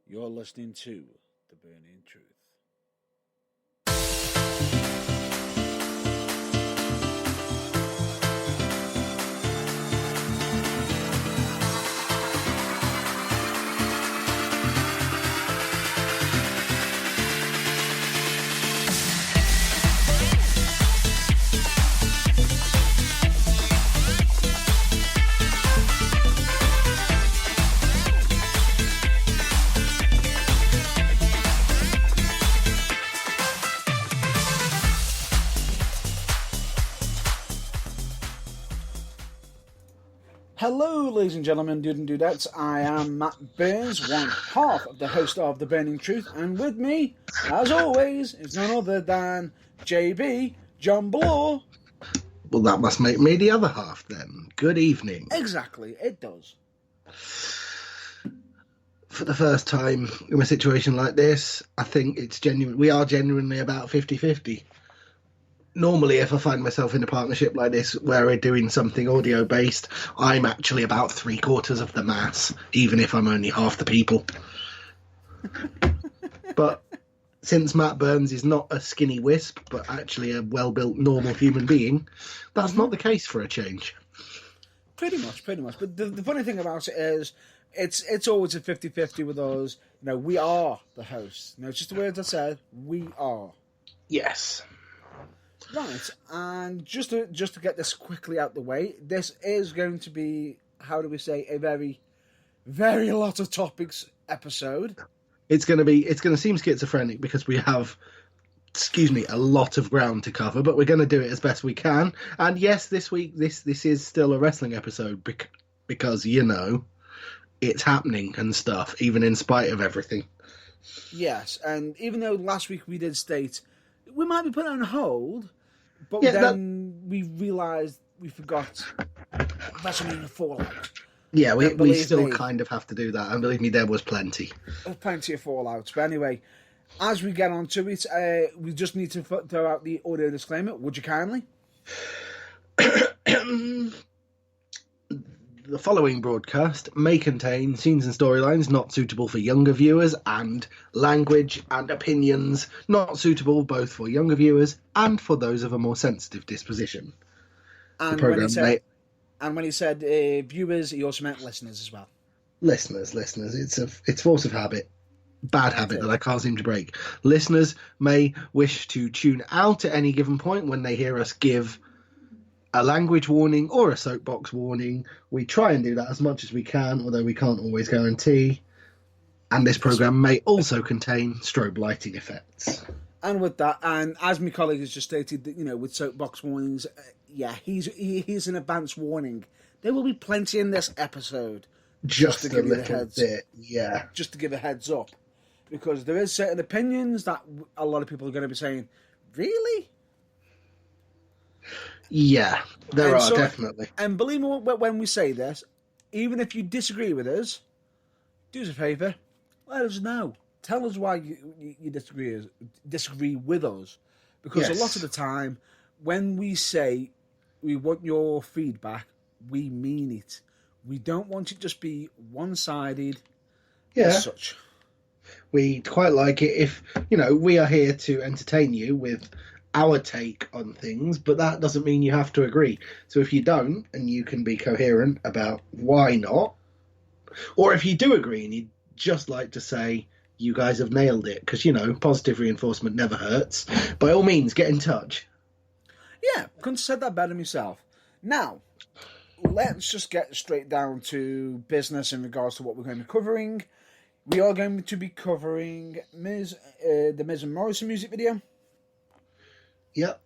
You're listening to The Burning Truth. Hello, ladies and gentlemen, dude and dudettes. I am Matt Burns, one half of the host of The Burning Truth, and with me, as always, is none other than JB, John Bloor. Well, that must make me the other half then. Good evening. Exactly, it does. For the first time in a situation like this, I think it's genuine. We are genuinely about 50-50. Normally, if I find myself in a partnership like this where we're doing something audio-based, I'm actually about 3/4 of the mass, even if I'm only half the people. But since Matt Burns is not a skinny wisp, but actually a well-built, normal human being, that's not the case for a change. Pretty much. But the funny thing about it is, it's always a 50-50 with us. You know, we are the hosts. You know, it's just the words I said. We are. Yes. Right, and just to get this quickly out the way, this is going to be, how do we say, a very, very lot of topics episode. It's going to seem schizophrenic because we have, a lot of ground to cover, but we're going to do it as best we can. And yes, this week, this is still a wrestling episode because, you know, it's happening and stuff, even in spite of everything. Yes, and even though last week we did state we might be put on hold, but we realised we forgot WrestleMania Fallout. Yeah, we still kind of have to do that, and believe me, there was plenty. There's plenty of Fallouts. But anyway, as we get on to it, we just need to throw out the audio disclaimer. Would you kindly? The following broadcast may contain scenes and storylines not suitable for younger viewers, and language and opinions not suitable both for younger viewers and for those of a more sensitive disposition. And when he said viewers, he also meant listeners as well. Listeners. It's force of habit. Bad habit that I can't seem to break. Listeners may wish to tune out at any given point when they hear us give a language warning or a soapbox warning. We try and do that as much as we can, although we can't always guarantee. And this program may also contain strobe lighting effects. And with that, and as my colleague has just stated, you know, with soapbox warnings, he's an advance warning. There will be plenty in this episode. Just to give you a heads bit, yeah. Just to give a heads up, because there is certain opinions that a lot of people are going to be saying, really? Yeah, there are, definitely. And believe me when we say this, even if you disagree with us, do us a favour, let us know. Tell us why you disagree with us. Because a lot of the time, when we say we want your feedback, we mean it. We don't want it to just be one-sided as such. We quite like it if, you know, we are here to entertain you with our take on things, but that doesn't mean you have to agree. So if you don't, and you can be coherent about why not, or if you do agree and you'd just like to say, you guys have nailed it, because, you know, positive reinforcement never hurts, by all means, get in touch. Yeah, couldn't have said that better myself. Now, let's just get straight down to business in regards to what we're going to be covering. We are going to be covering the Miz and Morrison music video. Yep.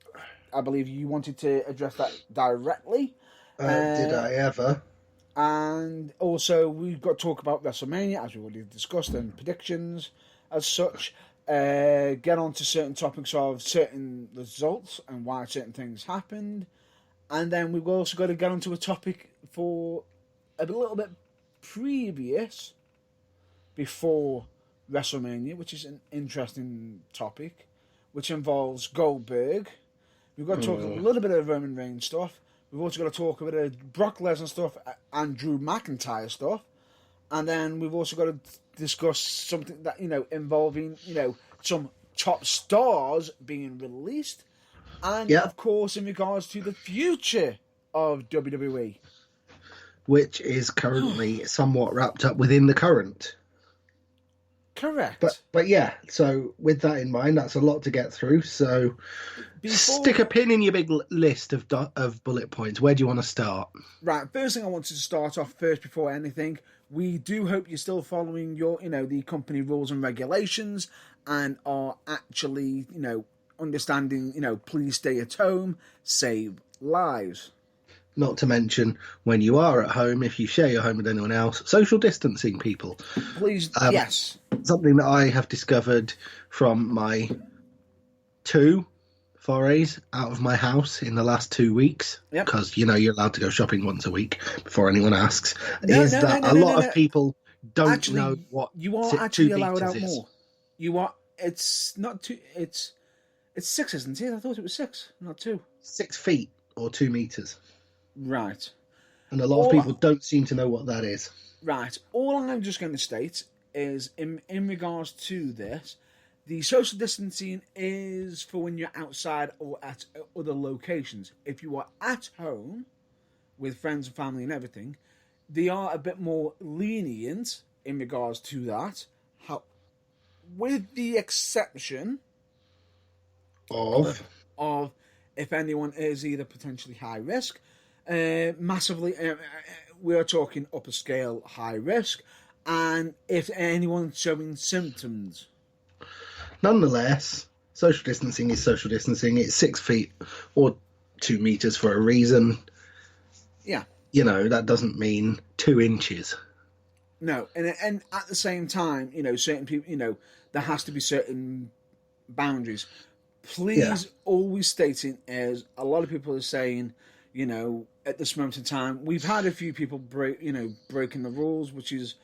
I believe you wanted to address that directly. Did I ever? And also, we've got to talk about WrestleMania, as we already discussed, and predictions as such. Get on to certain topics of certain results and why certain things happened. And then we've also got to get onto a topic for a little bit previous, before WrestleMania, which is an interesting topic, which involves Goldberg. We've got to talk a little bit of Roman Reigns stuff. We've also got to talk a bit of Brock Lesnar stuff and Drew McIntyre stuff. And then we've also got to discuss something that, involving, some top stars being released. And, Yeah. of course, in regards to the future of WWE. Which is currently somewhat wrapped up within the current. Correct. But yeah, so with that in mind, that's a lot to get through. So stick a pin in your big list of bullet points. Where do you want to start? Right, first thing I wanted to start off first before anything, we do hope you're still following your, the company rules and regulations and are actually, understanding, please stay at home, save lives. Not to mention, when you are at home, if you share your home with anyone else, social distancing, people. Please, yes. Something that I have discovered from my 2 forays out of my house in the last 2 weeks, because, you're allowed to go shopping once a week before anyone asks, a lot of people don't know what you are actually allowed out more. You are, it's not 2, it's 6, isn't it? I thought it was 6, not 2. 6 feet or 2 meters. Right. And a lot of people don't seem to know what that is. Right. All I'm just going to state is, in regards to this, the social distancing is for when you're outside or at other locations. If you are at home with friends and family and everything, they are a bit more lenient in regards to that. With the exception of if anyone is either potentially high risk, massively, we're talking upper scale high risk, and if anyone's showing symptoms. Nonetheless, social distancing is social distancing. It's 6 feet or 2 meters for a reason. Yeah. That doesn't mean 2 inches. No, and at the same time, certain people, there has to be certain boundaries. Please always stating, as a lot of people are saying, at this moment in time, we've had a few people breaking the rules, which is,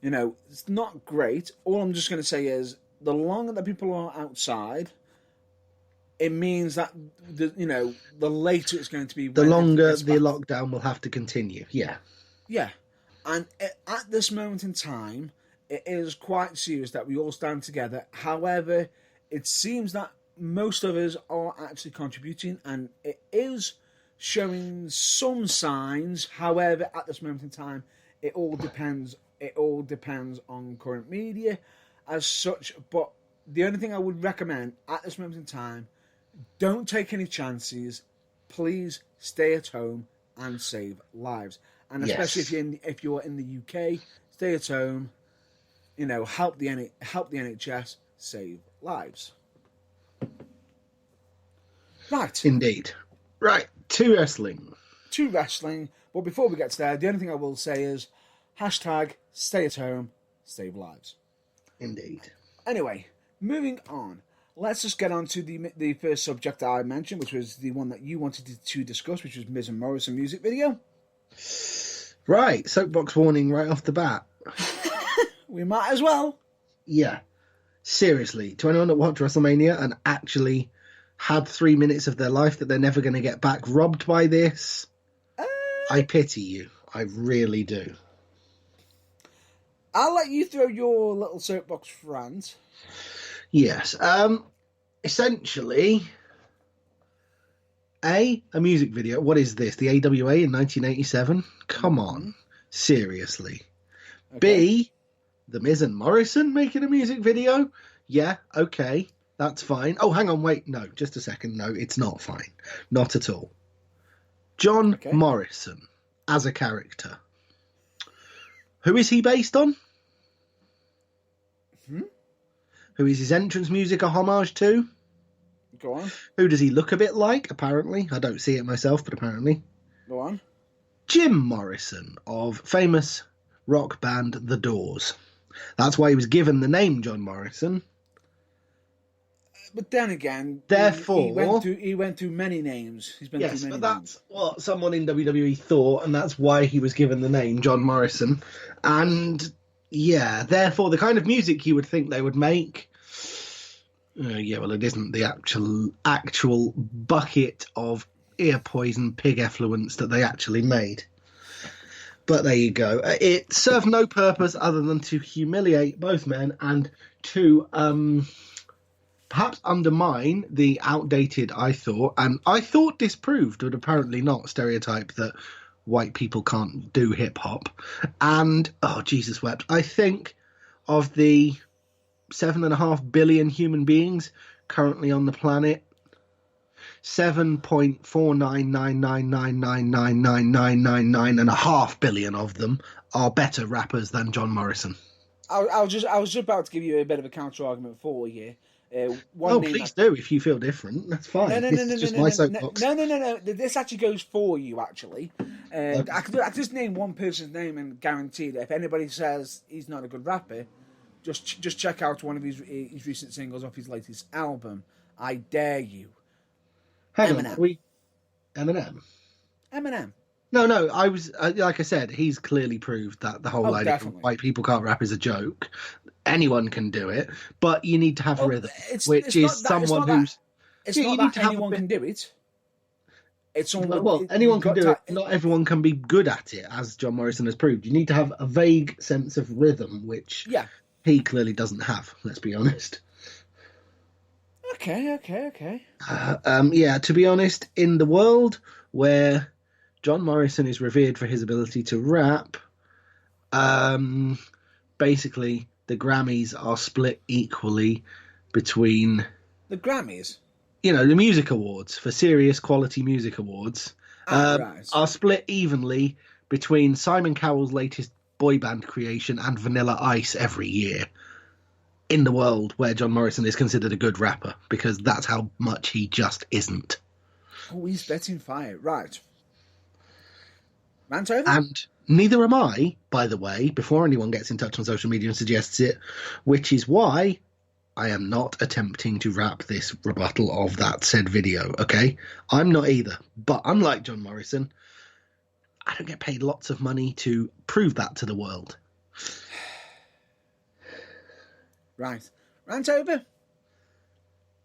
it's not great. All I'm just going to say is, the longer that people are outside, it means that the later it's going to be. The longer the lockdown will have to continue. Yeah. Yeah, and at this moment in time, it is quite serious that we all stand together. However, it seems that most of us are actually contributing, and it is showing some signs. However, at this moment in time, it all depends. It all depends on current media, as such. But the only thing I would recommend at this moment in time, don't take any chances. Please stay at home and save lives. And especially if you're in the UK, stay at home. Help the NHS save lives. Right. Indeed. Right. To wrestling. But before we get to there, the only thing I will say is hashtag stay at home, save lives. Indeed. Anyway, moving on. Let's just get on to the first subject that I mentioned, which was the one that you wanted to discuss, which was Miz and Morrison music video. Right. Soapbox warning right off the bat. We might as well. Yeah. Seriously, to anyone that watched WrestleMania and actually had 3 minutes of their life that they're never going to get back robbed by this, I pity you. I really do. I'll let you throw your little soapbox rant. Yes. Essentially, a music video. What is this? The AWA in 1987? Come on. Seriously. Okay. B, The Miz and Morrison making a music video? Yeah, okay. That's fine. Oh, hang on, wait. No, just a second. No, it's not fine. Not at all. John Morrison as a character. Who is he based on? Who is his entrance music a homage to? Go on. Who does he look a bit like, apparently? I don't see it myself, but apparently. Go on. Jim Morrison of famous rock band The Doors. That's why he was given the name John Morrison. But then again, therefore, he went through many names. He's been through many that's what someone in WWE thought, and that's why he was given the name John Morrison. And yeah, therefore, the kind of music you would think they would make. Well, it isn't the actual bucket of ear poison pig effluence that they actually made. But there you go. It served no purpose other than to humiliate both men and to perhaps undermine the outdated, and I thought disproved, but apparently not, stereotype that white people can't do hip hop. And, oh, Jesus wept. I think of the 7.5 billion human beings currently on the planet, 7.49999999999 billion of them are better rappers than John Morrison. I was just about to give you a bit of a counter argument for you. Please do if you feel different. That's fine. No. Soapbox. No. This actually goes for you. Actually, Okay. I could just name one person's name and guarantee that if anybody says he's not a good rapper, just check out one of his recent singles off his latest album. I dare you. Eminem. Eminem. No. I was like I said, he's clearly proved that the whole idea of white people can't rap is a joke. Anyone can do it, but you need to have rhythm, which is someone who's. It's not that anyone can do it. It's anyone can do it. Not everyone can be good at it, as John Morrison has proved. You need to have a vague sense of rhythm, which he clearly doesn't have. Let's be honest. Okay. To be honest, in the world where John Morrison is revered for his ability to rap, basically the Grammys are split equally between the Grammys. The music awards for serious quality music awards are split evenly between Simon Cowell's latest boy band creation and Vanilla Ice every year. In the world where John Morrison is considered a good rapper, because that's how much he just isn't. Oh, he's betting fire. Right. Rant over? And neither am I, by the way, before anyone gets in touch on social media and suggests it, which is why I am not attempting to rap this rebuttal of that said video, okay? I'm not either. But unlike John Morrison, I don't get paid lots of money to prove that to the world. Right. Rant over?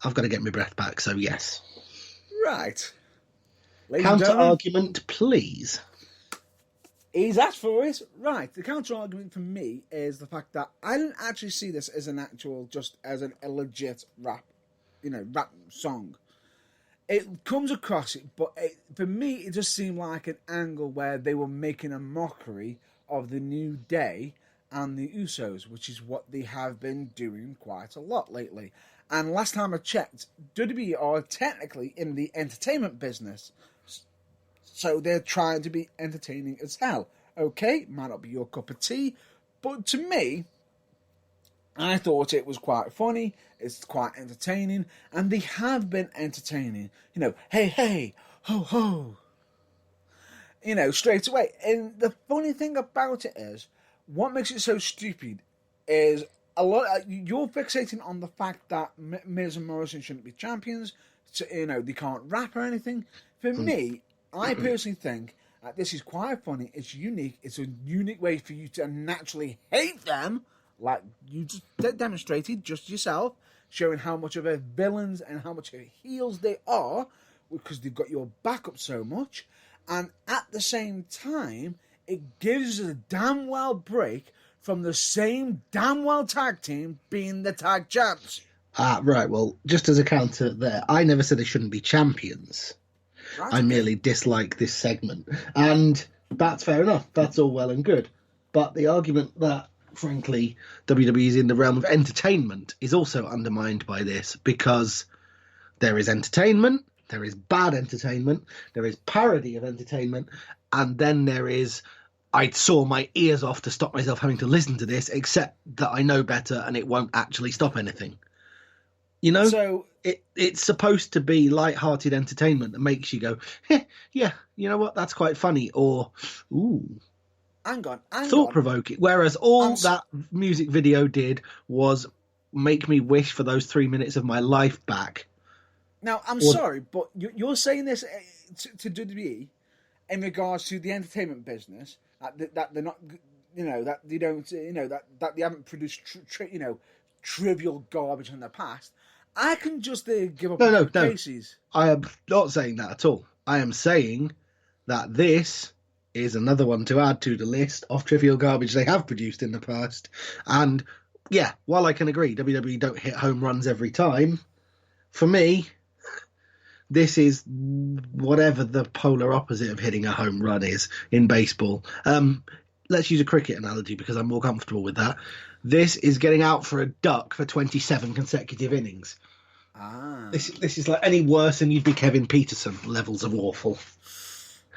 I've got to get my breath back, so yes. Right. Counter-argument, please. He's asked for it. Right. The counter-argument for me is the fact that I didn't actually see this as as a legit rap song. It comes across it, but for me, it just seemed like an angle where they were making a mockery of the New Day and the Usos, which is what they have been doing quite a lot lately. And last time I checked, WWE are technically in the entertainment business, so they're trying to be entertaining as hell. Okay, might not be your cup of tea, but to me, I thought it was quite funny, it's quite entertaining, and they have been entertaining. Hey, ho, ho. Straight away. And the funny thing about it is, what makes it so stupid is you're fixating on the fact that Miz and Morrison shouldn't be champions. So, they can't rap or anything. For me, I personally think that this is quite funny. It's unique. It's a unique way for you to naturally hate them, like you just demonstrated just yourself, showing how much of a villains and how much of a heels they are because they've got your back up so much. And at the same time, it gives us a damn well break from the same damn well tag team being the tag champs. Right. Well, just as a counter there, I never said they shouldn't be champions. Right, I merely dislike this segment. And that's fair enough. That's all well and good. But the argument that, frankly, WWE is in the realm of entertainment is also undermined by this, because there is entertainment, there is bad entertainment, there is parody of entertainment, and then there is I saw my ears off to stop myself having to listen to this, except that I know better and it won't actually stop anything. So it's supposed to be light-hearted entertainment that makes you go, yeah, you know what, that's quite funny, or, ooh. Hang on. Thought-provoking. Whereas all that music video did was make me wish for those 3 minutes of my life back. Now, I'm sorry, but you're saying this to WWE in regards to the entertainment business, that they're not, that they don't, that they haven't produced, trivial garbage in the past. I can just give up cases. I am not saying that at all. I am saying that this is another one to add to the list of trivial garbage they have produced in the past. And yeah, while I can agree WWE don't hit home runs every time, for me, this is whatever the polar opposite of hitting a home run is in baseball. Let's use a cricket analogy because I'm more comfortable with that. This is getting out for a duck for 27 consecutive innings. This is like any worse than you'd be Kevin Peterson levels of awful.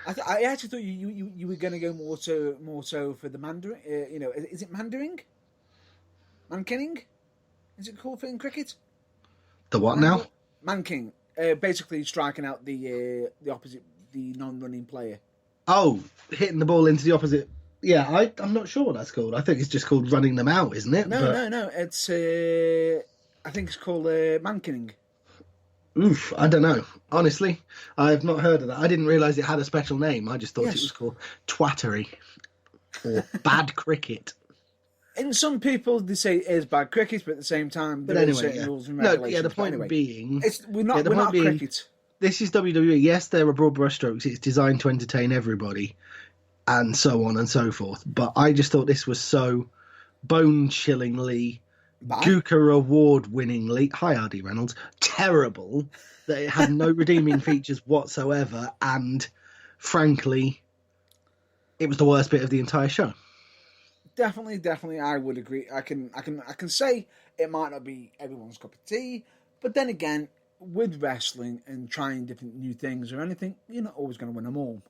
I actually thought you were going to go more so for the Mandarin. Is it Mandarin? Mankinning? Is it called in cricket? The what now? Manking. Basically striking out the opposite, the non-running player. Oh, hitting the ball into the opposite. Yeah, I'm not sure what that's called. I think it's just called running them out, isn't it? No. It's I think it's called mankinning. Oof, I don't know. Honestly, I have not heard of that. I didn't realise it had a special name. I just thought it was called twattery or bad cricket. And some people, they say it is bad cricket, but at the same time, there are certain rules and regulations. The point being... we're not cricket. This is WWE. Yes, there are broad brushstrokes. It's designed to entertain everybody and so on and so forth. But I just thought this was so bone-chillingly... Gooker award-winningly, hi R.D. Reynolds, terrible that it had no redeeming features whatsoever, and frankly, it was the worst bit of the entire show. Definitely, I would agree. I can say it might not be everyone's cup of tea, but then again, with wrestling and trying different new things or anything, you're not always going to win them all.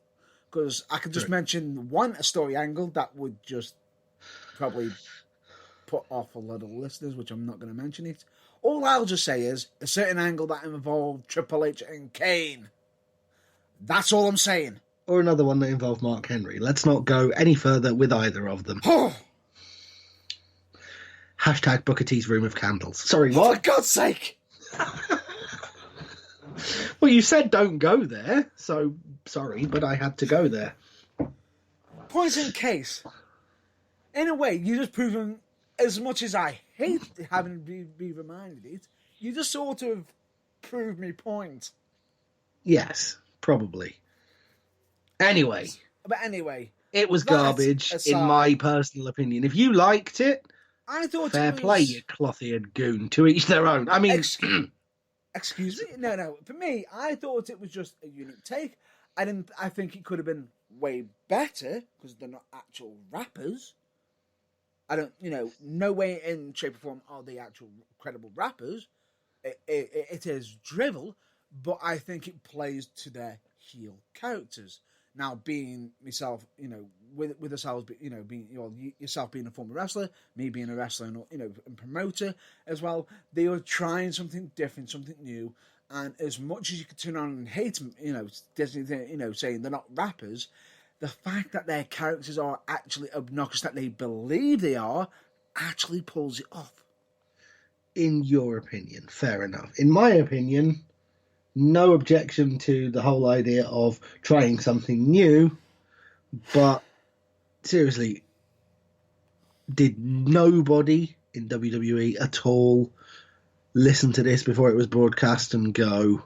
Because I could just mention a story angle that would just probably put off a lot of listeners, which I'm not going to mention it. All I'll just say is a certain angle that involved Triple H and Kane. That's all I'm saying. Or another one that involved Mark Henry. Let's not go any further with either of them. Hashtag Booker T's Room of Candles. Sorry, what? For God's sake! Well, you said don't go there, so sorry, but I had to go there. Point in case. In a way, you just proven... As much as I hate having to be reminded it, you just sort of proved me point. Yes, probably. Anyway. It was garbage, in my personal opinion. If you liked it, I thought fair play, you cloth-eared goon. To each their own. I mean... Excuse me? No. For me, I thought it was just a unique take. I think it could have been way better, because they're not actual rappers. I don't, no way in shape or form are they actual credible rappers. It is drivel, but I think it plays to their heel characters. Now, being myself, with ourselves, being yourself being a former wrestler, me being a wrestler, and promoter as well, they are trying something different, something new. And as much as you can turn on and hate them, saying they're not rappers, the fact that their characters are actually obnoxious, that they believe they are, actually pulls it off. In your opinion, fair enough. In my opinion, no objection to the whole idea of trying something new, but seriously, did nobody in WWE at all listen to this before it was broadcast and go,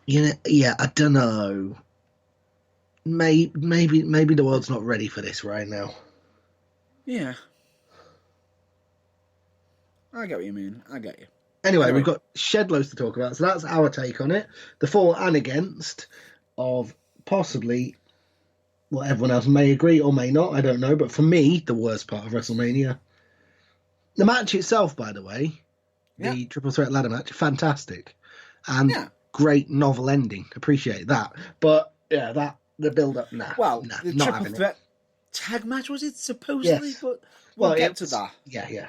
I don't know. Maybe the world's not ready for this right now. Yeah. I get what you mean. I get you. Anyway, we've got shed loads to talk about, so that's our take on it. The for and against of possibly what everyone else may agree or may not, I don't know, but for me, the worst part of WrestleMania. The match itself, by the way, the Triple Threat ladder match, fantastic. And great novel ending. Appreciate that. But, the build-up, the Triple Threat tag match, was it, supposedly? Yes. But we'll get to that. Yeah.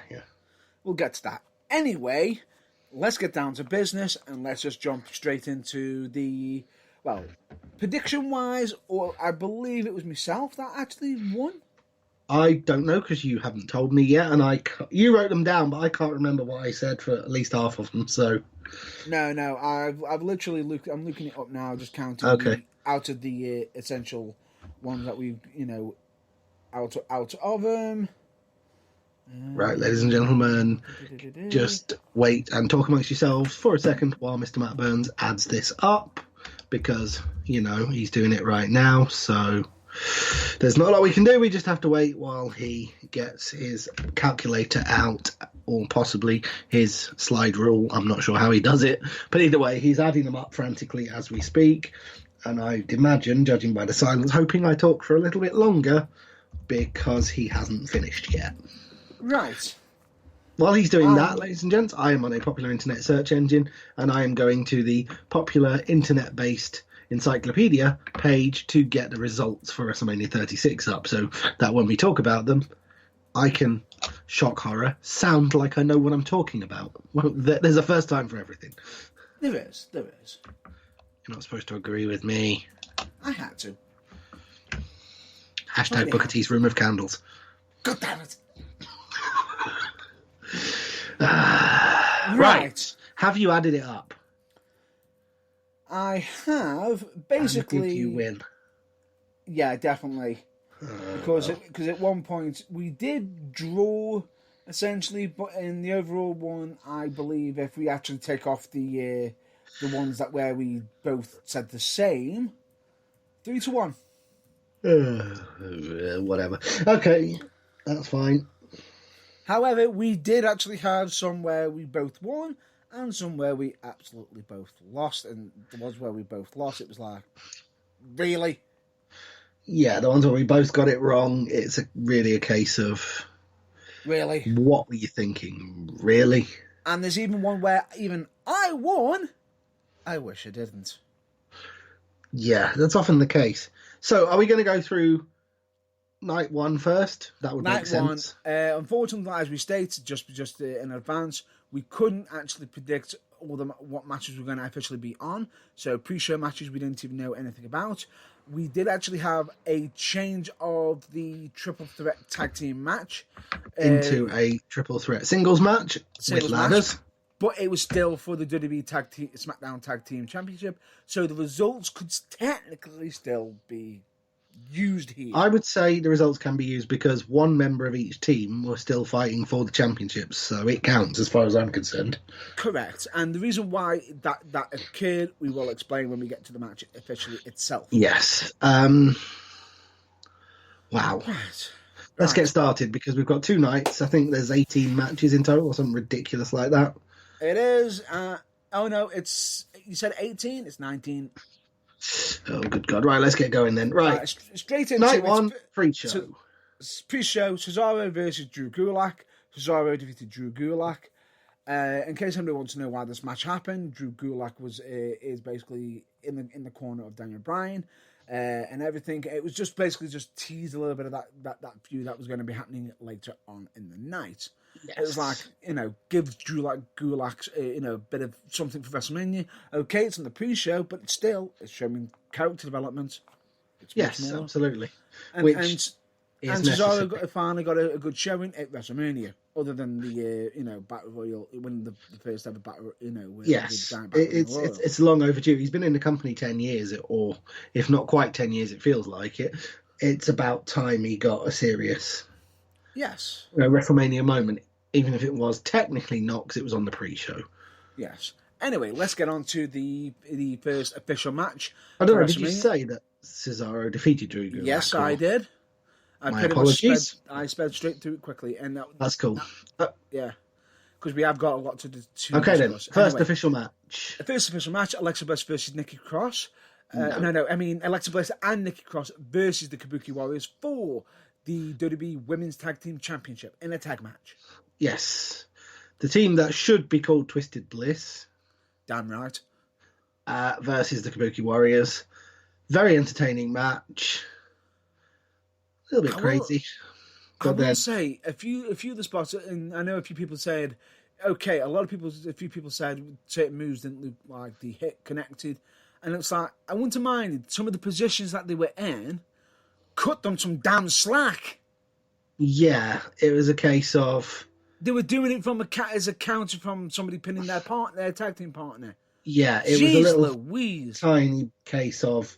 We'll get to that. Anyway, let's get down to business, and let's just jump straight into the, prediction-wise, or I believe it was myself that actually won. I don't know, because you haven't told me yet, and you wrote them down, but I can't remember what I said for at least half of them, so... No, I've literally looked, I'm looking it up now, just counting out of the essential ones that we've, out of them. Right, ladies and gentlemen, just wait and talk amongst yourselves for a second while Mr. Matt Burns adds this up, because, he's doing it right now, so there's not a lot we can do. We just have to wait while he gets his calculator out, or possibly his slide rule. I'm not sure how he does it, but either way, he's adding them up frantically as we speak. And I'd imagine, judging by the silence, hoping I talk for a little bit longer because he hasn't finished yet. Right. While he's doing that, ladies and gents, I am on a popular internet search engine, and I am going to the popular internet-based encyclopedia page to get the results for WrestleMania 36 up, so that when we talk about them, I can, shock horror, sound like I know what I'm talking about. Well, there's a first time for everything. There is. You're not supposed to agree with me. I had to. Hashtag Booker T's Room of Candles. God damn it. Right. Have you added it up? I have. Basically... And did you win? Yeah, definitely. Because at one point we did draw, essentially, but in the overall one, I believe if we actually take off the ones that where we both said the same, 3-1. Whatever. Okay, that's fine. However, we did actually have some where we both won and some where we absolutely both lost. And the ones where we both lost, it was like, really? Yeah, the ones where we both got it wrong, it's really a case of... Really? What were you thinking? Really? And there's even one where even I won. I wish I didn't. Yeah, that's often the case. So, are we going to go through night one first? That would make sense. Unfortunately, as we stated just in advance, we couldn't actually predict what matches were going to officially be on. So, pre-show matches we didn't even know anything about. We did actually have a change of the triple threat tag team match into a triple threat singles match with ladders. But it was still for the WWE SmackDown Tag Team Championship, so the results could technically still be used here. I would say the results can be used because one member of each team was still fighting for the championships, so it counts as far as I'm concerned. Correct, and the reason why that occurred, we will explain when we get to the match officially itself. Yes. Wow. Right. Let's get started because we've got 2 nights. I think there's 18 matches in total or something ridiculous like that. It is. Oh no, you said 18. It's 19. Oh, good God. Right, let's get going then. Right. Straight into night one, pre-show. Pre-show, Cesaro versus Drew Gulak. Cesaro defeated Drew Gulak. In case anybody wants to know why this match happened, Drew Gulak is basically in the corner of Daniel Bryan and everything. It was just basically teased a little bit of that feud that was going to be happening later on in the night. Yes. It was like, give Drew Gulak, a bit of something for WrestleMania. Okay, it's in the pre-show, but it's showing character development. Yes, absolutely. And Cesaro finally got a good showing at WrestleMania, other than the Battle Royal, winning the first ever Battle. Yes, it's long overdue. He's been in the company 10 years, or if not quite 10 years, it feels like it. It's about time he got a serious. Yes. WrestleMania moment, even if it was technically not, because it was on the pre-show. Yes. Anyway, let's get on to the first official match. I don't know, did you say that Cesaro defeated Drew Gulak? Yes, I did. My apologies. I sped straight through it quickly. And that's cool. Yeah. Because we have got a lot to okay, discuss. Then. First official match. The first official match, Alexa Bliss versus Nikki Cross. I mean Alexa Bliss and Nikki Cross versus the Kabuki Warriors for the WWE Women's Tag Team Championship in a tag match. Yes. The team that should be called Twisted Bliss. Damn right. Versus the Kabuki Warriors. Very entertaining match. A little bit crazy. I will say, a few of the spots, and I know a few people said, okay, a few people said certain moves didn't look like the hit connected. And it's like, I wouldn't have minded some of the positions that they were in, cut them some damn slack. Yeah, it was a case of... They were doing it as a counter from somebody pinning their tag team partner. Yeah, it was a little Louise. Tiny case of,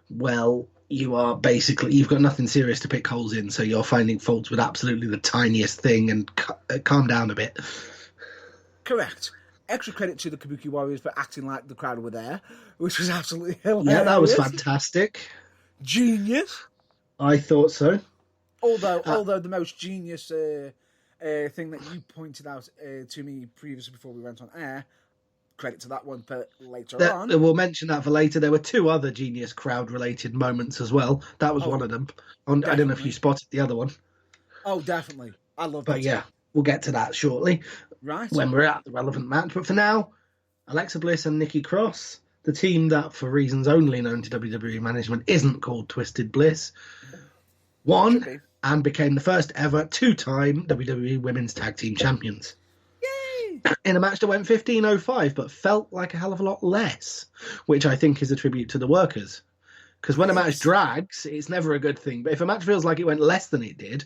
well, you've got nothing serious to pick holes in, so you're finding faults with absolutely the tiniest thing, and calm down a bit. Correct. Extra credit to the Kabuki Warriors for acting like the crowd were there, which was absolutely hilarious. Yeah, that was fantastic. Genius. I thought so. Although the most genius thing that you pointed out to me previously before we went on air, credit to that one for later on. We'll mention that for later. There were two other genius crowd-related moments as well. That was one of them. I don't know if you spotted the other one. Oh, definitely. I love that. But yeah, we'll get to that shortly. Right. When we're at the relevant match. But for now, Alexa Bliss and Nikki Cross, the team that, for reasons only known to WWE management, isn't called Twisted Bliss, won and became the first ever two-time WWE Women's Tag Team Champions. Yay! In a match that went 15:05, but felt like a hell of a lot less, which I think is a tribute to the workers. Because when a match drags, it's never a good thing. But if a match feels like it went less than it did,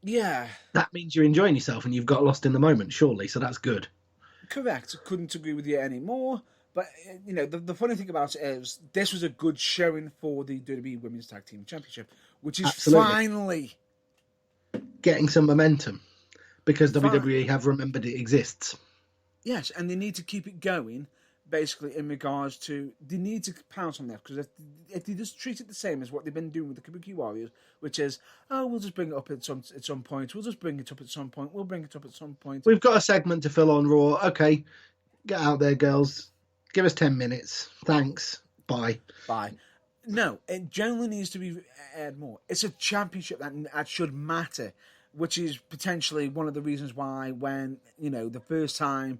that means you're enjoying yourself and you've got lost in the moment, surely. So that's good. Correct. Couldn't agree with you anymore. But, you know, the funny thing about it is this was a good showing for the WWE Women's Tag Team Championship, which is finally getting some momentum because WWE have remembered it exists. Yes, and they need to keep it going, basically, in regards to... They need to pounce on that, because if they just treat it the same as what they've been doing with the Kabuki Warriors, which is, we'll just bring it up at some point, we'll just bring it up at some point, we'll bring it up at some point. We've got a segment to fill on Raw. Okay, get out there, girls. Give us 10 minutes. Thanks. Bye. No, it generally needs to be aired more. It's a championship that should matter, which is potentially one of the reasons why when, you know, the first ever,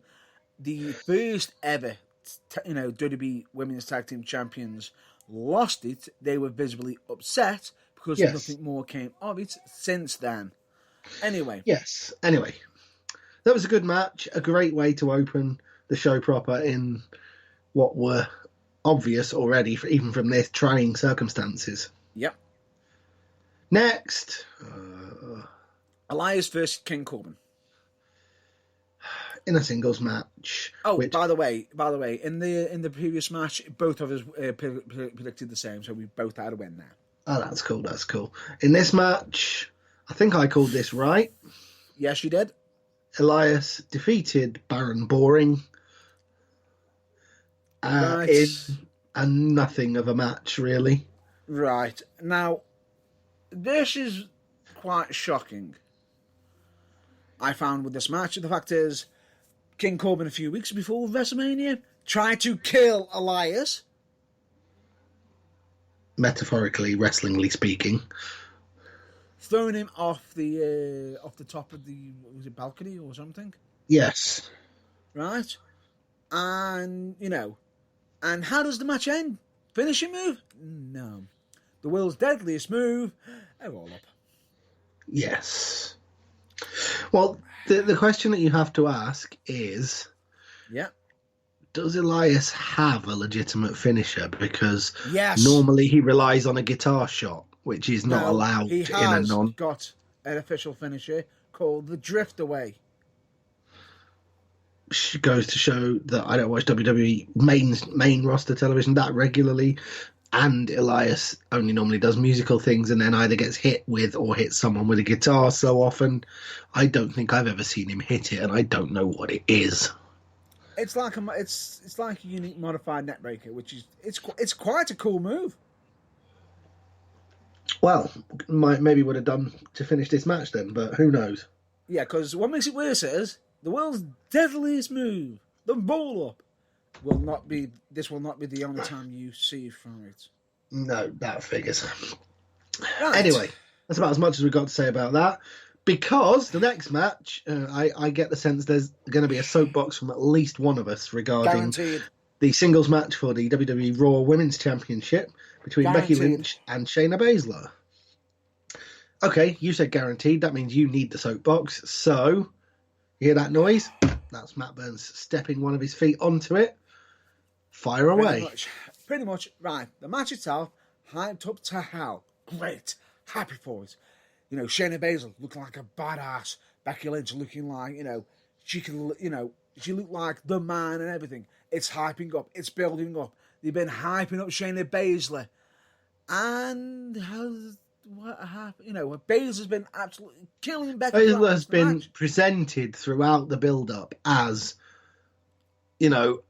you know, WWE Women's Tag Team Champions lost it, they were visibly upset because nothing more came of it since then. Anyway. Yes. Anyway, that was a good match, a great way to open the show proper in what were obvious already, even from this, trying circumstances. Yep. Next, Elias versus King Corbin in a singles match. Oh, by the way, in the previous match, both of us predicted the same, so we both had a win there. Oh, that's cool. That's cool. In this match, I think I called this right. Yes, you did. Elias defeated Baron Boring. In a nothing of a match, really. Right. Now, this is quite shocking, I found, with this match. The fact is, King Corbin, a few weeks before WrestleMania, tried to kill Elias. Metaphorically, wrestlingly speaking. Throwing him off the top of the, was it balcony or something? Yes. Right? And, you know, and how does the match end? Finishing move? No. The world's deadliest move, a roll-up. Yes. Well, the question that you have to ask is... Yeah. Does Elias have a legitimate finisher? Because yes, normally he relies on a guitar shot, which is not allowed in a non... He has got an official finisher called the Drift Away. Goes to show that I don't watch WWE main roster television that regularly, and Elias only normally does musical things and then either gets hit with or hits someone with a guitar so often. I don't think I've ever seen him hit it, and I don't know what it is. It's like a unique modified neckbreaker, which is it's quite a cool move. Well, maybe would have done to finish this match then, but who knows? Yeah, because what makes it worse is the world's deadliest move, the roll-up, will not be the only time you see from it. No, that figures. Right. Anyway, that's about as much as we've got to say about that. Because the next match, I get the sense there's going to be a soapbox from at least one of us regarding the singles match for the WWE Raw Women's Championship between Becky Lynch and Shayna Baszler. Okay, you said guaranteed. That means you need the soapbox. So... You hear that noise? That's Matt Burns stepping one of his feet onto it. Fire away. Pretty much. Right. The match itself, hyped up to hell. Great. Happy for it. You know, Shayna Baszler looking like a badass. Becky Lynch looking like, you know, she looked like the man and everything. It's hyping up. It's building up. They've been hyping up Shayna Baszler. And what happened? You know, Baszler's been absolutely killing Becky. Baszler has been presented throughout the build-up as, you know,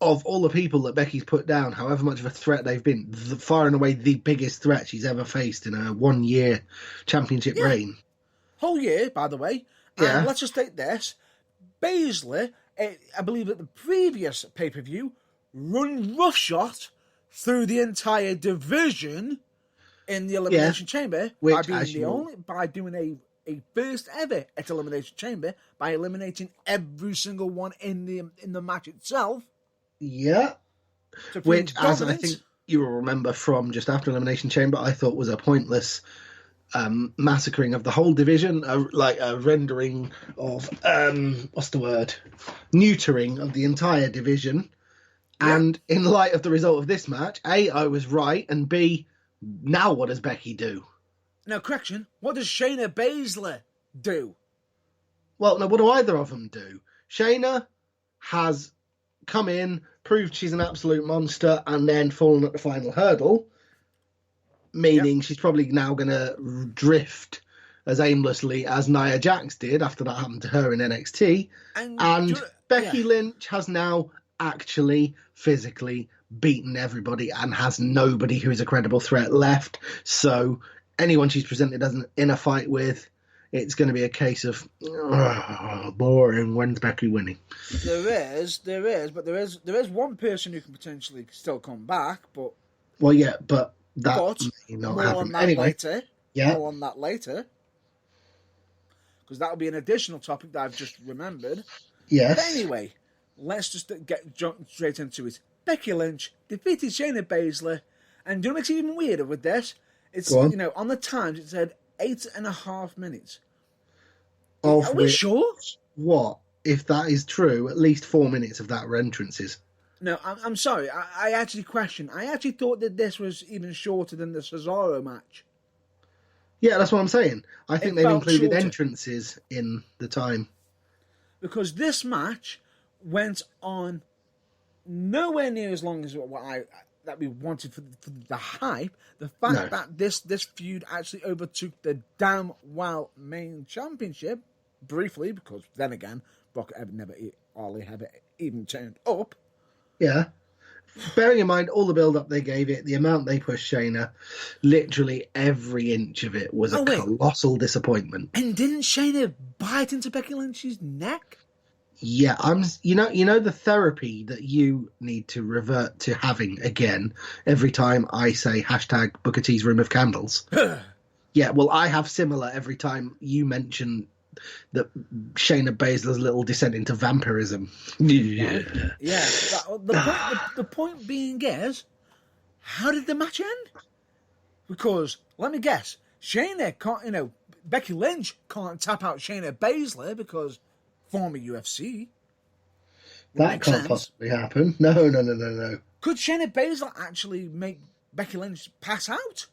of all the people that Becky's put down, however much of a threat they've been, far and away the biggest threat she's ever faced in a 1 year championship Yeah. reign. Whole year, by the way. Yeah. And let's just state this. Baszler, I believe at the previous pay-per-view, run roughshod through the entire division in the Elimination Chamber by doing a first ever at Elimination Chamber by eliminating every single one in the match itself. Yeah. Which, as I think you will remember from just after Elimination Chamber, I thought was a pointless massacring of the whole division, like a rendering of, neutering of the entire division. Yeah. And in light of the result of this match, A, I was right, and B, now what does Becky do? Now, correction, what does Shayna Baszler do? Well, no, what do either of them do? Shayna has come in, proved she's an absolute monster, and then fallen at the final hurdle, meaning she's probably now going to drift as aimlessly as Nia Jax did after that happened to her in NXT. And Becky Lynch has now actually physically beaten everybody and has nobody who is a credible threat left. So anyone she's presented in a fight with, it's going to be a case of boring. When's Becky winning? There is one person who can potentially still come back, but that may not happen anyway. More on that later, because that will be an additional topic that I've just remembered. Yes. But anyway, let's just jump straight into it. Becky Lynch defeated Shayna Baszler, and do you know what makes it even weirder with this? It's on the Times it said 8.5 minutes. Are we sure? What? If that is true, at least 4 minutes of that were entrances. No, I'm sorry. I actually questioned. I actually thought that this was even shorter than the Cesaro match. Yeah, that's what I'm saying. I think they've included entrances in the time. Because this match went on nowhere near as long as that we wanted for the hype. The fact that this feud actually overtook the damn well main championship briefly, because then again, Brock never even turned up. Yeah. Bearing in mind all the build-up they gave it, the amount they pushed Shayna, literally every inch of it was a colossal disappointment. And didn't Shayna bite into Becky Lynch's neck? Yeah, you know the therapy that you need to revert to having again every time I say hashtag Booker T's Room of Candles. Yeah, well, I have similar every time you mention that Shayna Baszler's little descent into vampirism. Yeah. The point being is, how did the match end? Because let me guess, Shayna can't, Becky Lynch can't tap out Shayna Baszler because former UFC. That can't possibly happen. No. Could Shayna Baszler actually make Becky Lynch pass out?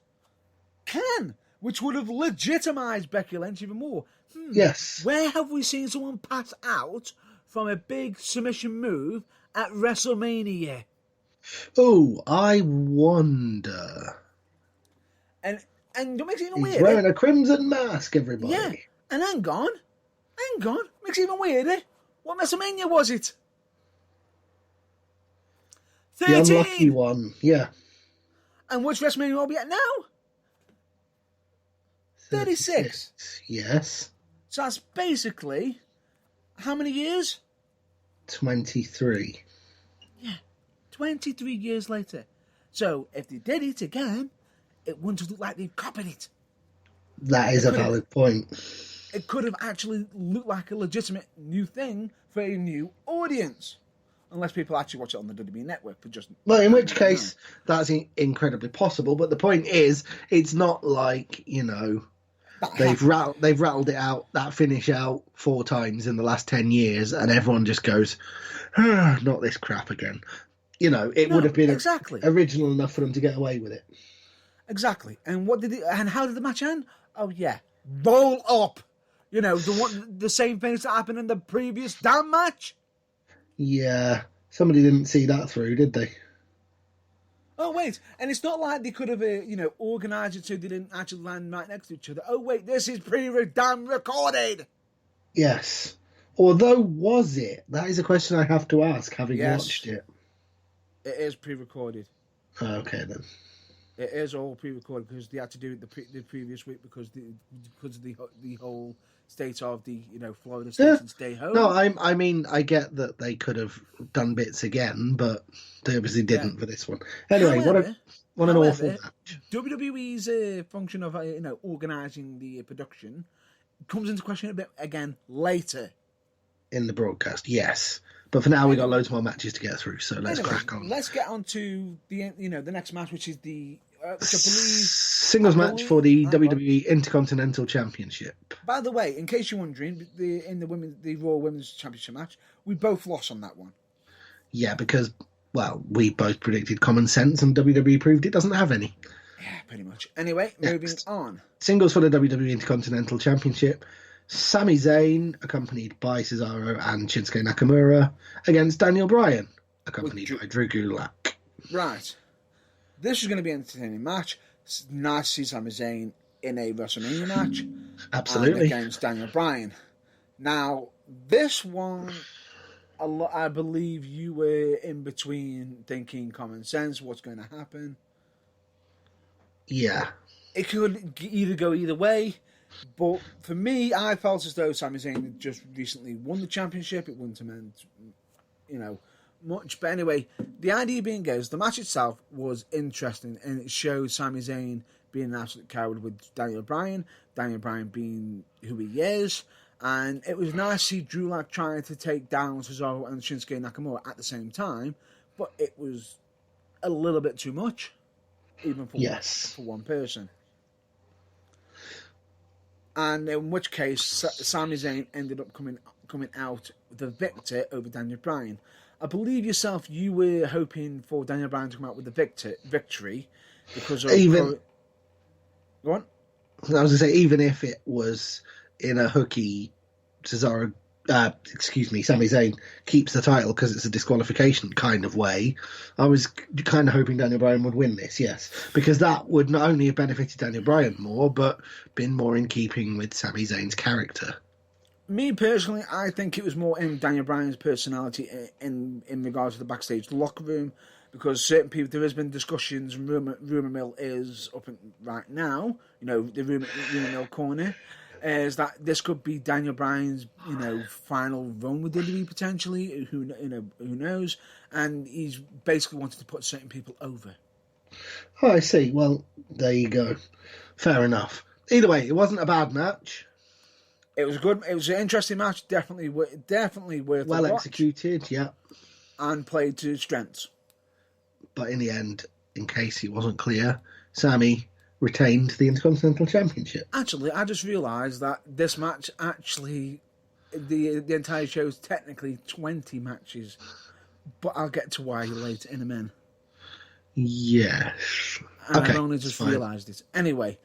Can, which would have legitimized Becky Lynch even more. Yes. Where have we seen someone pass out from a big submission move at WrestleMania? Oh, I wonder. And what makes it even weirder? He's wearing a crimson mask, everybody. Yeah, and hang on. Makes it even weirder. What WrestleMania was it? 13. The unlucky one, yeah. And which WrestleMania are we at now? 36. Yes. So that's basically how many years? 23. Yeah, 23 years later. So if they did it again, it wouldn't have looked like they copied it. That is a valid point. It could have actually looked like a legitimate new thing for a new audience. Unless people actually watch it on the WWE Network for just... Well, in which case, that's incredibly possible. But the point is, it's not like, they've rattled it out, that finish out 4 times in the last 10 years, and everyone just goes, not this crap again. It would have been original enough for them to get away with it. Exactly. And how did the match end? Oh, yeah. Roll up. The same things that happened in the previous damn match. Yeah. Somebody didn't see that through, did they? Oh, wait. And it's not like they could have, organised it so they didn't actually land right next to each other. Oh, wait, this is damn recorded. Yes. Although, was it? That is a question I have to ask, having watched it. It is pre-recorded. Okay, then. It is all pre-recorded because they had to do it the previous week because of the whole state of the Florida station stay home. No, I mean I get that they could have done bits again, but they obviously didn't for this one. Anyway, However, what an awful match. WWE's function of organising the production comes into question a bit again later in the broadcast. Yes, but for now we got loads more matches to get through, so let's crack on. Let's get on to the next match, which is the which I believe singles match for the WWE Intercontinental Championship. By the way, in case you're wondering, the Raw Women's Championship match, we both lost on that one. Yeah, because we both predicted common sense, and WWE proved it doesn't have any. Yeah, pretty much. Anyway, moving on. Singles for the WWE Intercontinental Championship. Sami Zayn, accompanied by Cesaro and Shinsuke Nakamura, against Daniel Bryan, accompanied by Drew Gulak. Right. This is going to be an entertaining match. It's nice to see Sami Zayn in a WrestleMania match. Absolutely. Against Daniel Bryan. Now, this one, I believe you were in between thinking common sense, what's going to happen. Yeah. It could either go either way. But for me, I felt as though Sami Zayn had just recently won the championship. It wouldn't have meant, much. But anyway, the idea being goes, the match itself was interesting, and it showed Sami Zayn being an absolute coward with Daniel Bryan being who he is. And it was nice to see Drew Gulak trying to take down Cesaro and Shinsuke Nakamura at the same time. But it was a little bit too much, even for one person. And in which case, Sami Zayn ended up coming out the victor over Daniel Bryan. I believe yourself, you were hoping for Daniel Bryan to come out with the victory because of... Go on. I was going to say, even if it was in a hooky, Sami Zayn keeps the title because it's a disqualification kind of way. I was kind of hoping Daniel Bryan would win this, yes, because that would not only have benefited Daniel Bryan more, but been more in keeping with Sami Zayn's character. Me personally, I think it was more in Daniel Bryan's personality in regards to the backstage locker room, because certain people, there has been discussions, and rumor mill is up right now, the rumor mill corner, is that this could be Daniel Bryan's, final run with WWE potentially. Who knows? And he's basically wanted to put certain people over. Oh, I see. Well, there you go. Fair enough. Either way, it wasn't a bad match. It was good. It was an interesting match. Definitely worth. Well executed, yeah. And played to strengths. But in the end, in case it wasn't clear, Sami retained the Intercontinental Championship. Actually, I just realised that this match the entire show is technically 20 matches, but I'll get to why later in a minute. Yes. I've only just realised it. Anyway,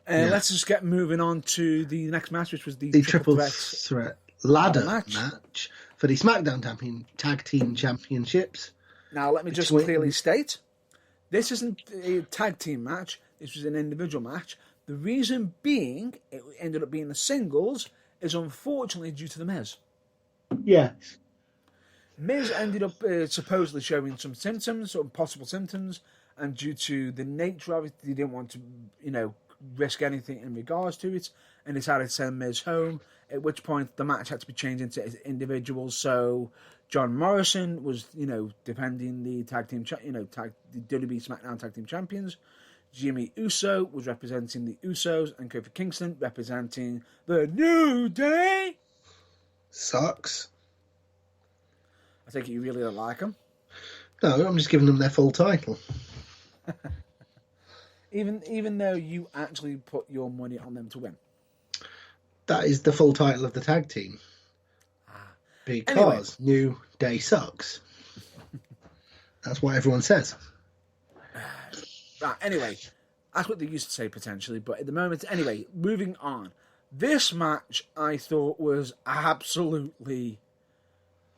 let's just get moving on to the next match, which was the Triple Threat ladder match for the SmackDown Tag Team Championships. Now, let me just clearly state, this isn't a tag team match. This was an individual match. The reason being, it ended up being a singles, is unfortunately due to the Miz. Yes. Miz ended up supposedly showing some symptoms, some possible symptoms, and due to the nature of it, they didn't want to, risk anything in regards to it, and decided to send Miz home, at which point the match had to be changed into individuals. So John Morrison was, defending the tag team, the WWE SmackDown Tag Team Champions. Jimmy Uso was representing the Usos, and Kofi Kingston representing the New Day. Sucks. I think you really don't like them. No, I'm just giving them their full title. Even though you actually put your money on them to win. That is the full title of the tag team. Because New Day sucks. That's what everyone says. Right, anyway, that's what they used to say potentially, but at the moment, anyway, moving on. This match I thought was absolutely,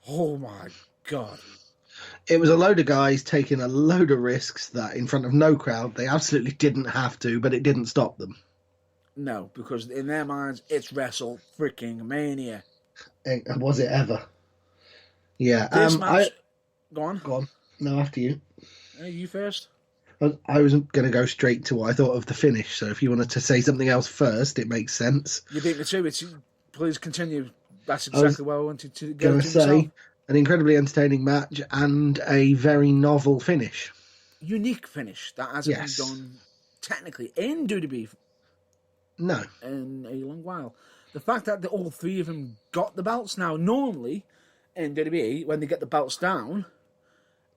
oh my God. It was a load of guys taking a load of risks that in front of no crowd, they absolutely didn't have to, but it didn't stop them. No, because in their minds, it's WrestleMania. Was it ever? Yeah. This match... Go on. No, after you. You first. I was going to go straight to what I thought of the finish. So if you wanted to say something else first, it makes sense. You beat me to it. Please continue. That's I was exactly where I wanted to go going to to myself. say an incredibly entertaining match and a very novel finish. Unique finish that hasn't been done technically in WWE No. in a long while. The fact that all three of them got the belts now, normally in WWE, when they get the belts down,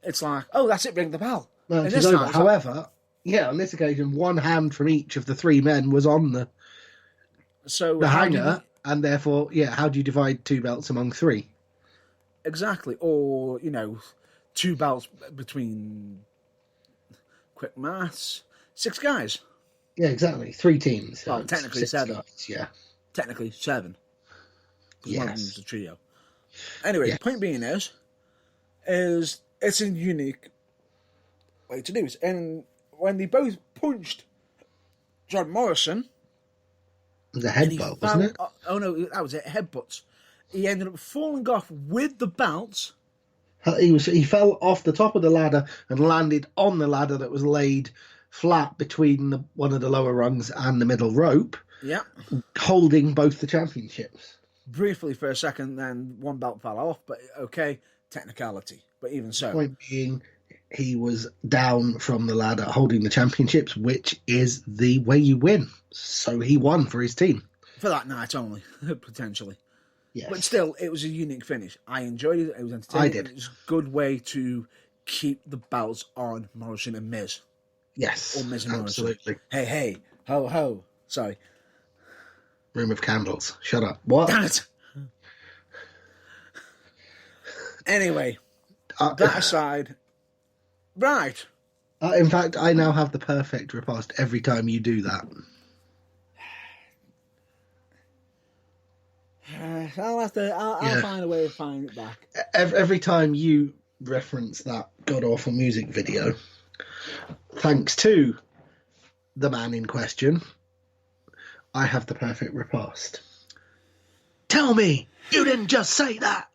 it's like, oh, that's it, ring the bell. Match is over. However, on this occasion, one hand from each of the three men was on the hanger, and therefore, how do you divide two belts among three? Exactly. Or, two belts between, quick maths, 6 guys. Yeah, exactly. 3 teams. Well, technically 7. Guys, yeah. Technically 7. Yes. One of them's a trio. Anyway, point being is it's a unique way to do it. And when they both punched John Morrison... It was a headbutt, wasn't it? Oh, no, that was it. Headbutts. He ended up falling off with the belts. He fell off the top of the ladder and landed on the ladder that was laid flat between one of the lower rungs and the middle rope. Yeah. Holding both the championships. Briefly for a second, then one belt fell off, but okay, technicality. But even so. The point being, he was down from the ladder holding the championships, which is the way you win. So he won for his team. For that night only, potentially. Yes. But still, it was a unique finish. I enjoyed it. It was entertaining. I did. It was a good way to keep the belts on Morrison and Miz. Yes. Or Miz and absolutely. Morrison. Hey, ho, ho. Sorry. Room of candles. Shut up. What? Damn it. Anyway, that aside. Right. In fact, I now have the perfect riposte every time you do that. I'll find a way to find it back. Every time you reference that god-awful music video, thanks to the man in question, I have the perfect riposte. Tell me, you didn't just say that.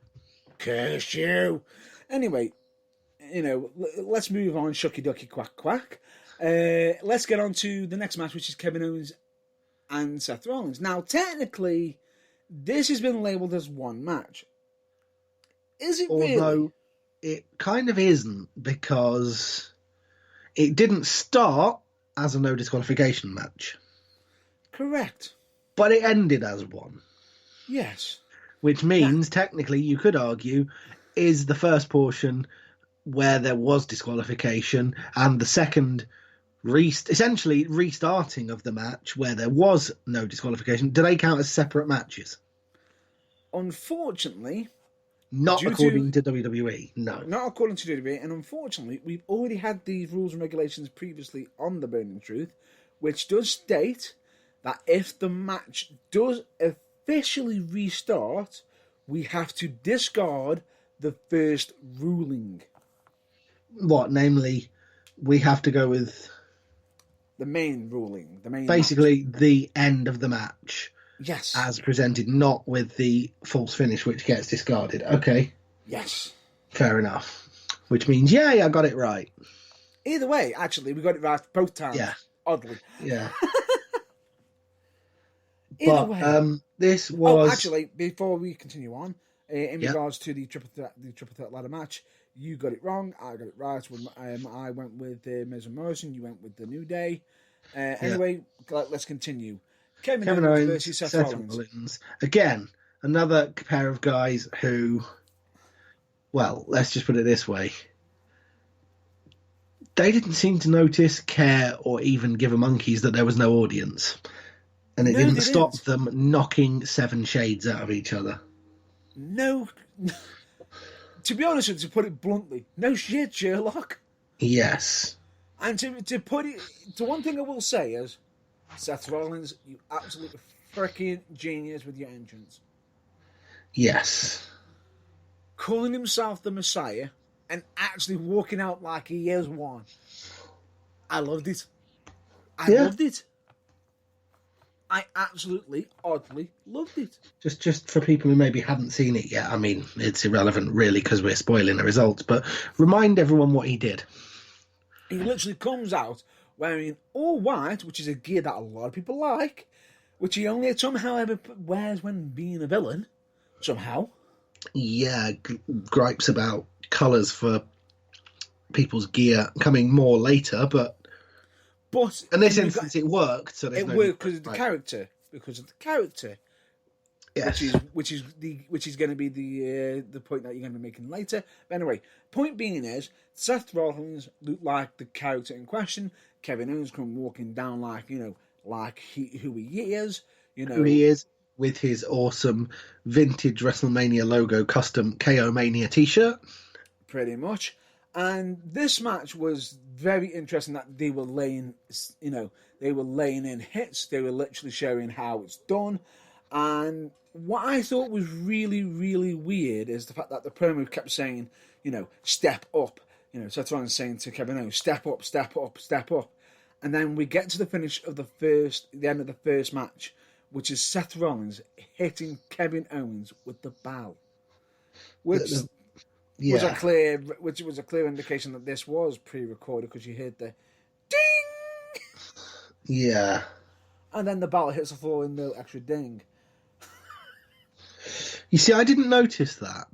Curse you. Anyway, let's move on. Shucky ducky quack quack. Let's get on to the next match, which is Kevin Owens and Seth Rollins. Now, technically, this has been labelled as one match. Is it really? Although it kind of isn't, because it didn't start as a no disqualification match. Correct. But it ended as one. Yes. Which means, technically, you could argue, is the first portion where there was disqualification, and the second essentially restarting of the match where there was no disqualification, do they count as separate matches? Unfortunately, not according to WWE. No, not according to WWE. And unfortunately, we've already had these rules and regulations previously on the Burning Truth, which does state that if the match does officially restart, we have to discard the first ruling. What, namely, we have to go with the main ruling, basically match. The end of the match. Yes. As presented, not with the false finish, which gets discarded. Okay. Yes. Fair enough. Which means, I got it right. Either way, actually, we got it right both times. Yeah. Oddly. Yeah. Either way. This was... Oh, actually, before we continue on, in regards to the triple threat ladder match, you got it wrong, I got it right. I went with Miz and Morrison, you went with the New Day. Anyway, let's continue. Kevin Owens versus Seth Rollins. Again, another pair of guys who, well, let's just put it this way. They didn't seem to notice, care, or even give a monkeys that there was no audience. And it didn't stop them knocking 7 shades out of each other. No. To be honest with you, to put it bluntly, no shit, Sherlock. Yes. And to put it, to one thing I will say is, Seth Rollins, you absolute freaking genius with your entrance. Yes. Calling himself the Messiah and actually walking out like he is one. I loved it. I loved it. I absolutely, oddly loved it. Just for people who maybe haven't seen it yet, I mean, it's irrelevant really because we're spoiling the results, but remind everyone what he did. He literally comes out wearing all white, which is a gear that a lot of people like, which he only somehow ever wears when being a villain. Somehow. Yeah, gripes about colours for people's gear coming more later, but in this instance it worked. So it worked because of the character. Because of the character. Yes. Which is going to be the point that you're going to be making later. But anyway, point being is Seth Rollins looked like the character in question. Kevin Owens come walking down like who he is. Who he is, with his awesome vintage WrestleMania logo custom KO Mania t-shirt. Pretty much. And this match was very interesting that they were laying in hits. They were literally showing how it's done. And what I thought was really, really weird is the fact that the promo kept saying, step up. Seth Rollins saying to Kevin Owens, step up, step up, step up. And then we get to the finish of the end of the first match, which is Seth Rollins hitting Kevin Owens with the bell. Which was a clear indication that this was pre-recorded because you heard the ding. Yeah. And then the bell hits the floor with no extra ding. You see, I didn't notice that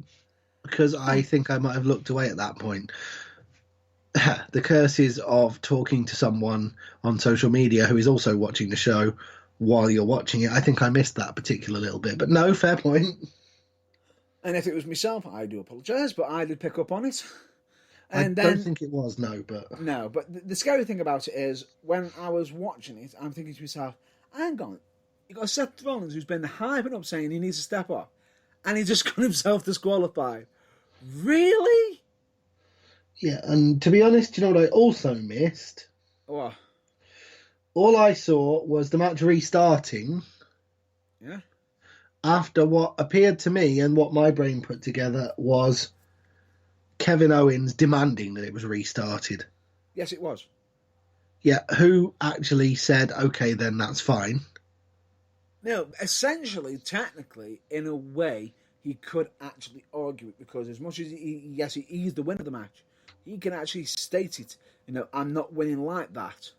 because I think I might have looked away at that point. The curses of talking to someone on social media who is also watching the show while you're watching it. I think I missed that particular little bit, but no, fair point. And if it was myself, I do apologise, but I did pick up on it. And I don't think it was, no, but the scary thing about it is when I was watching it, I'm thinking to myself, hang on, you got Seth Rollins who's been hyping up saying he needs to step up, and he just got himself disqualified. Really? Yeah, and to be honest, you know what I also missed? What? All I saw was the match restarting. Yeah. After what appeared to me and what my brain put together was Kevin Owens demanding that it was restarted. Yes, it was. Yeah, who actually said, okay, then that's fine. No, essentially, technically, in a way, he could actually argue it because as much as he's the winner of the match, he can actually state it. I'm not winning like that.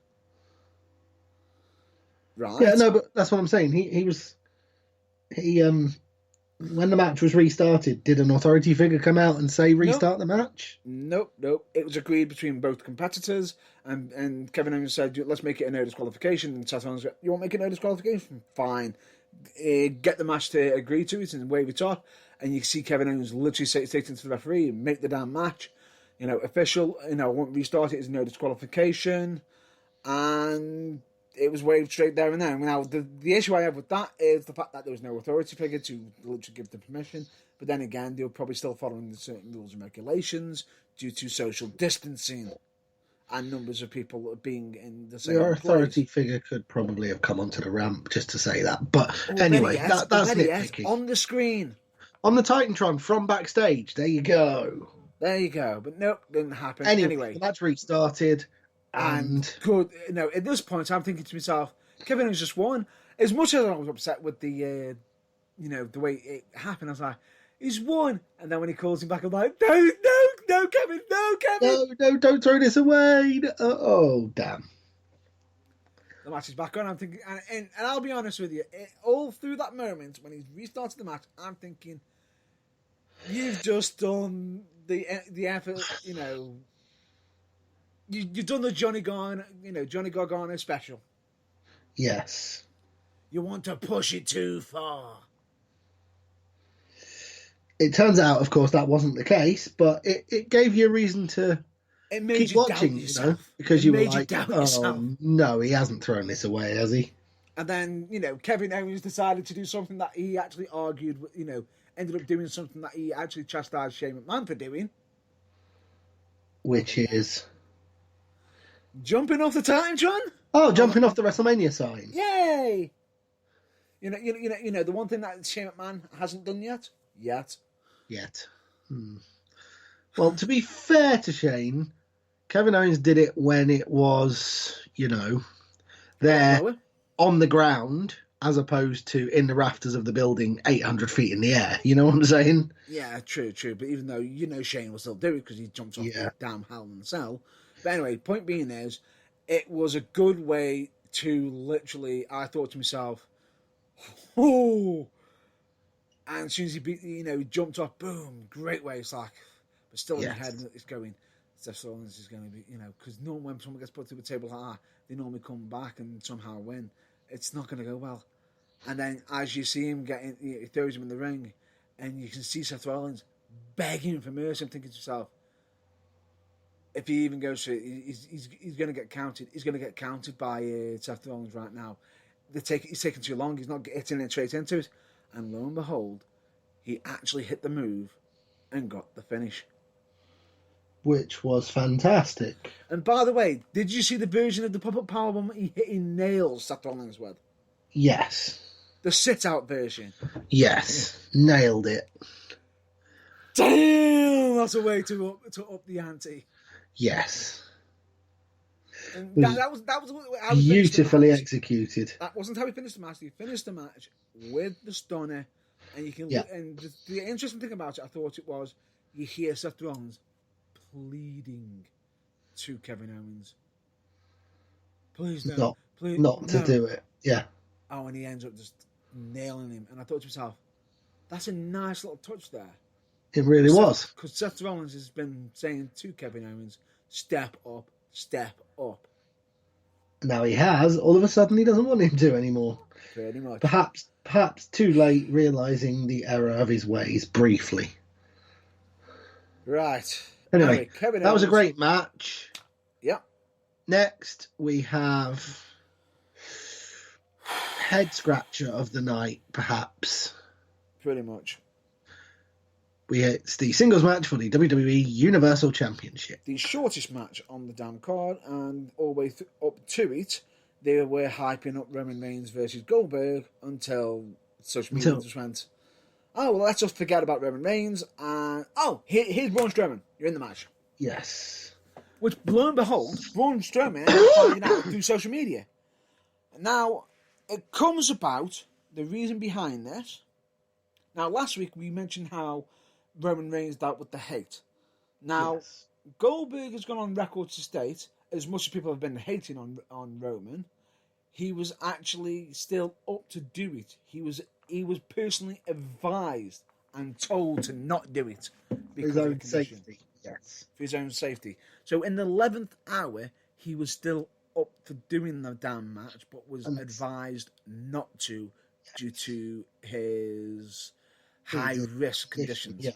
Right? Yeah, no, but that's what I'm saying. When the match was restarted, did an authority figure come out and say restart the match? Nope. It was agreed between both competitors, and Kevin Owens said, let's make it a no disqualification. And Seth Rollins said, you want to make it no disqualification? Fine. Get the match to agree to it and wave it off. And you see Kevin Owens literally say to the referee and make the damn match. Official, won't restart it as no disqualification. And it was waved straight there and then. Now, the issue I have with that is the fact that there was no authority figure to literally give the permission. But then again, they were probably still following certain rules and regulations due to social distancing and numbers of people being in the same Your authority place. figure could probably have come onto the ramp just to say that. But anyway, that's nitpicky. On the screen. On the Titantron from backstage. There you go. But nope, didn't happen. Anyway, the match restarted. And good. At this point, I'm thinking to myself, Kevin Owens just won. As much as I was upset with the way it happened, I was like, he's won. And then when he calls him back, I'm like, no, Kevin. No, don't throw this away. Oh, damn. The match is back on. I'm thinking, and I'll be honest with you, all through that moment when he restarted the match, I'm thinking, you've just done the effort, You've done the Johnny Gargano special. Yes. You want to push it too far. It turns out, of course, that wasn't the case, but it gave you a reason to keep watching, because you were like, no, he hasn't thrown this away, has he? And then, Kevin Owens decided to do something that he actually argued, ended up doing something that he actually chastised Shane McMahon for doing. Which is... jumping off the Titantron? Oh, jumping off the WrestleMania sign. Yay! The one thing that Shane McMahon hasn't done yet. Well, to be fair to Shane, Kevin Owens did it when it was, there on the ground as opposed to in the rafters of the building 800 feet in the air. You know what I'm saying? Yeah, true. But even though Shane will still do it because he jumps off the damn Hell in the Cell. But anyway, point being is, it was a good way to literally. I thought to myself, oh, and as soon as he jumped off, boom, great way. It's like, but still in the head, it's going. Seth Rollins is going to be, because normally when someone gets put through a table like that, they normally come back and somehow win. It's not going to go well. And then as you see him he throws him in the ring, and you can see Seth Rollins begging for mercy. I'm thinking to myself, if he even goes for it, he's going to get counted. He's going to get counted by Seth Rollins right now. He's taking too long. He's not hitting it straight into it. And lo and behold, he actually hit the move and got the finish. Which was fantastic. And by the way, did you see the version of the pop-up powerbomb he nails Seth Rollins with? Yes. The sit-out version. Yes. Nailed it. Damn! That's a way to up the ante. Yes. And that was how beautifully executed. That wasn't how he finished the match. He finished the match with the stunner, and you can. And the interesting thing about it, I thought it was, you hear Seth Rollins pleading to Kevin Owens, please don't, not to do it. Yeah. Oh, and he ends up just nailing him. And I thought to myself, that's a nice little touch there. It really was. Because Seth Rollins has been saying to Kevin Owens, step up, step up. Now he has. All of a sudden, he doesn't want him to anymore. Pretty much. Perhaps too late, realising the error of his ways briefly. Right. Anyway, Kevin that Owens. Was a great match. Yeah. Next, we have head scratcher of the night, perhaps. Pretty much. It's the singles match for the WWE Universal Championship. The shortest match on the damn card, and all the way up to it, they were hyping up Roman Reigns versus Goldberg until social media just went, oh, well, let's just forget about Roman Reigns. And here's Braun Strowman. You're in the match. Yes. Which, lo and behold, Braun Strowman finding out through social media. Now, it comes about, the reason behind this. Now, last week we mentioned how Roman Reigns dealt with the hate. Now, Goldberg has gone on record to state, as much as people have been hating on Roman, he was actually still up to do it. He was personally advised and told to not do it because for his of own the condition. safety. Yes. For his own safety. So in the 11th hour, he was still up for doing the damn match, but was advised not to due to his high-risk conditions. Yeah.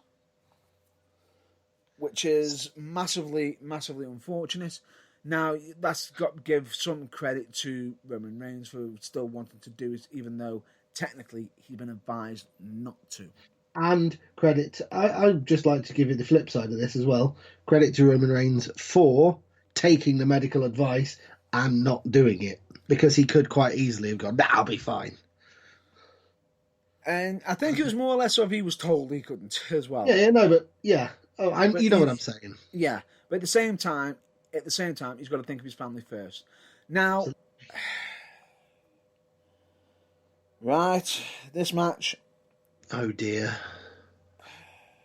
Which is massively, massively unfortunate. Now, that's got to give some credit to Roman Reigns for still wanting to do it, even though technically he'd been advised not to. And credit, I'd just like to give you the flip side of this as well. Credit to Roman Reigns for taking the medical advice and not doing it, because he could quite easily have gone, I'll be fine. And I think it was more or less of he was told he couldn't as well. You know what I'm saying. Yeah, but at the same time, he's got to think of his family first. Now, right, this match. Oh dear.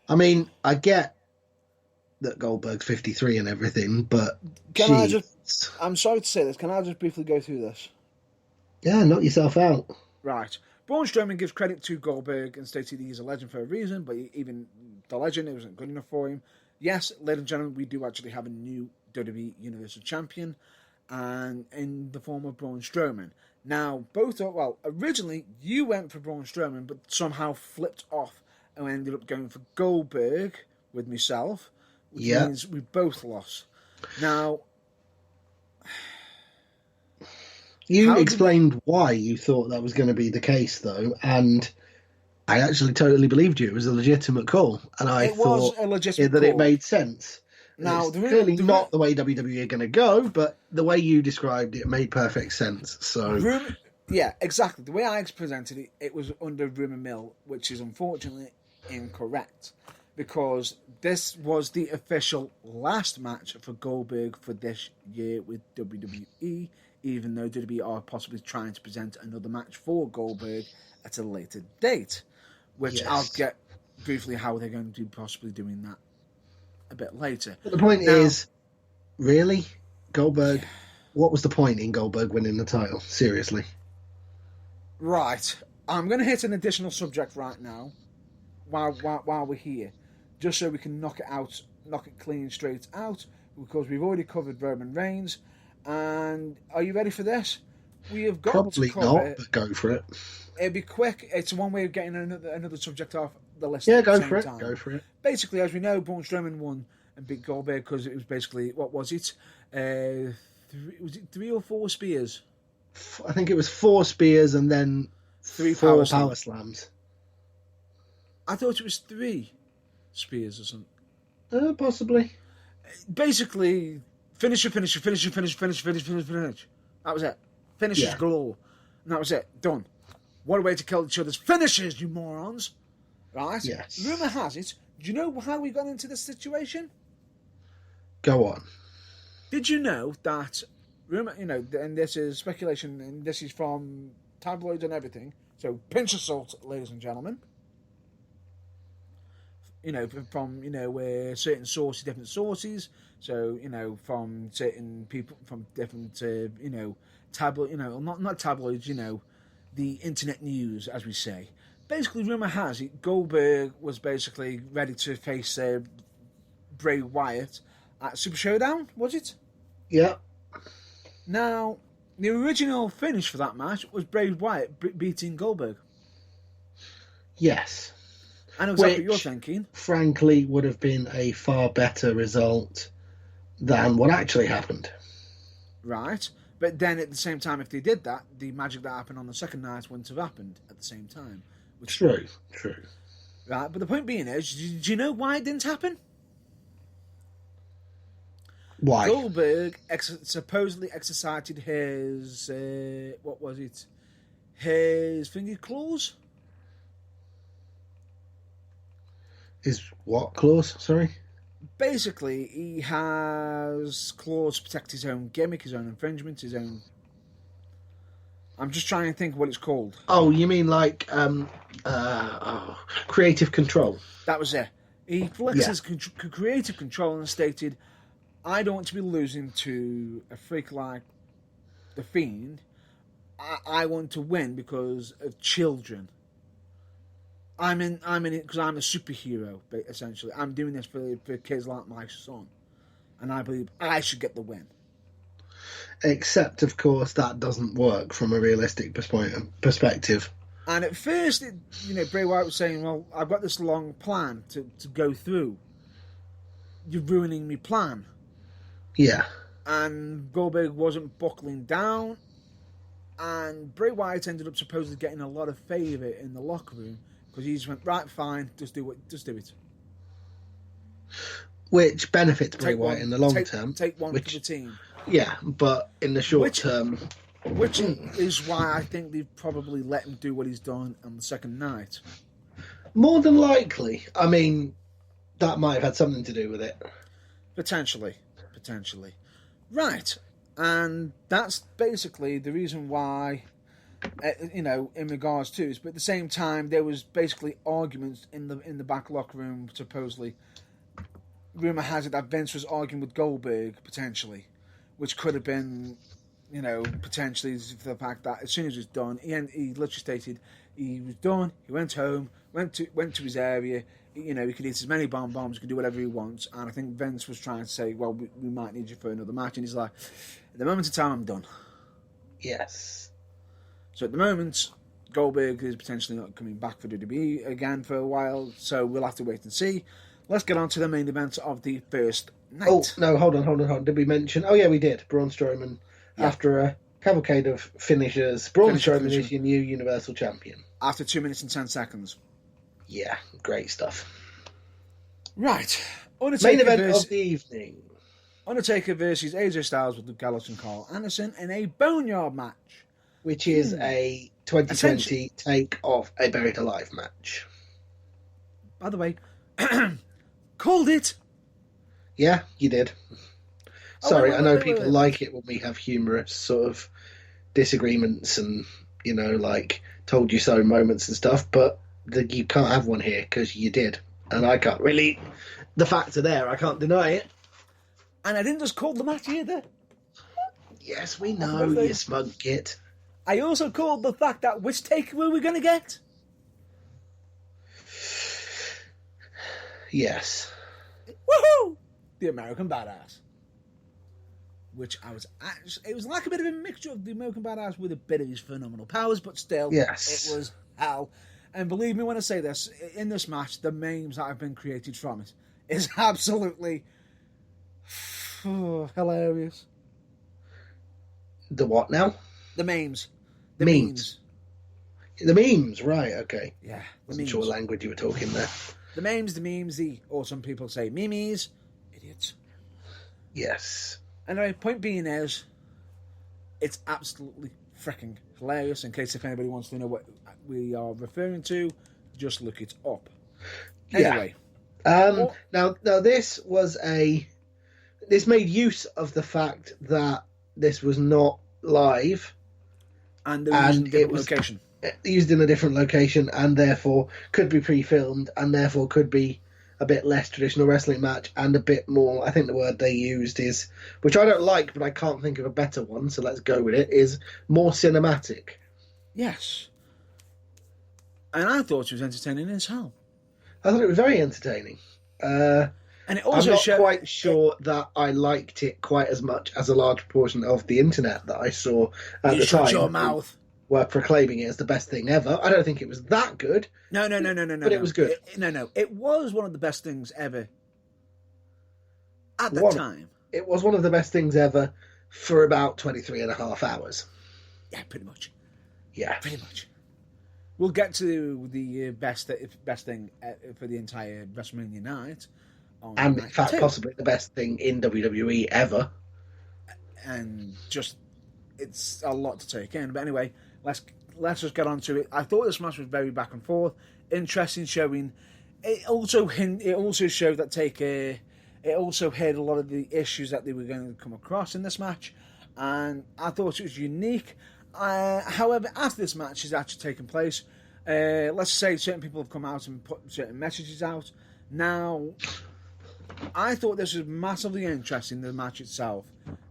I mean, I get that Goldberg's 53 and everything, but I'm sorry to say this, can I just briefly go through this? Yeah, knock yourself out. Right. Braun Strowman gives credit to Goldberg and stated he's a legend for a reason, but even the legend, it wasn't good enough for him. Yes, ladies and gentlemen, we do actually have a new WWE Universal Champion, and in the form of Braun Strowman. Now, originally you went for Braun Strowman, but somehow flipped off and ended up going for Goldberg with myself, which means we both lost. Now, you explained why you thought that was going to be the case, though, and I actually totally believed you. It was a legitimate call, and I thought that it made sense. Now, it's clearly not the way WWE are going to go, but the way you described it made perfect sense. So, yeah, exactly. The way I presented it, it was under rumour mill, which is unfortunately incorrect. because this was the official last match for Goldberg for this year with WWE, even though WWE are possibly trying to present another match for Goldberg at a later date, which Yes. I'll get briefly how they're going to be possibly doing that a bit later. But the point is, really? Goldberg, what was the point in Goldberg winning the title? Seriously. Right. I'm going to hit an additional subject right now while we're here, just so we can knock it clean straight out, because we've already covered Roman Reigns. And are you ready for this? We have got Probably to cover not, it. but go for it. It'd be quick. It's one way of getting another subject off the list. Yeah, at the go same for it. time. Go for it. Basically, as we know, Braun Strowman won and beat Goldberg because it was basically, what was it? Was it 3 or 4 spears? I think it was 4 spears and then 3 4 power power slams. I thought it was 3 spears or something. Possibly. Basically, finish. That was it. Finishes galore. And that was it. Done. What a way to kill each other's finishes, you morons. Right? Yes. Rumour has it. Do you know how we got into this situation? Go on. Did you know that, and this is speculation, and this is from tabloids and everything, so pinch of salt, ladies and gentlemen. From certain sources, different sources. So from certain people, from different tabloid, not tabloids, the internet news, as we say. Basically, rumor has it Goldberg was basically ready to face Bray Wyatt at Super Showdown. Was it? Yeah. Now, the original finish for that match was Bray Wyatt beating Goldberg. Yes. I know exactly what you're thinking. Frankly, would have been a far better result than what actually happened. Right. But then at the same time, if they did that, the magic that happened on the second night wouldn't have happened at the same time. True. Right. But the point being is, do you know why it didn't happen? Why? Goldberg supposedly exercised his, what was it? His finger claws? His what clause? Sorry? Basically, he has claws to protect his own gimmick, his own infringement, his own... I'm just trying to think of what it's called. Oh, you mean like creative control? That was it. He flexes creative control and stated, I don't want to be losing to a freak like The Fiend. I want to win because of children. I'm in it because I'm a superhero, essentially. I'm doing this for kids like my son. And I believe I should get the win. Except, of course, that doesn't work from a realistic perspective. And at first, Bray Wyatt was saying, well, I've got this long plan to go through. You're ruining my plan. Yeah. And Goldberg wasn't buckling down. And Bray Wyatt ended up supposedly getting a lot of favour in the locker room. Because he just went, right, fine, just do it. Which benefits Bray Wyatt in the long term. Take one for the team. Yeah, but in the short term... Which is why I think they've probably let him do what he's done on the second night. More than likely. I mean, that might have had something to do with it. Potentially. Right. And that's basically the reason why... in regards to it, but at the same time, there was basically arguments in the back locker room. Supposedly, rumor has it that Vince was arguing with Goldberg potentially, which could have been, potentially for the fact that as soon as it was done, he literally stated he was done. He went home, went to his area. He could eat as many bombs, he could do whatever he wants. And I think Vince was trying to say, well, we might need you for another match, and he's like, at the moment of time, I'm done. Yes. So at the moment, Goldberg is potentially not coming back for WWE again for a while, so we'll have to wait and see. Let's get on to the main event of the first night. Oh, no, hold on. Did we mention... Oh, yeah, we did. Braun Strowman, after a cavalcade of finishers, Braun Strowman is your new Universal Champion. After 2 minutes and 10 seconds. Yeah, great stuff. Right. Main event of the evening. Undertaker versus AJ Styles with Luke Gallows and Carl Anderson in a Boneyard match. Which is a 2020 take of a Buried Alive match. By the way, Called it. Yeah, you did. Oh, Sorry, wait, I know wait, people wait. like it when we have humorous sort of disagreements and, like told you so moments and stuff, but you can't have one here because you did. And I can't really. The facts are there, I can't deny it. And I didn't just call the match either. Yes, we Happy know, birthday. you smug git. I also called the fact that which takeaway we're going to get. Yes. Woohoo! The American Badass. Which it was like a bit of a mixture of the American Badass with a bit of his phenomenal powers, but still, Yes. it was hell. And believe me when I say this, in this match, the memes that have been created from it is absolutely hilarious. The what now? The memes. Memes. The memes, right, okay. Yeah, the Wasn't memes. sure what language you were talking there. The memes, or some people say memes. Idiots. Yes. Anyway, point being is, it's absolutely freaking hilarious. In case if anybody wants to know what we are referring to, just look it up. Anyway. Yeah. Now this made use of the fact that this was not live. And they're using a different location. Used in a different location and therefore could be pre-filmed and therefore could be a bit less traditional wrestling match and a bit more, I think the word they used is, which I don't like but I can't think of a better one, so let's go with it, is more cinematic. Yes. And I thought it was entertaining as hell. I thought it was very entertaining. And it also I'm not quite sure that I liked it quite as much as a large portion of the internet that I saw at the time. Shut your mouth. Were proclaiming it as the best thing ever. I don't think it was that good. No. But it was good. It was one of the best things ever. At the time. It was one of the best things ever for about 23 and a half hours. Yeah, pretty much. Yeah. Pretty much. We'll get to the best thing for the entire WrestleMania night. And in fact, possibly the best thing in WWE ever. And just, it's a lot to take in. But anyway, let's just get on to it. I thought this match was very back and forth, interesting showing. It also showed that Taker. It also hid a lot of the issues that they were going to come across in this match, and I thought it was unique. However, after this match has actually taken place, let's say certain people have come out and put certain messages out. Now, I thought this was massively interesting, the match itself,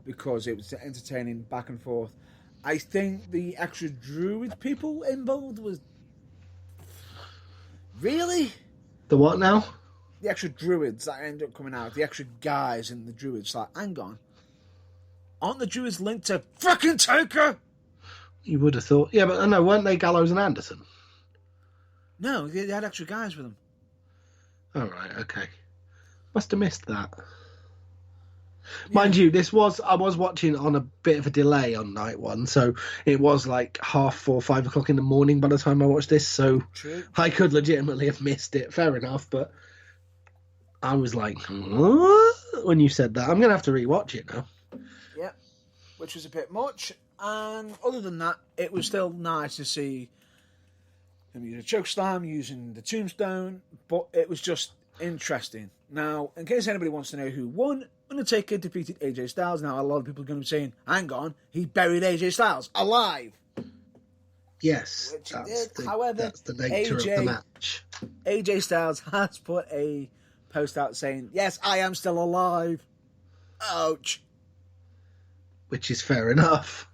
because it was entertaining, back and forth. I think the extra Druid people involved was... Really? The what now? The extra Druids that ended up coming out, the extra guys in the Druids, like, hang on. Aren't the Druids linked to fucking Taker? You would have thought. Yeah, but no, weren't they Gallows and Anderson? No, they had extra guys with them. All right, okay. Must have missed that. Yeah. Mind you, I was watching on a bit of a delay on night one, so it was like 3:30, 5 o'clock in the morning by the time I watched this, so True. I could legitimately have missed it. Fair enough, but I was like, what? When you said that. I'm going to have to rewatch it now. Yeah, which was a bit much. And other than that, it was still nice to see him use a chokeslam, using the tombstone, but it was just interesting. Now, in case anybody wants to know who won, Undertaker defeated AJ Styles. Now, a lot of people are going to be saying, hang on, he buried AJ Styles alive. Yes, which he did. However, that's the nature of the match. AJ Styles has put a post out saying, yes, I am still alive. Ouch. Which is fair enough.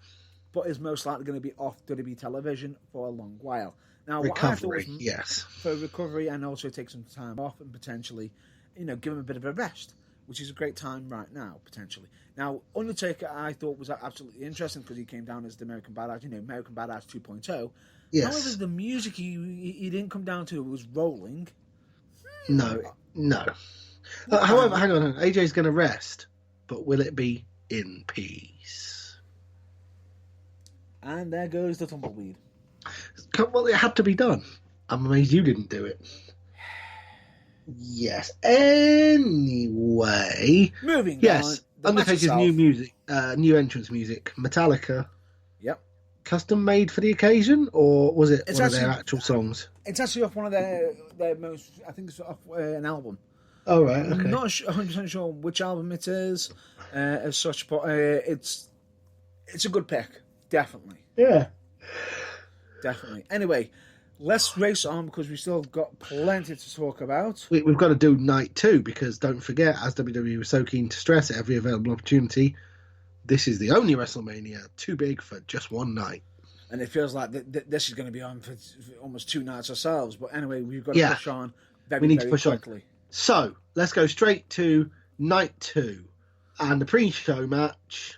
But is most likely going to be off WWE television for a long while. Now, recovery, yes. For recovery and also take some time off and potentially, give him a bit of a rest, which is a great time right now, potentially. Now, Undertaker, I thought was absolutely interesting because he came down as the American Badass, American Badass 2.0. Yes. However, the music he didn't come down to was rolling. No. However, hang on, AJ's going to rest, but will it be in peace? And there goes the tumbleweed. Well, it had to be done. I'm amazed you didn't do it. Yes. Anyway. Moving on. Yes. Undertaker's new entrance music. Metallica. Yep. Custom made for the occasion, or was it one of their actual songs? It's actually off one of their most, I think it's off an album. Oh, right, I'm okay. not 100% sure which album it is as such, but it's a good pick. Definitely. Yeah. Definitely. Anyway, let's race on because we still got plenty to talk about. We've got to do night 2 because don't forget, as WWE was so keen to stress at every available opportunity, this is the only WrestleMania too big for just one night. And it feels like this is going to be on for almost 2 nights ourselves. But anyway, we've got to Yeah. push on We need very to push on. quickly. So, let's go straight to night 2 and the pre-show match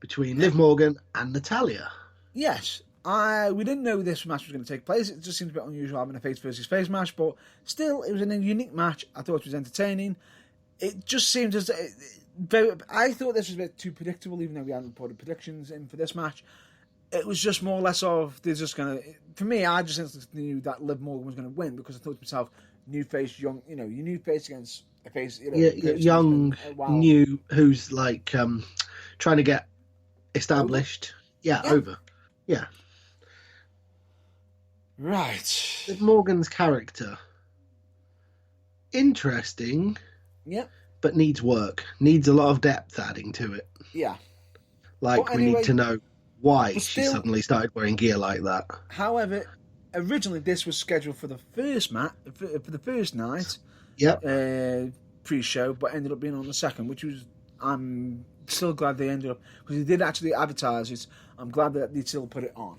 between Liv Morgan and Natalya. Yes, we didn't know this match was going to take place. It just seems a bit unusual having a face versus face match, but still, it was a unique match. I thought it was entertaining. It just seemed as I thought this was a bit too predictable, even though we hadn't put predictions in for this match. It was just more or less of they're just going to. For me, I just instantly knew that Liv Morgan was going to win because I thought to myself, new face, young, your new face against a face, young, new, who's like trying to get established. Yeah, over. Yeah. Right. Liv Morgan's character, interesting. Yeah. But needs work. Needs a lot of depth adding to it. Yeah. Like, we need to know why she suddenly started wearing gear like that. However, originally this was scheduled for the first for the first night. Yep. Pre-show, but ended up being on the second, which was I'm still glad they ended up because they did actually advertise it. I'm glad that they still put it on.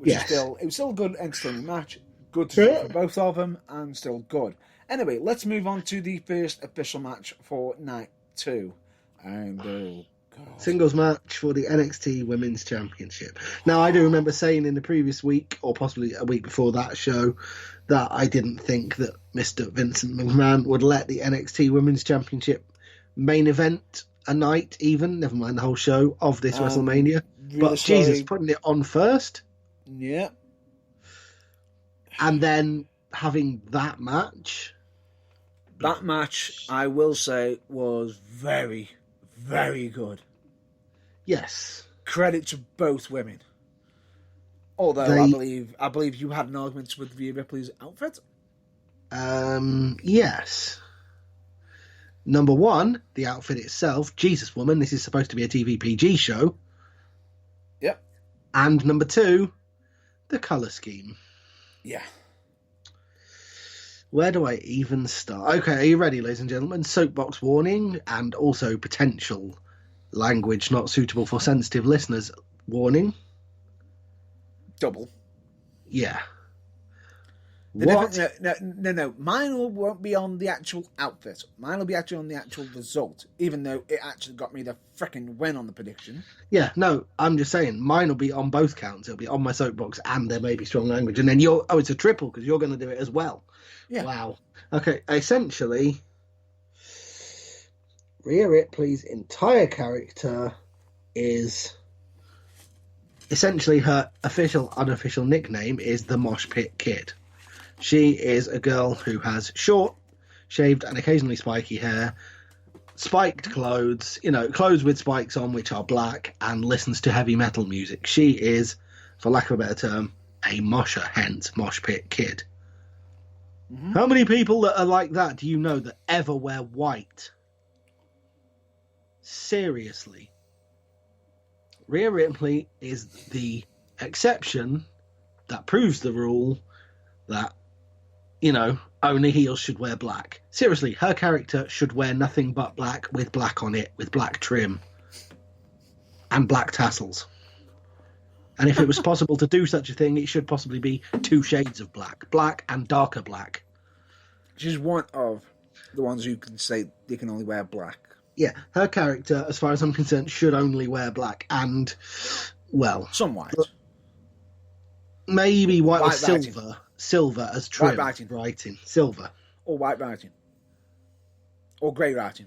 It was still a good, entertaining match. Good to see for both of them, and still good. Anyway, let's move on to the first official match for night 2. And singles match for the NXT Women's Championship. Now, I do remember saying in the previous week, or possibly a week before that show, that I didn't think that Mr. Vincent McMahon would let the NXT Women's Championship main event a night, even, never mind the whole show, of this WrestleMania. Really but sorry. Jesus, putting it on first. Yeah. And then having that match. That match, I will say, was very, very good. Yes. Credit to both women. Although I believe you had an argument with Rhea Ripley's outfit. Yes. Number one, the outfit itself. Jesus, woman, this is supposed to be a TVPG show. Yep. And number two, the colour scheme. Yeah. Where do I even start? Okay, are you ready, ladies and gentlemen? Soapbox warning and also potential language not suitable for sensitive listeners warning. Double. Yeah. What? No. Mine won't be on the actual outfit. Mine will be actually on the actual result, even though it actually got me the frickin' win on the prediction. Yeah, no, I'm just saying, mine will be on both counts. It'll be on my soapbox and there may be strong language. And then it's a triple because you're going to do it as well. Yeah. Wow. Okay, essentially, Rhea Ripley's entire character is... Essentially, her official, unofficial nickname is the Mosh Pit Kid. She is a girl who has short, shaved and occasionally spiky hair, spiked clothes, clothes with spikes on which are black, and listens to heavy metal music. She is, for lack of a better term, a mosher, hence Mosh Pit Kid. Mm-hmm. How many people that are like that do you know that ever wear white? Seriously. Rhea Ripley is the exception that proves the rule that, only heels should wear black. Seriously, her character should wear nothing but black with black on it, with black trim and black tassels. And if it was possible to do such a thing, it should possibly be 2 shades of black and darker black. She's one of the ones who can say they can only wear black. Yeah, her character, as far as I'm concerned, should only wear black and, well... Some white. Maybe white or silver. Silver as trim. White writing. Silver. Or white writing. Or grey writing.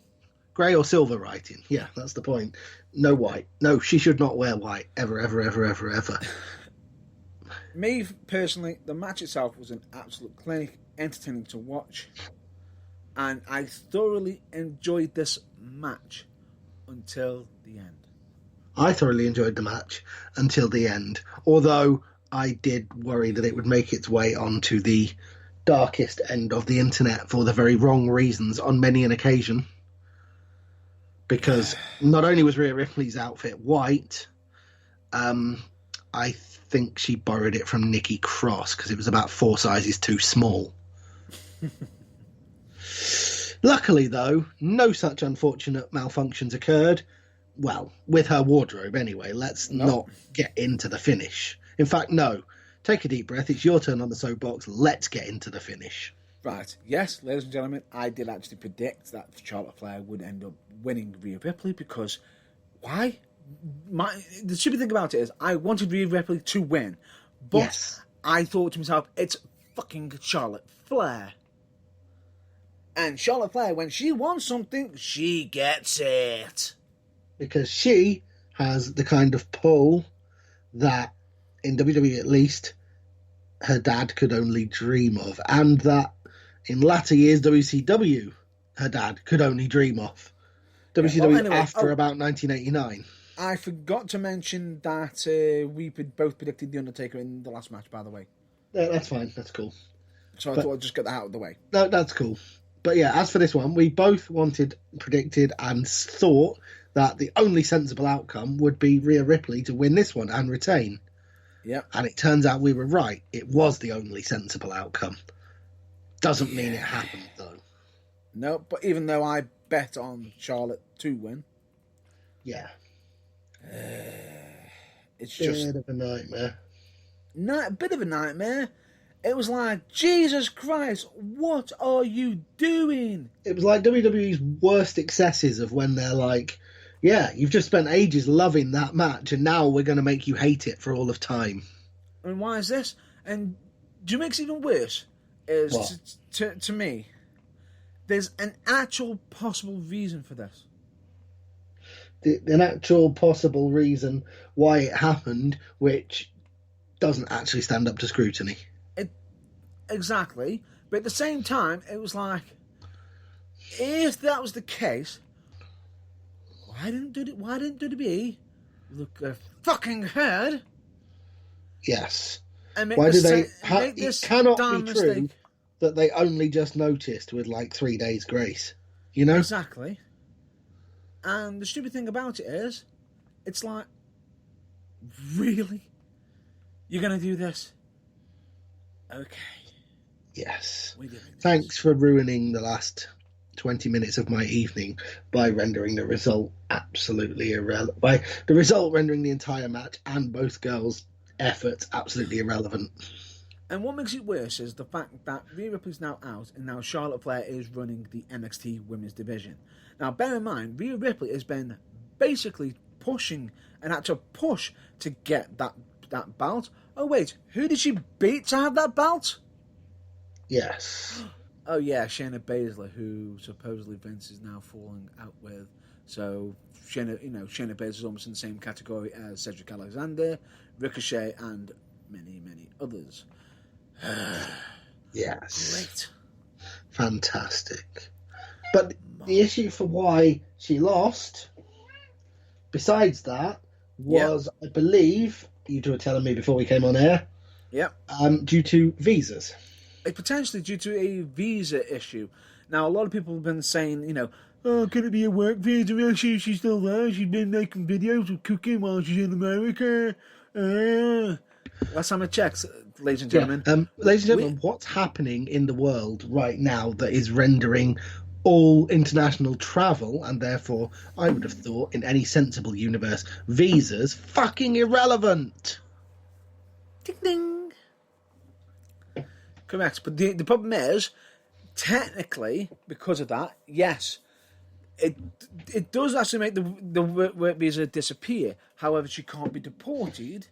Grey or silver writing. Yeah, that's the point. No white. No, she should not wear white. Ever, ever, ever, ever, ever. Me, personally, the match itself was an absolute clinic, entertaining to watch. And I thoroughly enjoyed this match until the end. I thoroughly enjoyed the match until the end. Although I did worry that it would make its way onto the darkest end of the internet for the very wrong reasons on many an occasion. Because not only was Rhea Ripley's outfit white, I think she borrowed it from Nikki Cross because it was about 4 sizes too small. Luckily, though, no such unfortunate malfunctions occurred. Well, with her wardrobe anyway. Let's not get into the finish. In fact, no. Take a deep breath. It's your turn on the soapbox. Let's get into the finish. Right. Yes, ladies and gentlemen, I did actually predict that Charlotte Flair would end up winning Rhea Ripley because why? The stupid thing about it is I wanted Rhea Ripley to win, but Yes. I thought to myself, it's fucking Charlotte Flair. And Charlotte Flair, when she wants something, she gets it. Because she has the kind of pull that, in WWE at least, her dad could only dream of. And that, in latter years, WCW, her dad could only dream of. WCW after about 1989. I forgot to mention that we both predicted The Undertaker in the last match, by the way. Yeah, that's fine. That's cool. So I thought I'd just get that out of the way. No, that's cool. But yeah, as for this one, we both predicted, and thought that the only sensible outcome would be Rhea Ripley to win this one and retain. Yeah. And it turns out we were right. It was the only sensible outcome. Doesn't mean it happened, though. No, but even though I bet on Charlotte to win. Yeah. It's just... Bit of a nightmare. A bit of a nightmare. It was like, Jesus Christ, what are you doing? It was like WWE's worst excesses of when they're like, yeah, you've just spent ages loving that match and now we're going to make you hate it for all of time. And why is this? And do you make it even worse? Is to me, there's an actual possible reason for this. An actual possible reason why it happened, which doesn't actually stand up to scrutiny. Exactly. But at the same time, it was like, if that was the case, why didn't WWE look a fucking head? Yes. And make why do they? make It this cannot damn be true mistake. that they only just noticed with like 3 days' grace. You know? Exactly. And the stupid thing about it is, it's like, really? You're going to do this? Okay. Yes. We're doing this. Thanks for ruining the last 20 minutes of my evening by rendering the result absolutely irrelevant. By the result rendering the entire match and both girls' efforts absolutely irrelevant. And what makes it worse is the fact that Rhea Ripley's now out and now Charlotte Flair is running the NXT Women's Division. Now, bear in mind, Rhea Ripley has been basically pushing and had to push to get that belt. Oh, wait, who did she beat to have that belt? Yes. Oh, yeah, Shayna Baszler, who supposedly Vince is now falling out with. So, Shayna Baszler is almost in the same category as Cedric Alexander, Ricochet, and many, many others. Yes. Great. Fantastic. But the issue for why she lost, besides that, was, I believe, you two were telling me before we came on air, due to visas. Potentially due to a visa issue. Now, a lot of people have been saying, oh, could it be a work visa? Well, she's still there. She's been making videos of cooking while she's in America. Last time I checked, ladies and gentlemen. Ladies and gentlemen, what's happening in the world right now that is rendering all international travel, and therefore, I would have thought, in any sensible universe, visas fucking irrelevant? Ding ding. Correct, but the problem is, technically, because of that, yes, it does actually make the work visa disappear. However, she can't be deported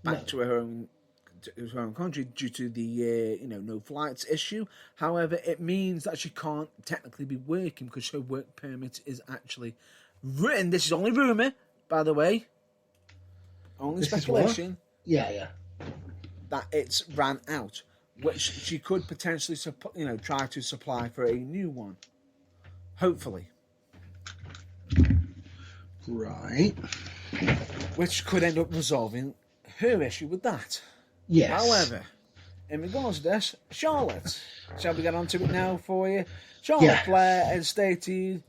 back to her own country due to the no flights issue. However, it means that she can't technically be working because her work permit is actually written. This is only rumour, by the way. Only speculation. Yeah. That it's ran out, which she could potentially try to supply for a new one. Hopefully. Right. Which could end up resolving her issue with that. Yes. However, in regards to this, Charlotte. Shall we get on to it now for you? Charlotte Yeah. Flair has stated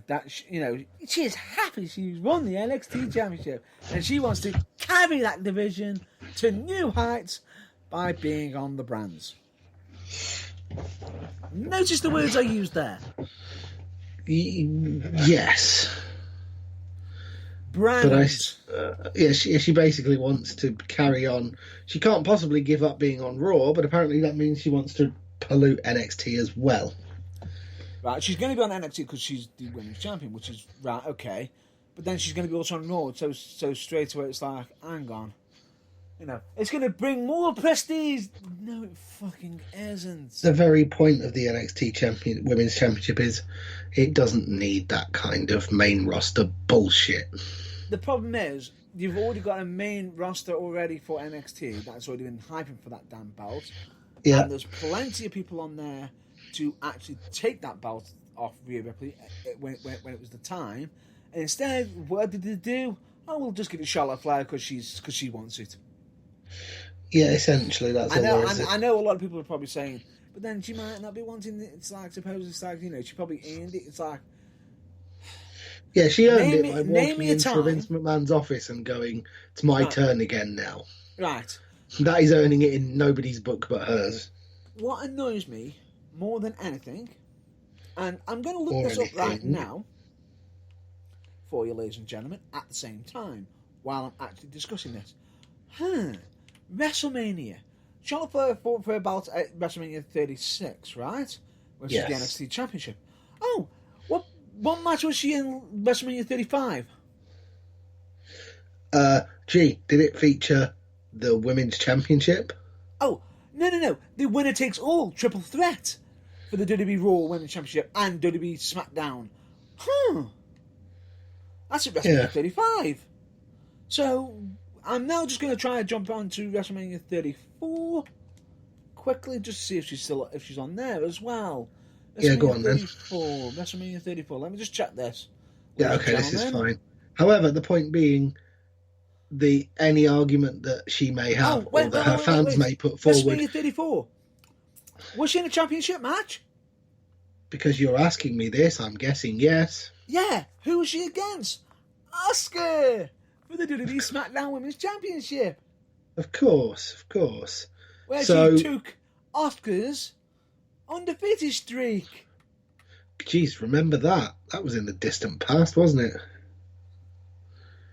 that she is happy she's won the NXT Championship, and she wants to carry that division to new heights by being on the brands. Notice the words I used there. Yes. Brands. But she basically wants to carry on. She can't possibly give up being on Raw, but apparently that means she wants to pollute NXT as well. Right, she's going to be on NXT because she's the women's champion, which is right, okay. But then she's going to be also on Raw, so straight away it's like, hang on. It's going to bring more prestige. No, it fucking isn't. The very point of the NXT Women's Championship is it doesn't need that kind of main roster bullshit. The problem is, you've already got a main roster already for NXT that's already been hyping for that damn belt. Yeah. And there's plenty of people on there to actually take that belt off Rhea Ripley when it was the time. And instead, what did they do? Oh, we'll just give it Charlotte Flair because she wants it. Yeah, essentially, that's all there is. I know a lot of people are probably saying, but then she might not be wanting it. It's like, suppose it's like, she probably earned it. It's like... Yeah, she earned it by walking into time. Vince McMahon's office and going, it's my turn again now. Right. That is earning it in nobody's book but hers. What annoys me more than anything, and I'm going to look this up right now for you, ladies and gentlemen, at the same time, while I'm actually discussing this. WrestleMania. Charlotte Flair fought for a belt at WrestleMania 36, right? Which is the NXT Championship. Oh, what match was she in WrestleMania 35? Did it feature the Women's Championship? Oh, no. The winner takes all triple threat for the WWE Raw Women's Championship and WWE SmackDown. That's at WrestleMania 35. So, I'm now just going to try and jump on to WrestleMania 34 quickly, just to see if she's on there as well. Go on 34, then. WrestleMania 34. Let me just check this. Yeah, okay, this is fine. However, the point being, any argument that she may have or that her fans may put forward. WrestleMania 34. Was she in a championship match? Because you're asking me this, I'm guessing yes. Yeah, who was she against? Asuka for the WWE SmackDown Women's Championship. Of course. Where she took Asuka's undefeated streak. Jeez, remember that? That was in the distant past, wasn't it?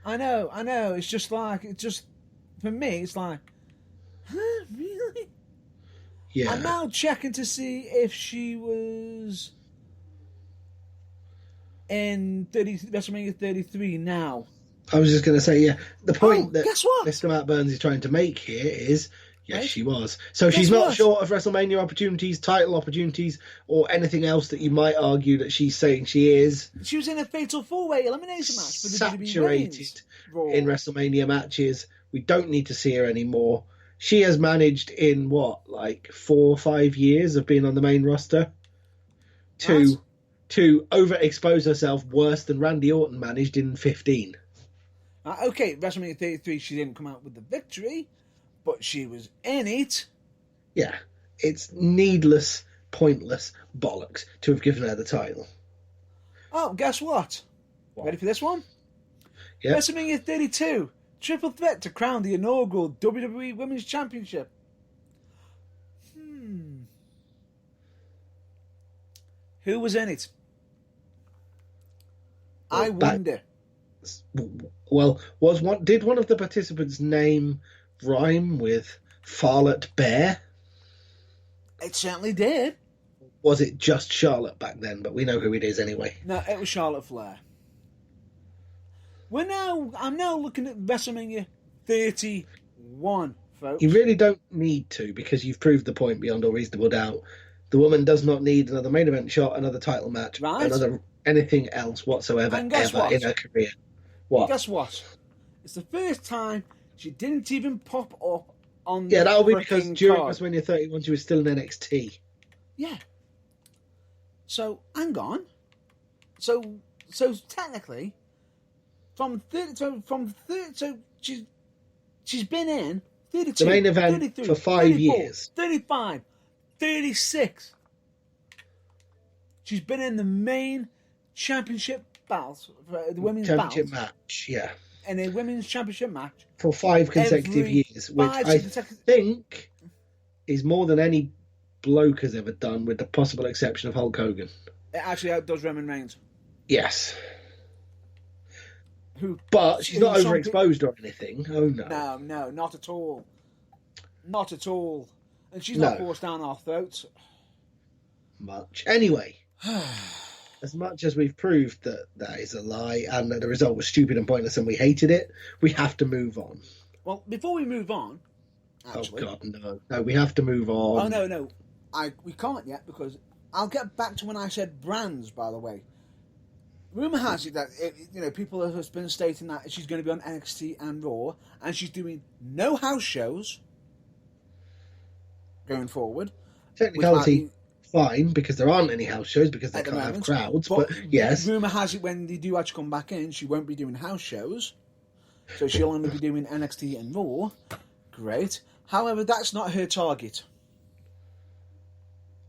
I know. It's just for me, it's like, really? Yeah. I'm now checking to see if she was in WrestleMania 33 now. I was just going to say, yeah, the point that guess what? Mr. Matt Burns is trying to make here is, yes, right? she was. So she's not short of WrestleMania opportunities, title opportunities, or anything else that you might argue that she's saying she is. She was in a Fatal 4-Way elimination match for the saturated WWE in WrestleMania matches. We don't need to see her anymore. She has managed in, 4 or 5 years of being on the main roster to overexpose herself worse than Randy Orton managed in 15. Okay, WrestleMania 33, she didn't come out with the victory, but she was in it. Yeah, it's needless, pointless bollocks to have given her the title. Oh, guess what? Ready for this one? Yeah. WrestleMania 32, triple threat to crown the inaugural WWE Women's Championship. Who was in it? I wonder. Well, did one of the participants' name rhyme with Farlet Bear? It certainly did. Was it just Charlotte back then? But we know who it is anyway. No, it was Charlotte Flair. I'm now looking at WrestleMania 31, folks. You really don't need to, because you've proved the point beyond all reasonable doubt. The woman does not need another main event shot, another title match, anything else whatsoever ever in her career. What? Guess what? It's the first time she didn't even pop up on the that'll be because during card. WrestleMania 31 she was still in NXT. Yeah. So, hang on. So she's been in 32, The main event 33, for 5 34, years. 35, 36. She's been in the main championship battles, the women's Championship battles, match, yeah. and a women's championship match For 5 consecutive every years, which 5 I consecutive. think is more than any bloke has ever done, with the possible exception of Hulk Hogan. It actually outdoes Roman Reigns. Yes. Who? But she's not overexposed or anything. Oh, no. No, not at all. Not at all. And she's not forced down our throats. Much. Anyway, as much as we've proved that that is a lie and that the result was stupid and pointless and we hated it, we have to move on. Well, before we move on, actually... Oh, God, no. No, we have to move on. Oh, no. We can't yet, because I'll get back to when I said brands, by the way. Rumour has it that people have been stating that she's going to be on NXT and Raw, and she's doing no house shows going forward. Technicality, fine, because there aren't any house shows because they can't have crowds. But yes, rumour has it when they do actually come back in, she won't be doing house shows, so she'll only be doing NXT and Raw. Great. However, that's not her target.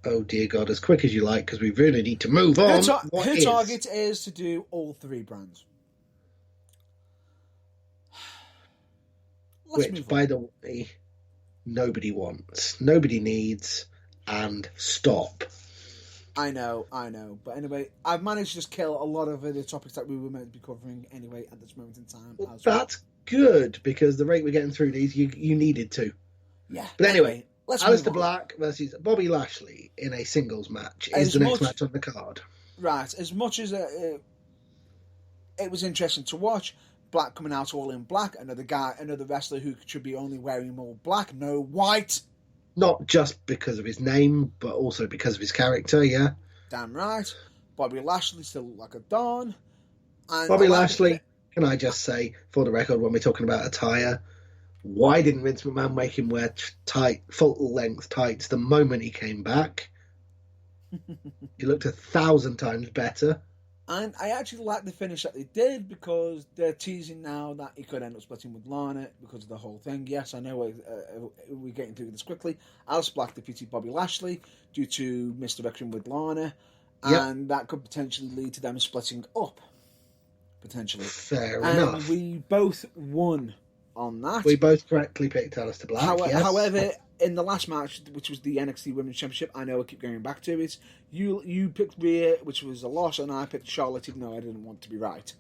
Oh dear God, as quick as you like, because we really need to move on. Her target is to do all 3 brands. Which, by the way, nobody wants, nobody needs, and stop. I know. But anyway, I've managed to just kill a lot of the topics that we were meant to be covering anyway at this moment in time. Well, that's good, because the rate we're getting through these, you needed to. Yeah. But anyway, Aleister Black versus Bobby Lashley in a singles match is the next match on the card. Right. As much as it was interesting to watch, Black coming out all in black, another wrestler who should be only wearing more black, no white. Not just because of his name, but also because of his character, yeah. Damn right. Bobby Lashley still looked like a Don. And Bobby Lashley, can I just say, for the record, when we're talking about attire, why didn't Vince McMahon make him wear full-length tights the moment he came back? He looked 1,000 times better. And I actually like the finish that they did, because they're teasing now that he could end up splitting with Lana because of the whole thing. Yes, I know we're getting through this quickly. Aleister Black defeated Bobby Lashley due to misdirection with Lana, and that could potentially lead to them splitting up. Potentially. Fair enough. We both won on that. We both correctly picked Aleister Black. However, in the last match, which was the NXT Women's Championship, I know I keep going back to it, you picked Rhea, which was a loss, and I picked Charlotte, even though I didn't want to be right.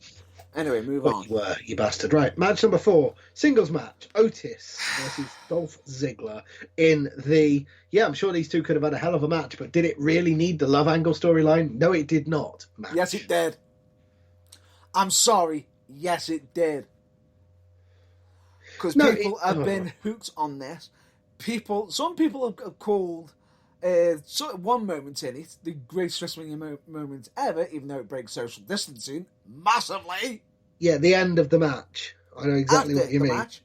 Anyway, move on. You were, you bastard. Right, match number 4, singles match, Otis versus Dolph Ziggler in the... Yeah, I'm sure these two could have had a hell of a match, but did it really need the love angle storyline? No, it did not. Match. Yes, it did. I'm sorry. Yes, it did. Because people have been hooked on this. Some people have called one moment in it the greatest WrestleMania moment ever, even though it breaks social distancing massively. Yeah, the end of the match. I know exactly what you mean. Match.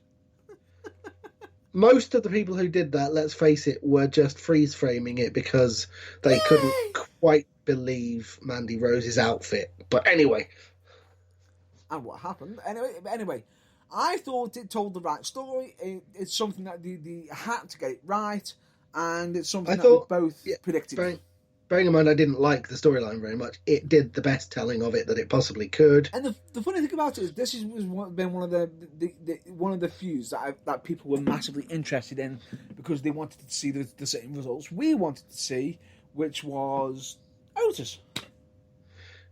Most of the people who did that, let's face it, were just freeze framing it because they couldn't quite believe Mandy Rose's outfit. But anyway. And what happened? Anyway. I thought it told the right story. It's something that they had to get it right, and it's something that we both predicted. Bearing in mind I didn't like the storyline very much, it did the best telling of it that it possibly could. And the funny thing about it is, this has been one of the feuds that people were massively interested in, because they wanted to see the same results we wanted to see, which was Otis.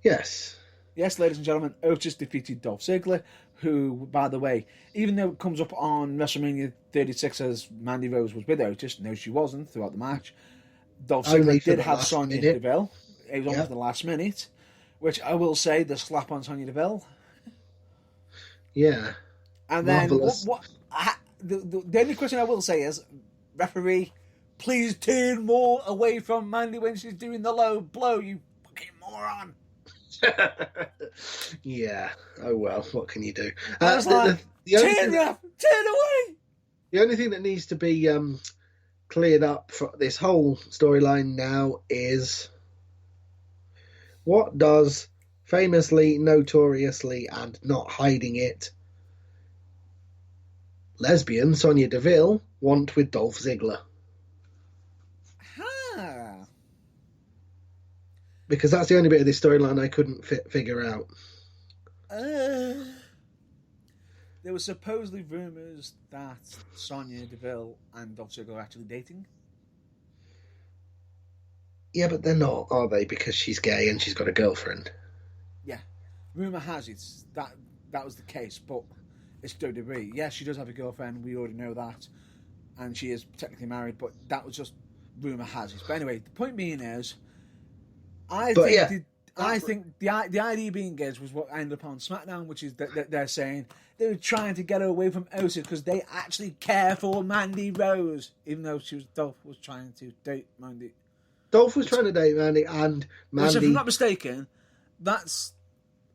Yes. Yes, ladies and gentlemen, Otis defeated Dolph Ziggler, who, by the way, even though it comes up on WrestleMania 36 as Mandy Rose was with Otis, no, she wasn't throughout the match. Dolph Ziggler did have Sonya Deville. It was on for the last minute, which I will say, the slap on Sonya Deville. Yeah. And then, the only question I will say is, referee, please turn more away from Mandy when she's doing the low blow, you fucking moron. Yeah. Oh well, what can you do? I was turn away. The only thing that needs to be cleared up for this whole storyline now is, what does famously, notoriously, and not hiding it, lesbian Sonya Deville want with Dolph Ziggler. Ah. Because that's the only bit of this storyline I couldn't figure out. There were supposedly rumours that Sonya Deville and Dolph Ziggler are actually dating. Yeah, but they're not, are they? Because she's gay and she's got a girlfriend. Yeah. Rumour has it that was the case, but it's WWE. Yes, she does have a girlfriend, we already know that. And she is technically married, but that was just rumour has it. But anyway, the point being is, I think the idea being is was what ended up on SmackDown, which is that they're saying they were trying to get her away from Otis because they actually care for Mandy Rose, even though Dolph was trying to date Mandy. Dolph was trying to date Mandy, and Mandy, which, if I'm not mistaken, that's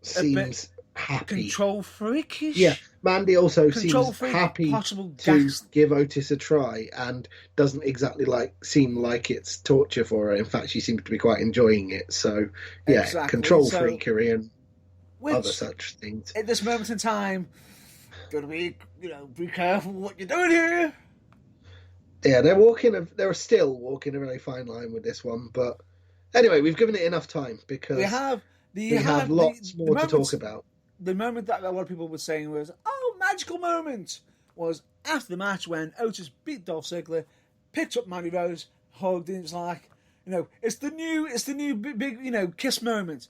seems happy. Control freakish. Yeah, Mandy also seems happy to give Otis a try, and doesn't exactly seem like it's torture for her. In fact, she seems to be quite enjoying it. So, yeah, exactly. Control freakery and other such things. At this moment in time, gotta be careful what you're doing here. Yeah, they're still walking a very fine line with this one, but anyway, we've given it enough time because we have lots more to talk about. The moment that a lot of people were saying was, "Oh, magical moment," was after the match when Otis beat Dolph Ziggler, picked up Mandy Rose, hugged, and it's like, it's the new big kiss moment.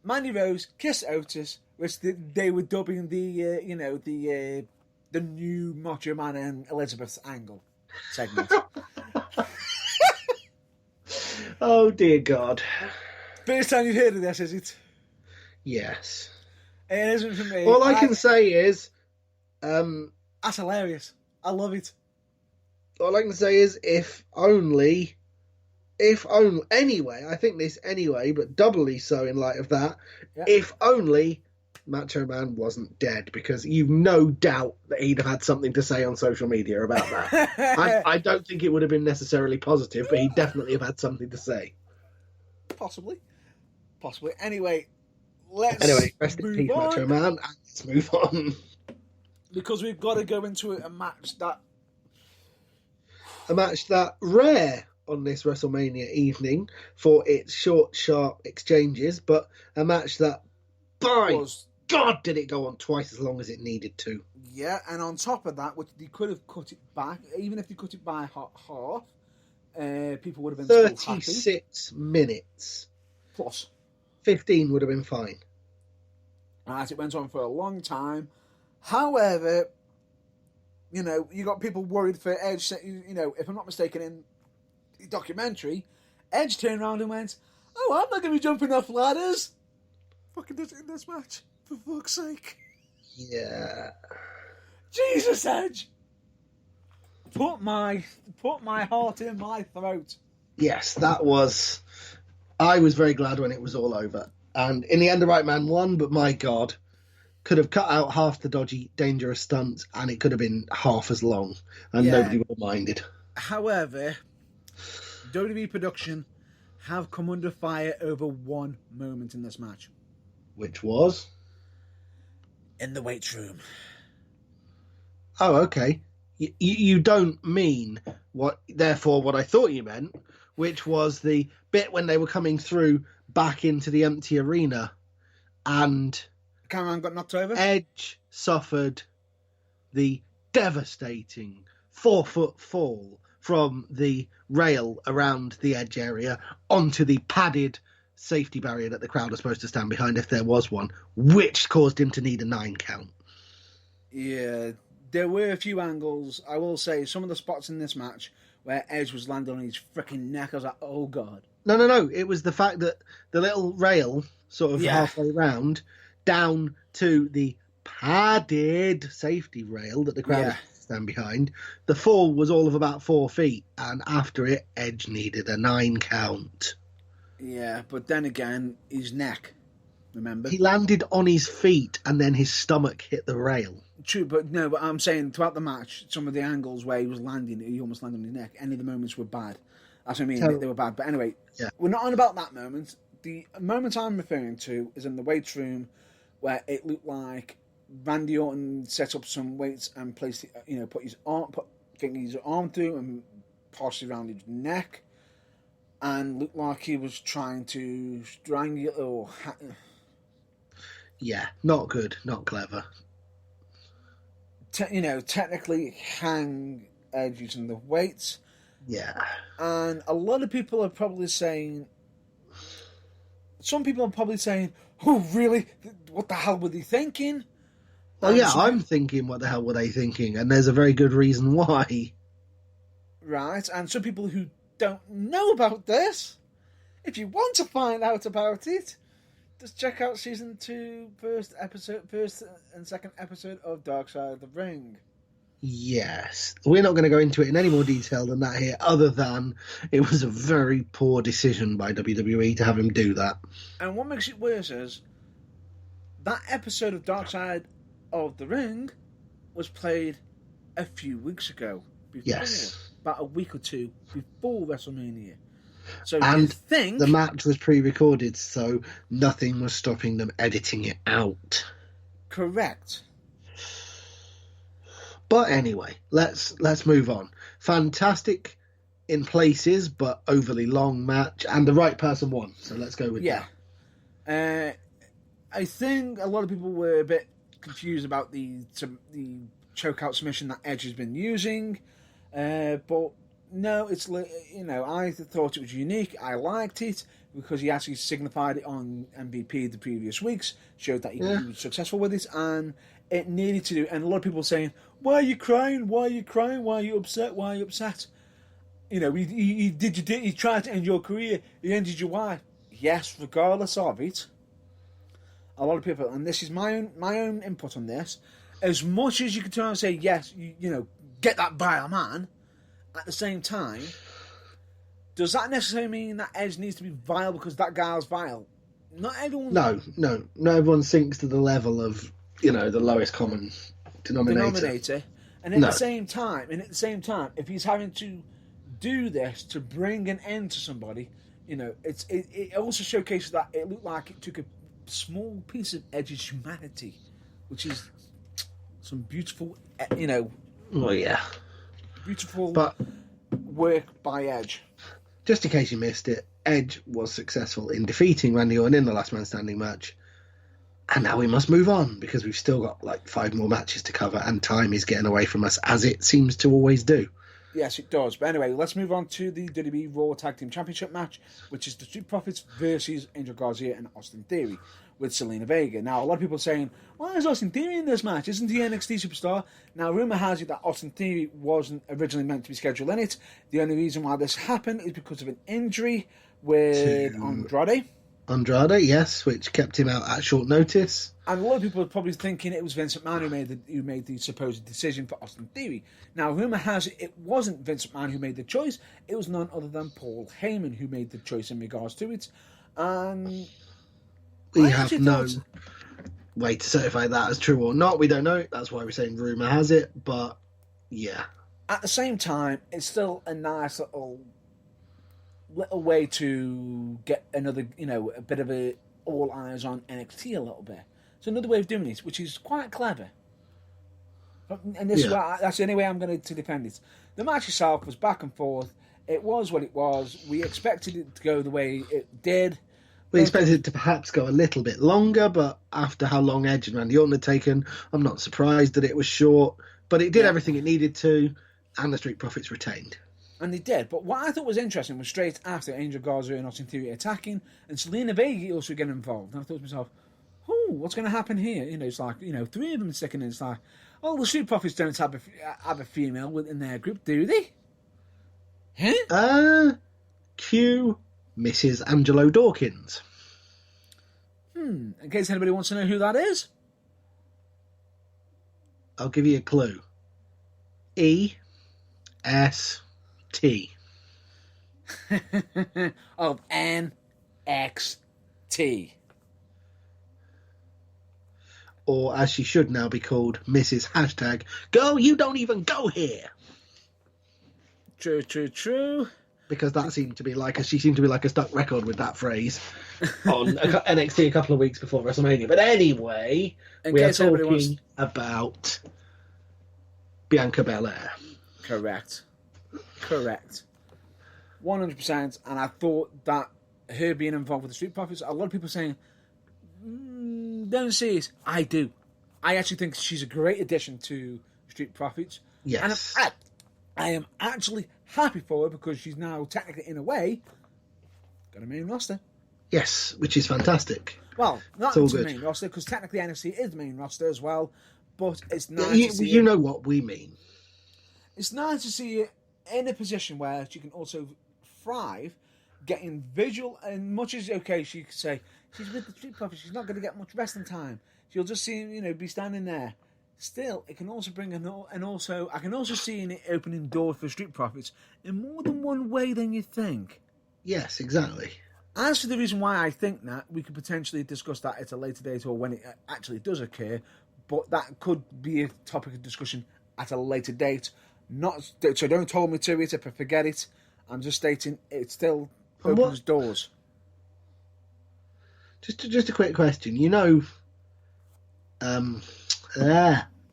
Mandy Rose kiss Otis, which they were dubbing the new Macho Man and Elizabeth angle segment. Oh dear God! First time you've heard of this, is it? Yes. It isn't for me. All I can say is, that's hilarious. I love it. All I can say is, if only, anyway, I think this anyway, but doubly so in light of that, if only Macho Man wasn't dead, because you've no doubt that he'd have had something to say on social media about that. I don't think it would have been necessarily positive, but he'd definitely have had something to say. Possibly. Anyway, rest in peace, Macho Man, and let's move on. Because we've got to go into a match that rare on this WrestleMania evening for its short, sharp exchanges, but a match that, by God, did it go on twice as long as it needed to. Yeah, and on top of that, which they could have cut it back, even if they cut it by half, people would have been 36 minutes. Plus. 15 would have been fine. Right, it went on for a long time. However, you got people worried for Edge. If I'm not mistaken, in the documentary, Edge turned around and went, "Oh, I'm not going to be jumping off ladders." Fucking does it in this match, for fuck's sake. Yeah. Jesus, Edge. Put my heart in my throat. Yes, that was. I was very glad when it was all over. And in the end, the right man won, but my God, could have cut out half the dodgy, dangerous stunts, and it could have been half as long, and nobody would have minded. However, WWE production have come under fire over one moment in this match. Which was? In the weight room. Oh, okay. You don't mean what I thought you meant, which was the bit when they were coming through back into the empty arena, and Cameron got knocked over. Edge suffered the devastating 4-foot fall from the rail around the Edge area onto the padded safety barrier that the crowd are supposed to stand behind if there was one, which caused him to need a 9 count. Yeah, there were a few angles. I will say some of the spots in this match where Edge was landing on his freaking neck, I was like, oh God. No. It was the fact that the little rail, sort of halfway round, down to the padded safety rail that the crowd stand behind, the fall was all of about 4 feet, and after it, Edge needed a 9 count. Yeah, but then again, his neck, remember? He landed on his feet, and then his stomach hit the rail. True, but I'm saying throughout the match, some of the angles where he was landing, he almost landed on his neck. Any of the moments were bad. That's what I mean, they were bad. But anyway, we're not on about that moment. The moment I'm referring to is in the weight room where it looked like Randy Orton set up some weights and placed it, put his arm through and partially around his neck, and looked like he was trying to strangle or. Yeah, not good, not clever. Technically hang Edge using the weights. Yeah. And a lot of people are probably saying. Some people are probably saying, "Oh, really? What the hell were they thinking?" Well, yeah, I'm thinking, what the hell were they thinking? And there's a very good reason why. Right, and some people who don't know about this, if you want to find out about it, just check out season 2, first and second episode of Dark Side of the Ring. Yes. We're not going to go into it in any more detail than that here, other than it was a very poor decision by WWE to have him do that. And what makes it worse is, that episode of Dark Side of the Ring was played a few weeks ago. Yes. About a week or two before WrestleMania. So and you think the match was pre-recorded, so nothing was stopping them editing it out. Correct. But anyway, let's move on. Fantastic in places, but overly long match, and the right person won. So let's go with that. I think a lot of people were a bit confused about the chokeout submission that Edge has been using, but no, it's I thought it was unique. I liked it because he actually signified it on MVP the previous weeks, showed that he was successful with it, and it needed to do. And a lot of people were saying, "Why are you crying? Why are you crying? Why are you upset? Why are you upset?" He tried to end your career. He ended your wife. Yes, regardless of it. A lot of people, and this is my own input on this. As much as you can turn around and say, yes, get that vile man. At the same time, does that necessarily mean that Edge needs to be vile because that guy's vile? Not everyone. No. Not everyone sinks to the level of the lowest common denominator. And at the same time, if he's having to do this to bring an end to somebody, it also showcases that it looked like it took a small piece of Edge's humanity, which is some beautiful, Well, yeah. Beautiful work by Edge. Just in case you missed it, Edge was successful in defeating Randy Orton in the Last Man Standing match. And now we must move on, because we've still got 5 more matches to cover, and time is getting away from us, as it seems to always do. Yes, it does. But anyway, let's move on to the WWE Raw Tag Team Championship match, which is the Street Profits versus Angel Garza and Austin Theory with Selena Vega. Now, a lot of people are saying, why is Austin Theory in this match? Isn't he NXT superstar? Now, rumour has it that Austin Theory wasn't originally meant to be scheduled in it. The only reason why this happened is because of an injury with Andrade. Andrade, yes, which kept him out at short notice. And a lot of people are probably thinking it was Vince McMahon who made the supposed decision for Austin Theory. Now, rumour has it wasn't Vince McMahon who made the choice. It was none other than Paul Heyman who made the choice in regards to it. And we have no way to certify that as true or not. We don't know. That's why we're saying rumour has it. But, yeah. At the same time, it's still a nice little way to get another, a bit of a all eyes on NXT a little bit. It's another way of doing it, which is quite clever. And this is that's the only way I'm going to defend it. The match itself was back and forth. It was what it was. We expected it to go the way it did. We expected it to perhaps go a little bit longer, but after how long Edge and Randy Orton had taken, I'm not surprised that it was short. But it did everything it needed to, and the Street Profits retained. And they did. But what I thought was interesting was straight after Angel Garza and Austin Theory attacking, and Selena Vega also getting involved. And I thought to myself, what's going to happen here? It's like, 3 of them sticking in. It's like, the Street Profits don't have a female within their group, do they? Huh? Cue Mrs. Angelo Dawkins. In case anybody wants to know who that is. I'll give you a clue. E-S-T. Of N-X-T. Or, as she should now be called, Mrs. Hashtag, Girl, you don't even go here. True. because that seemed to be she seemed to be like a stuck record with that phrase on NXT a couple of weeks before WrestleMania. But anyway, we are talking about Bianca Belair. Correct. 100%. And I thought that her being involved with the Street Profits, a lot of people saying, don't see it. I do. I actually think she's a great addition to Street Profits. Yes. And I am actually happy for her because she's now technically, in a way, got a main roster. Yes, which is fantastic. Well, not the main roster, because technically NXT is the main roster as well, but it's nice to see you know what we mean. It's nice to see her in a position where she can also thrive, getting visual, and much as, okay, she could say, she's with the Street Profits, she's not going to get much wrestling time. She'll just see, be standing there. Still, it can also bring and also I can also see it opening doors for Street Profits in more than one way than you think. Yes, exactly. As for the reason why I think that, we could potentially discuss that at a later date or when it actually does occur, but that could be a topic of discussion at a later date. So don't hold me to it if I forget it. I'm just stating it still opens doors. Just a quick question.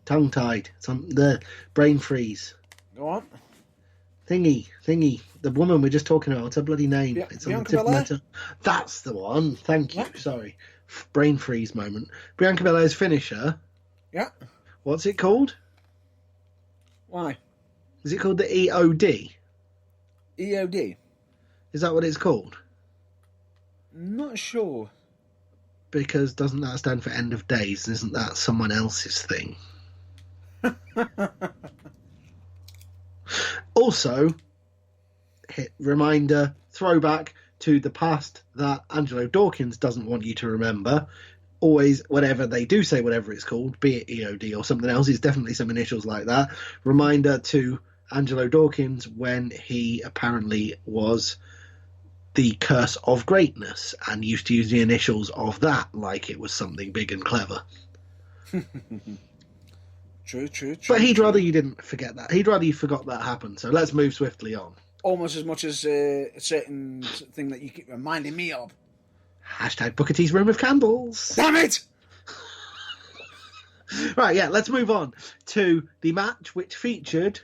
Tongue-tied. It's on the brain freeze. Go on. Thingy. The woman we're just talking about. What's her bloody name? Yeah, it's on the tip of my tongue. That's the one. Thank you. Yeah. Sorry. Brain freeze moment. Bianca Belair's finisher. Yeah. What's it called? Why? Is it called the EOD? EOD? Is that what it's called? Not sure. Because doesn't that stand for end of days? Isn't that someone else's thing? Also, reminder, throwback to the past that Angelo Dawkins doesn't want you to remember. Always, whatever they do say, whatever it's called, be it EOD or something else, it's definitely some initials like that. Reminder to Angelo Dawkins when he apparently was the Curse of Greatness and used to use the initials of that like it was something big and clever. True. But he'd rather you didn't forget that. He'd rather you forgot that happened. So let's move swiftly on. Almost as much as a certain thing that you keep reminding me of. Hashtag Booker T's Room of Candles. Damn it! Right, yeah, let's move on to the match which featured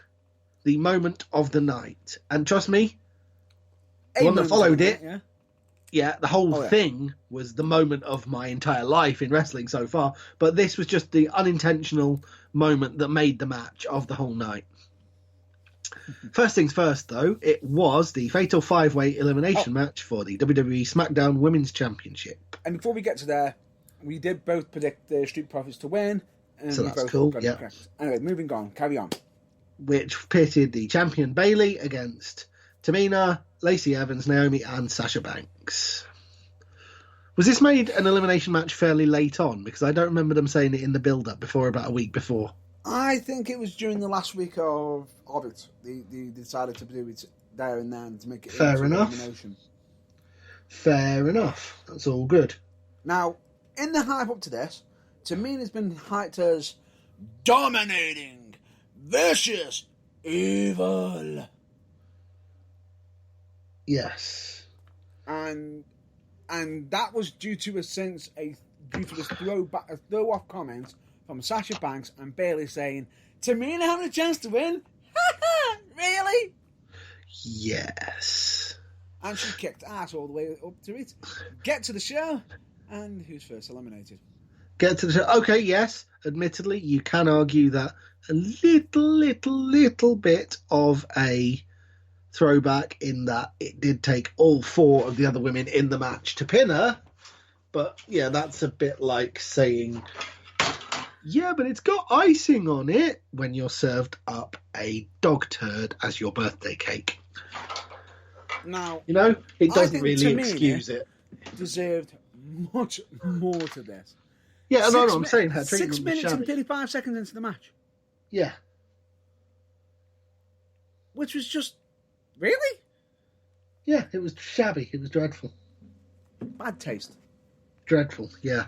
the moment of the night. And trust me, the one that followed it, the whole thing was the moment of my entire life in wrestling so far. But this was just the unintentional moment that made the match of the whole night. First things first, though, it was the Fatal 5-Way Elimination match for the WWE SmackDown Women's Championship. And before we get to there, we did both predict the Street Profits to win. And so that's cool, yeah. Anyway, moving on, carry on. Which pitted the champion Bayley against Tamina, Lacey Evans, Naomi, and Sasha Banks. Was this made an elimination match fairly late on? Because I don't remember them saying it in the build-up before, about a week before. I think it was during the last week of it. They decided to do it there and then to make it fair enough. Elimination. Fair enough. That's all good. Now, in the hype up to this, Tamina's been hyped as dominating, vicious, evil. Yes. And that was due to a throw-off comment from Sasha Banks and Bayley saying, Tamina having a chance to win? Really? Yes. And she kicked ass all the way up to it. Get to the show, and who's first eliminated? Get to the show. Okay, yes. Admittedly, you can argue that a little bit of a throwback in that it did take all four of the other women in the match to pin her. But, yeah, that's a bit like saying, yeah, but it's got icing on it when you're served up a dog turd as your birthday cake. Now, it doesn't really excuse it. Deserved much more to this. Yeah, I'm saying her treatment 6 minutes and 35 seconds into the match. Yeah. Which was just... Really? Yeah, it was shabby. It was dreadful. Bad taste. Dreadful, yeah.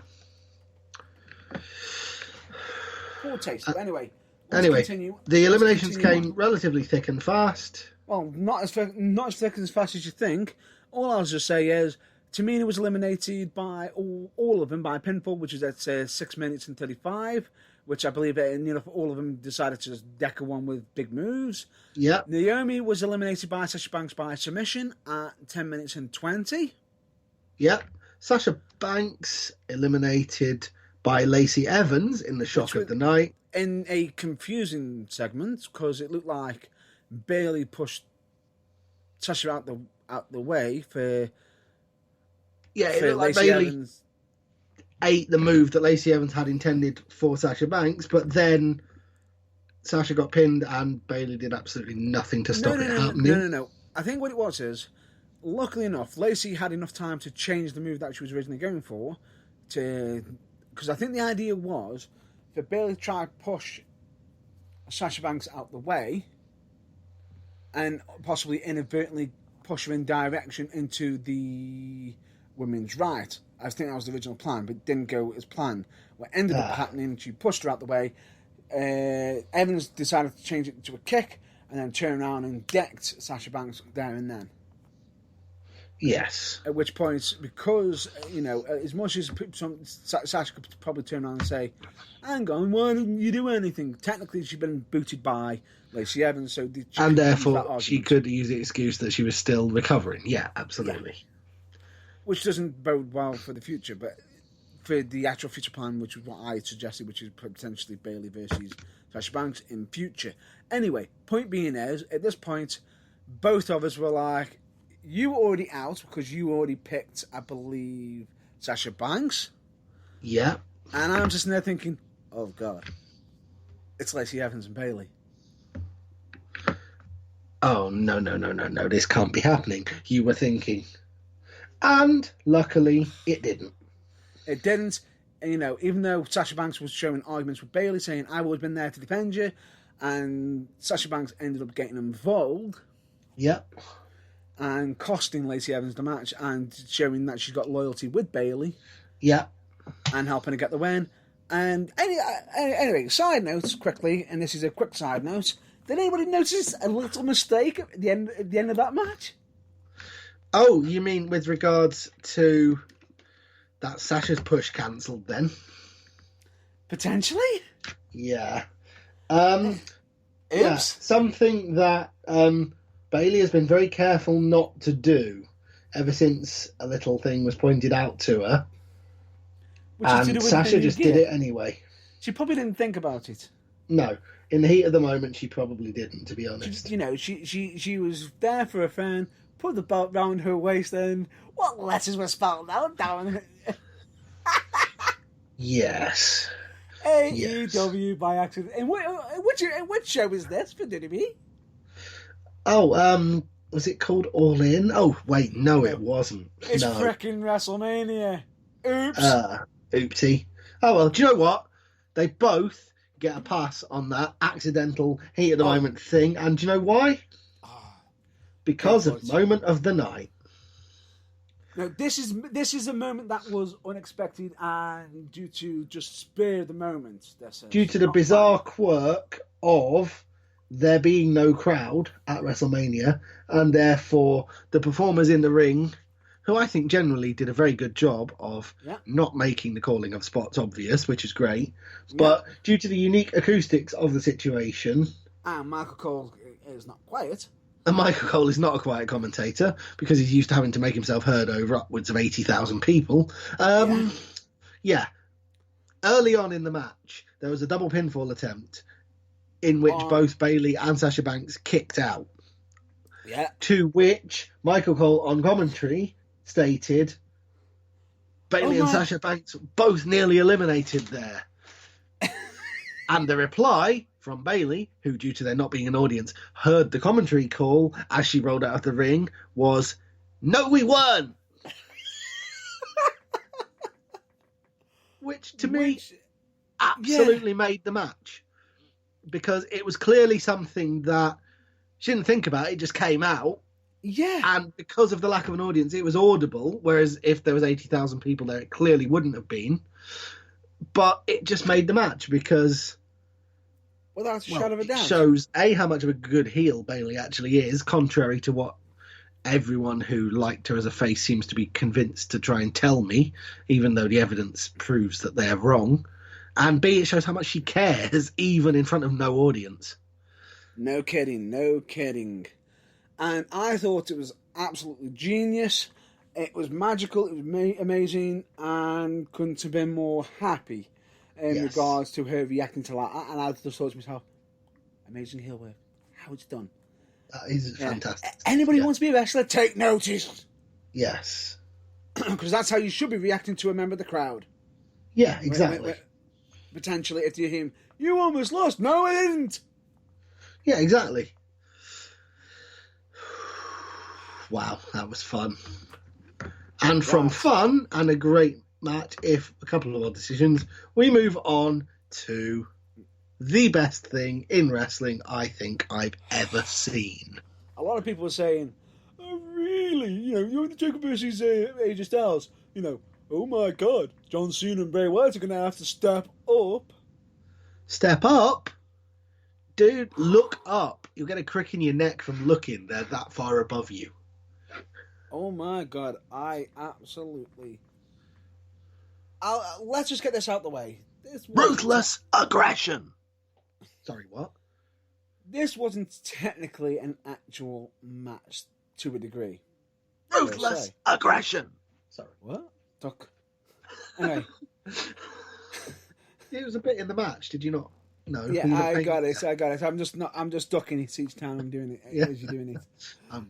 Poor taste. Anyway, the eliminations came relatively thick and fast. Well, not as thick and as fast as you think. All I'll just say is Tamina was eliminated by all of them by pinfall, which is at 6 minutes and 35, which I believe all of them decided to just deck one with big moves. Yeah. Naomi was eliminated by Sasha Banks by submission at 10 minutes and 20. Yeah. Sasha Banks eliminated by Lacey Evans in the shock of the night. In a confusing segment, because it looked like Bayley pushed Sasha out the way for... Yeah, it looked like Bayley ate the move that Lacey Evans had intended for Sasha Banks, but then Sasha got pinned and Bayley did absolutely nothing to stop it happening. No. I think what it was is, luckily enough, Lacey had enough time to change the move that she was originally going for, because I think the idea was for Bayley to try to push Sasha Banks out the way and possibly inadvertently push her in direction into the women's right. I think that was the original plan, but it didn't go as planned. What ended up happening, she pushed her out the way. Evans decided to change it to a kick and then turn around and decked Sasha Banks there and then. Yes. At which point, because, as much as Sasha could probably turn around and say, hang on, why didn't you do anything? Technically, she'd been booted by Lacey Evans, so... And therefore, she could use the excuse that she was still recovering. Yeah, absolutely. Yeah. Which doesn't bode well for the future, but for the actual future plan, which is what I suggested, which is potentially Bayley versus Sasha Banks in future. Anyway, point being is, at this point, both of us were like, you were already out because you already picked, I believe, Sasha Banks. Yeah. And I'm just there thinking, oh God, it's Lacey Evans and Bayley. Oh, no, this can't be happening. You were thinking. And luckily, it didn't. It didn't. And, even though Sasha Banks was showing arguments with Bayley, saying, I've always been there to defend you, and Sasha Banks ended up getting involved. Yep. And costing Lacey Evans the match, and showing that she's got loyalty with Bayley. Yep. And helping her get the win. And anyway, side notes quickly, and this is a quick side note. Did anybody notice a little mistake at the end of that match? Oh, you mean with regards to that Sasha's push cancelled then? Potentially? Yeah. Oops. Yeah, something that Bayley has been very careful not to do ever since a little thing was pointed out to her. And Sasha just did it anyway. She probably didn't think about it. No. In the heat of the moment, she probably didn't, to be honest. She was there for a fan, put the belt round her waist, and what letters were spelled out down? Yes. AEW by accident. And which show is this for WWE? Oh, was it called All In? Oh, wait, no, it wasn't. It's frickin' WrestleMania. Oops. Oopsie. Oh, well, do you know what? They both get a pass on that accidental heat of the moment thing, and do you know why? Because of moment of the night. No, this is a moment that was unexpected and due to just spur the moment. Due to the bizarre quirk of there being no crowd at WrestleMania, and therefore the performers in the ring, who I think generally did a very good job of not making the calling of spots obvious, which is great, but due to the unique acoustics of the situation... And Michael Cole is not quiet. And Michael Cole is not a quiet commentator because he's used to having to make himself heard over upwards of 80,000 people. Yeah. Early on in the match, there was a double pinfall attempt in which both Bayley and Sasha Banks kicked out. Yeah. To which Michael Cole on commentary stated, Bayley and Sasha Banks both nearly eliminated there. And the reply from Bayley, who, due to there not being an audience, heard the commentary call as she rolled out of the ring, was, "No, we won!" Which, to me, absolutely made the match. Because it was clearly something that she didn't think about, it just came out. Yeah. And because of the lack of an audience, it was audible, whereas if there was 80,000 people there, it clearly wouldn't have been. But it just made the match because Without a Well, shadow of a it doubt. shows, A, how much of a good heel Bayley actually is, contrary to what everyone who liked her as a face seems to be convinced to try and tell me, even though the evidence proves that they're wrong. And B, it shows how much she cares, even in front of no audience. No kidding, no kidding. And I thought it was absolutely genius. It was magical, it was amazing, and couldn't have been more happy in regards to her reacting to that. And I just thought to myself, amazing heel work. How it's done. That is fantastic. Anybody wants to be a wrestler, take notice. Yes. Because that's how you should be reacting to a member of the crowd. Yeah, exactly. Potentially, if you hear him, you almost lost. No, I didn't. Yeah, exactly. Wow, that was fun. And from fun and a great match, if a couple of odd decisions, we move on to the best thing in wrestling I think I've ever seen. A lot of people are saying, oh, really? You're Undertaker versus AJ Styles. Oh my God, John Cena and Bray Wyatt are going to have to step up. Step up? Dude, look up. You'll get a crick in your neck from looking. They're that far above you. Oh my God, I absolutely... let's just get this out the way. Ruthless aggression. Sorry, what? This wasn't technically an actual match to a degree. Ruthless aggression. Sorry. What? Duck. Anyway. It was a bit in the match, did you not? No. Yeah, I got it. I'm just ducking it each time I'm doing it. Yeah. As you're doing it. I'm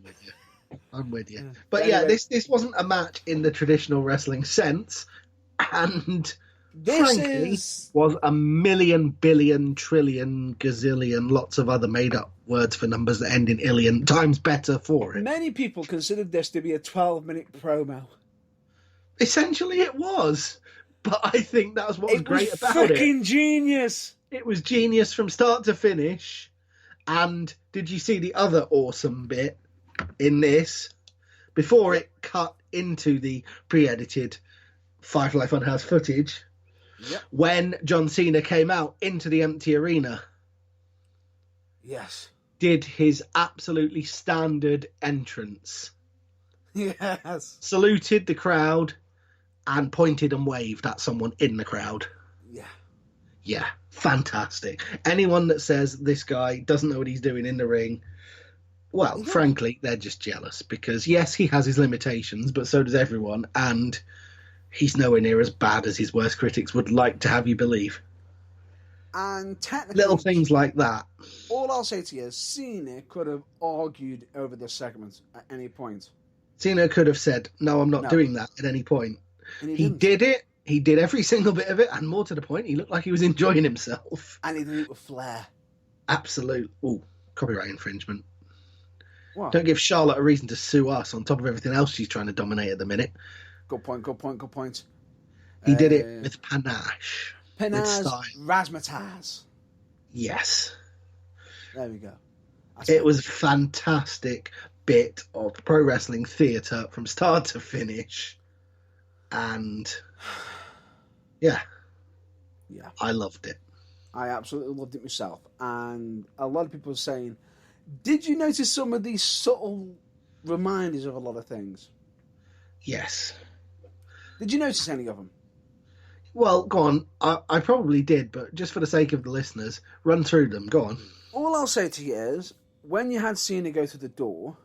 with you. Yeah. But anyway, this wasn't a match in the traditional wrestling sense, and frankly was a million, billion, trillion, gazillion, lots of other made-up words for numbers that end in illion times better for it. Many people considered this to be a 12-minute promo. Essentially, it was. But I think that's what was great about it. It was fucking genius. It was genius from start to finish. And did you see the other awesome bit in this? Before it cut into the pre-edited Firefly Funhouse footage, when John Cena came out into the empty arena, did his absolutely standard entrance. Yes. Saluted the crowd and pointed and waved at someone in the crowd. Yeah, fantastic. Anyone that says this guy doesn't know what he's doing in the ring, well, frankly, they're just jealous, because yes, he has his limitations, but so does everyone, and he's nowhere near as bad as his worst critics would like to have you believe. And technically, little things like that. All I'll say to you is Cena could have argued over this segment at any point. Cena could have said, no, I'm not doing that at any point. And he did it. He did every single bit of it, and more to the point, he looked like he was enjoying himself. And he did it with flair. Absolute. Ooh, copyright infringement. What? Don't give Charlotte a reason to sue us on top of everything else she's trying to dominate at the minute. Good point. He did it with panache. Panache, razzmatazz. Yes. There we go. It was a fantastic bit of pro wrestling theatre from start to finish. And yeah, I loved it. I absolutely loved it myself. And a lot of people are saying, did you notice some of these subtle reminders of a lot of things? Yes. Did you notice any of them? Well, go on. I probably did, but just for the sake of the listeners, run through them. Go on. All I'll say to you is, when you had Cena go through the door,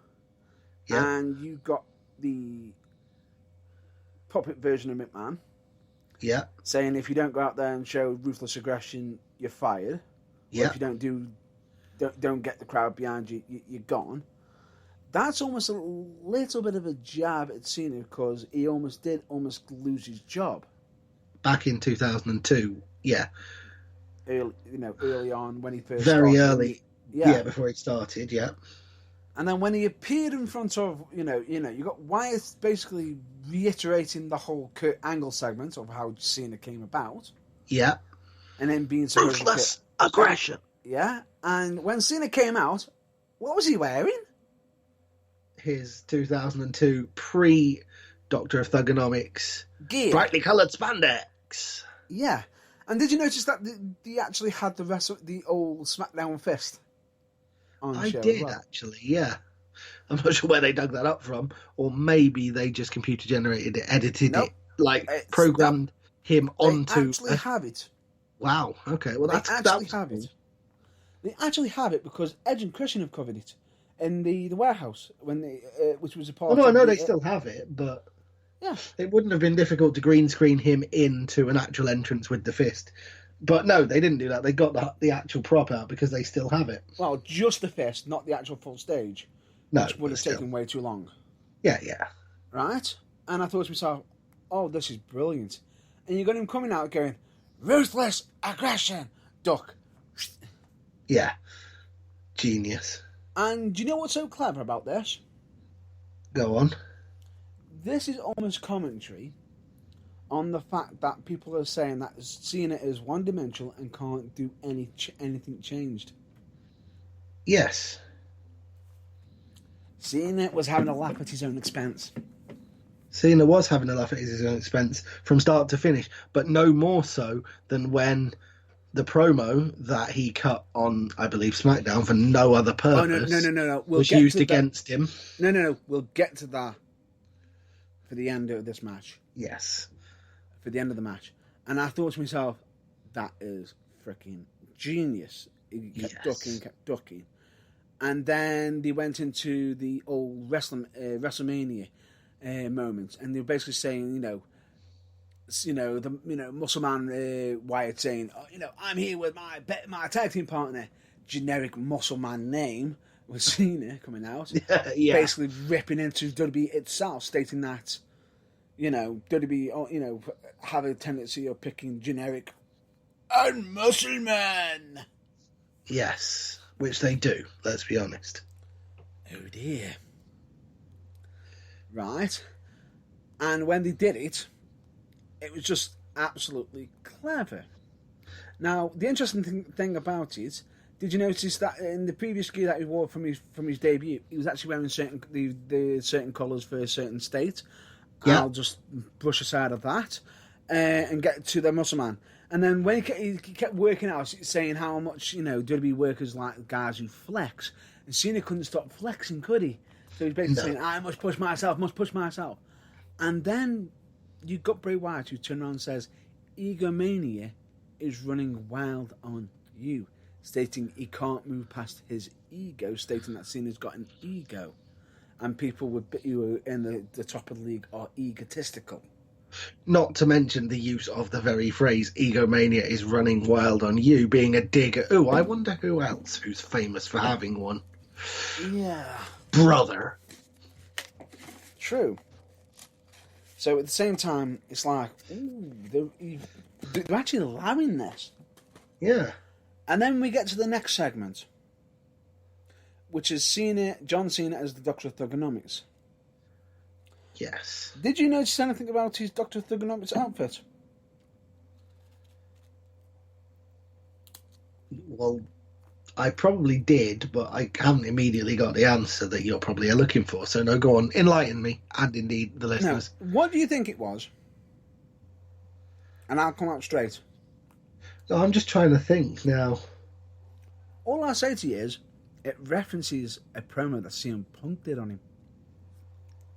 and you got the puppet version of McMahon, saying if you don't go out there and show ruthless aggression, you're fired. Or if you don't get the crowd behind you, you're gone. That's almost a little bit of a jab at Cena, because he almost lose his job. Back in 2002, early on when he first very started. early, before he started, And then when he appeared in front of, you got Wyatt basically reiterating the whole Kurt Angle segment of how Cena came about. Yeah. And then being so ruthless aggression. Yeah. And when Cena came out, what was he wearing? His 2002 pre-Doctor of Thugonomics gear. Brightly coloured spandex. Yeah. And did you notice that they actually had the old SmackDown fist on I show as did well? actually, yeah. I'm not sure where they dug that up from, or maybe they just computer generated it, edited Nope. it, like It's that programmed him they onto. actually have it. Wow. Okay. Well, They that actually was have cool. it. They actually have it because Edge and Christian have covered it in the warehouse when they, which was a Oh part no, I of know the they still have it, but yeah. it wouldn't have been difficult to green screen him into an actual entrance with the fist. But no, they didn't do that. They got the actual prop out because they still have it. Well, just the fist, not the actual full stage, No, which would but have still. taken way too long, Yeah. right? And I thought to myself, oh, this is brilliant. And you got him coming out going, ruthless aggression, duck. Yeah. Genius. And do you know what's so clever about this? Go on. This is almost commentary on the fact that people are saying that Cena is one-dimensional and can't do anything changed. Yes. Cena was having a laugh at his own expense. Cena was having a laugh at his own expense from start to finish, but no more so than when the promo that he cut on, I believe, SmackDown for no other purpose No. was used against him. No. We'll get to that for the end of this match. Yes. For the end of the match. And I thought to myself, that is freaking genius. He kept ducking. And then they went into the old Wrestlemania moments, and they were basically saying, Muscle Man Wyatt saying, I'm here with my tag team partner, generic Muscle Man name was Cena coming out, Yeah. basically ripping into WWE itself, stating that, WWE, have a tendency of picking generic and Muscle Man. Yes, which they do, let's be honest. Oh dear. Right. And when they did it, it was just absolutely clever. Now, the interesting thing about it, did you notice that in the previous gear that he wore from his debut, he was actually wearing the certain colours for a certain state? Yeah. I'll just brush aside of that and get to the Muscle Man. And then when he kept working out, saying how much, WWE workers like guys who flex. And Cena couldn't stop flexing, could he? So he's basically saying, I must push myself. And then you got Bray Wyatt who turned around and says, egomania is running wild on you. Stating he can't move past his ego, stating that Cena's got an ego. And people who are in the top of the league are egotistical. Not to mention the use of the very phrase egomania is running wild on you being a dig at, I wonder who else who's famous for having one. Yeah. Brother. True. So at the same time, it's like, they're actually allowing this. Yeah. And then we get to the next segment, which is John Cena as the Doctor of Thugonomics. Yes. Did you notice anything about his Doctor of Thugonomics outfit? Well, I probably did, but I haven't immediately got the answer that you're probably looking for. So no, go on, enlighten me, and indeed the listeners. Now, what do you think it was? And I'll come out straight. No, I'm just trying to think now. All I'll say to you is, it references a promo that CM Punk did on him.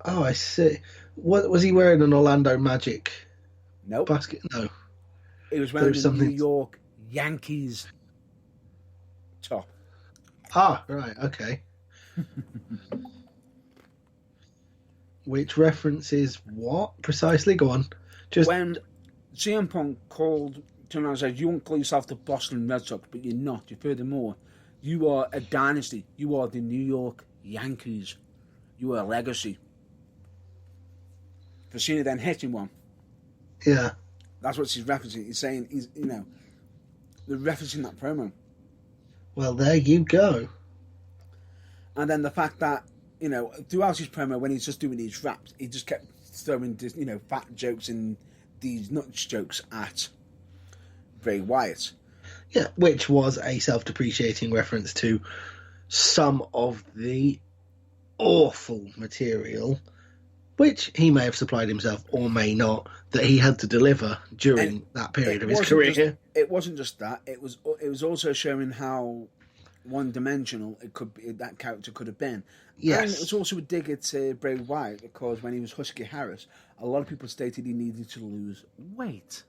Oh, I see. What was he wearing? An Orlando Magic Nope. basket? No. He was wearing There was a New York Yankees top. Ah, right, okay. Which references what precisely? Go on. Just When CM Punk turned around and said, you won't call yourself the Boston Red Sox, but you're not. You're furthermore, you are a dynasty. You are the New York Yankees. You are a legacy. For Cena then hitting one. yeah. That's what he's referencing. He's saying, they're referencing that promo. Well, there you go. And then the fact that, throughout his promo, when he's just doing these raps, he just kept throwing, fat jokes and these nuts jokes at Bray Wyatt. Yeah, which was a self-depreciating reference to some of the awful material which he may have supplied himself or may not, that he had to deliver during that period of his career. It wasn't just that. It was also showing how one-dimensional that character could have been. Yes. And it was also a dig at Bray Wyatt, because when he was Husky Harris, a lot of people stated he needed to lose weight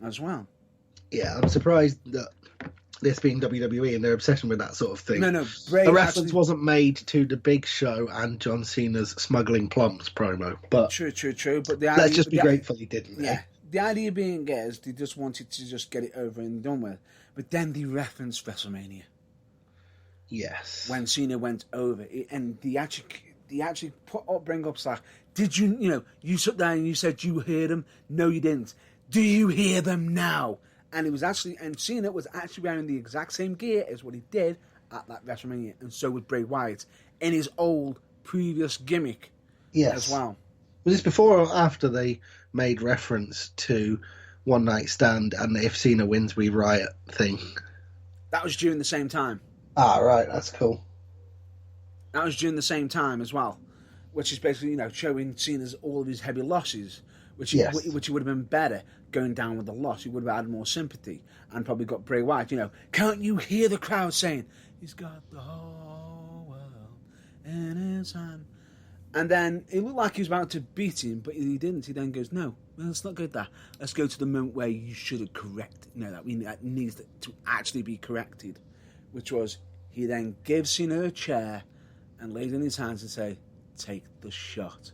as well. Yeah, I'm surprised that this being WWE and their obsession with that sort of thing. No, Bray the reference wasn't made to the Big Show and John Cena's smuggling plums promo. But true. But let's just be grateful he didn't. Yeah. The idea being is they just wanted to just get it over and done with. But then they referenced WrestleMania. Yes. When Cena went over, and they actually bring up stuff. Did you sat there and you said you heard them? No, you didn't. Do you hear them now? And Cena was actually wearing the exact same gear as what he did at that WrestleMania, and so would Bray Wyatt in his old previous gimmick, as well. Was this before or after they made reference to One Night Stand and the If Cena Wins We Riot thing? That was during the same time. Ah, right, that's cool. That was during the same time as well, which is basically showing Cena's all of his heavy losses, which he would have been better going down with the loss. He would have had more sympathy and probably got Bray Wyatt. Can't you hear the crowd saying he's got the whole world in his hand? And then it looked like he was about to beat him, but he didn't. He then goes, no, let's not go there. Let's go to the moment where you should have corrected. That needs to actually be corrected, which was he then gives Cena a chair and lays in his hands and say, take the shot.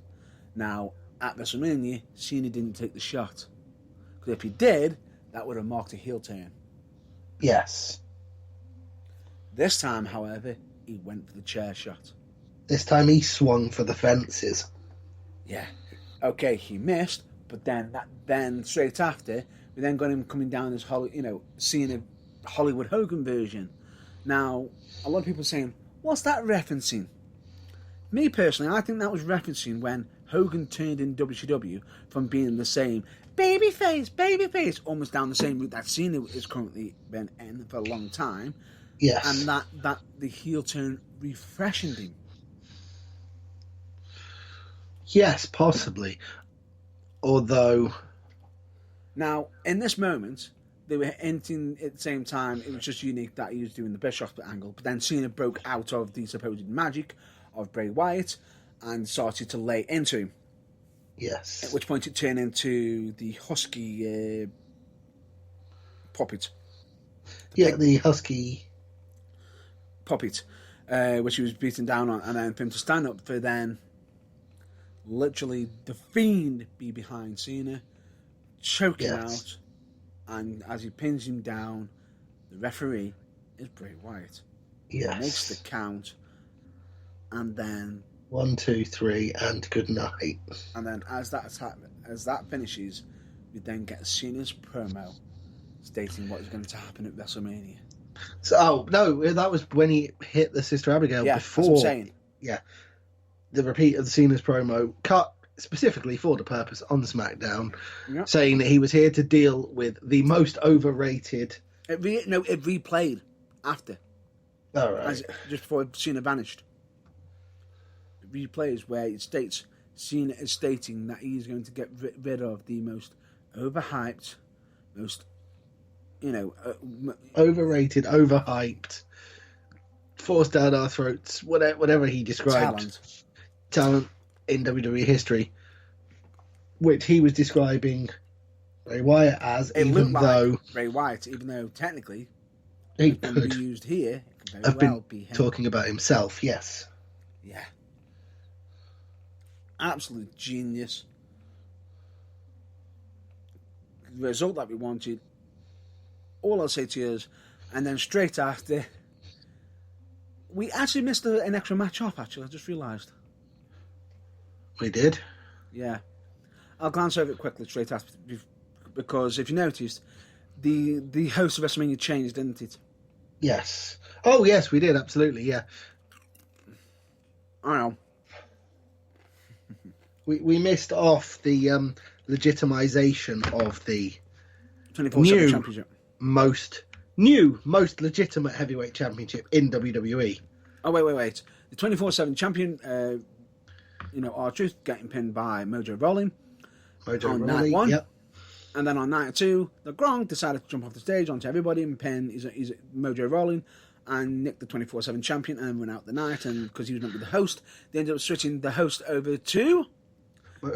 Now, at WrestleMania, Cena didn't take the shot. Because if he did, that would have marked a heel turn. Yes. This time, however, he went for the chair shot. This time he swung for the fences. Yeah. Okay, he missed, but then straight after, we then got him coming down as seeing a Hollywood Hogan version. Now, a lot of people are saying, what's that referencing? Me personally, I think that was referencing when Hogan turned in WCW from being the same babyface, almost down the same route that Cena has currently been in for a long time. Yes. And that the heel turn refreshened him. Yes, possibly. Although... Now, in this moment, they were hinting at the same time, it was just unique that he was doing the Bischoff angle, but then Cena broke out of the supposed magic of Bray Wyatt and started to lay into him. Yes. At which point it turned into the Husky puppet. The Husky puppet, which he was beaten down on, and then for him to stand up for then literally the Fiend be behind Cena, choke him out, and as he pins him down, the referee is Bray Wyatt. Yes. He makes the count, and then 1, 2, 3, and good night. And then as that finishes, we then get Cena's promo stating what is going to happen at WrestleMania. So, no, that was when he hit the Sister Abigail before. That's what I'm saying. Yeah. The repeat of the Cena's promo, cut specifically for the purpose on SmackDown, saying that he was here to deal with the most overrated... It replayed after. All right. Just before Cena vanished. It replays where it states Cena is stating that he's going to get rid of the most overhyped, most... overrated, overhyped, forced down our throats, whatever he described. Talent in WWE history, which he was describing Bray Wyatt as, even though technically he could could be used here, it could have very well been be him. talking about himself. Yes. Yeah. Absolute genius. The result that we wanted. All I'll say to you is, and then straight after, we actually missed an extra match off, actually, I just realised. We did? Yeah. I'll glance over it quickly straight after, because if you noticed, the host of WrestleMania changed, didn't it? Yes. Oh, yes, we did, absolutely, yeah. I know. We missed off the legitimization of the 24/7 championship. most legitimate heavyweight championship in WWE. Oh, wait. the 24/7 champion, R-Truth, getting pinned by Mojo Rawley on night 1. Yep. And then on night 2, the Gronk decided to jump off the stage onto everybody and pin he's Mojo Rawley and nick the 24/7 champion and win out the night. And because he was meant to be the host, they ended up switching the host over to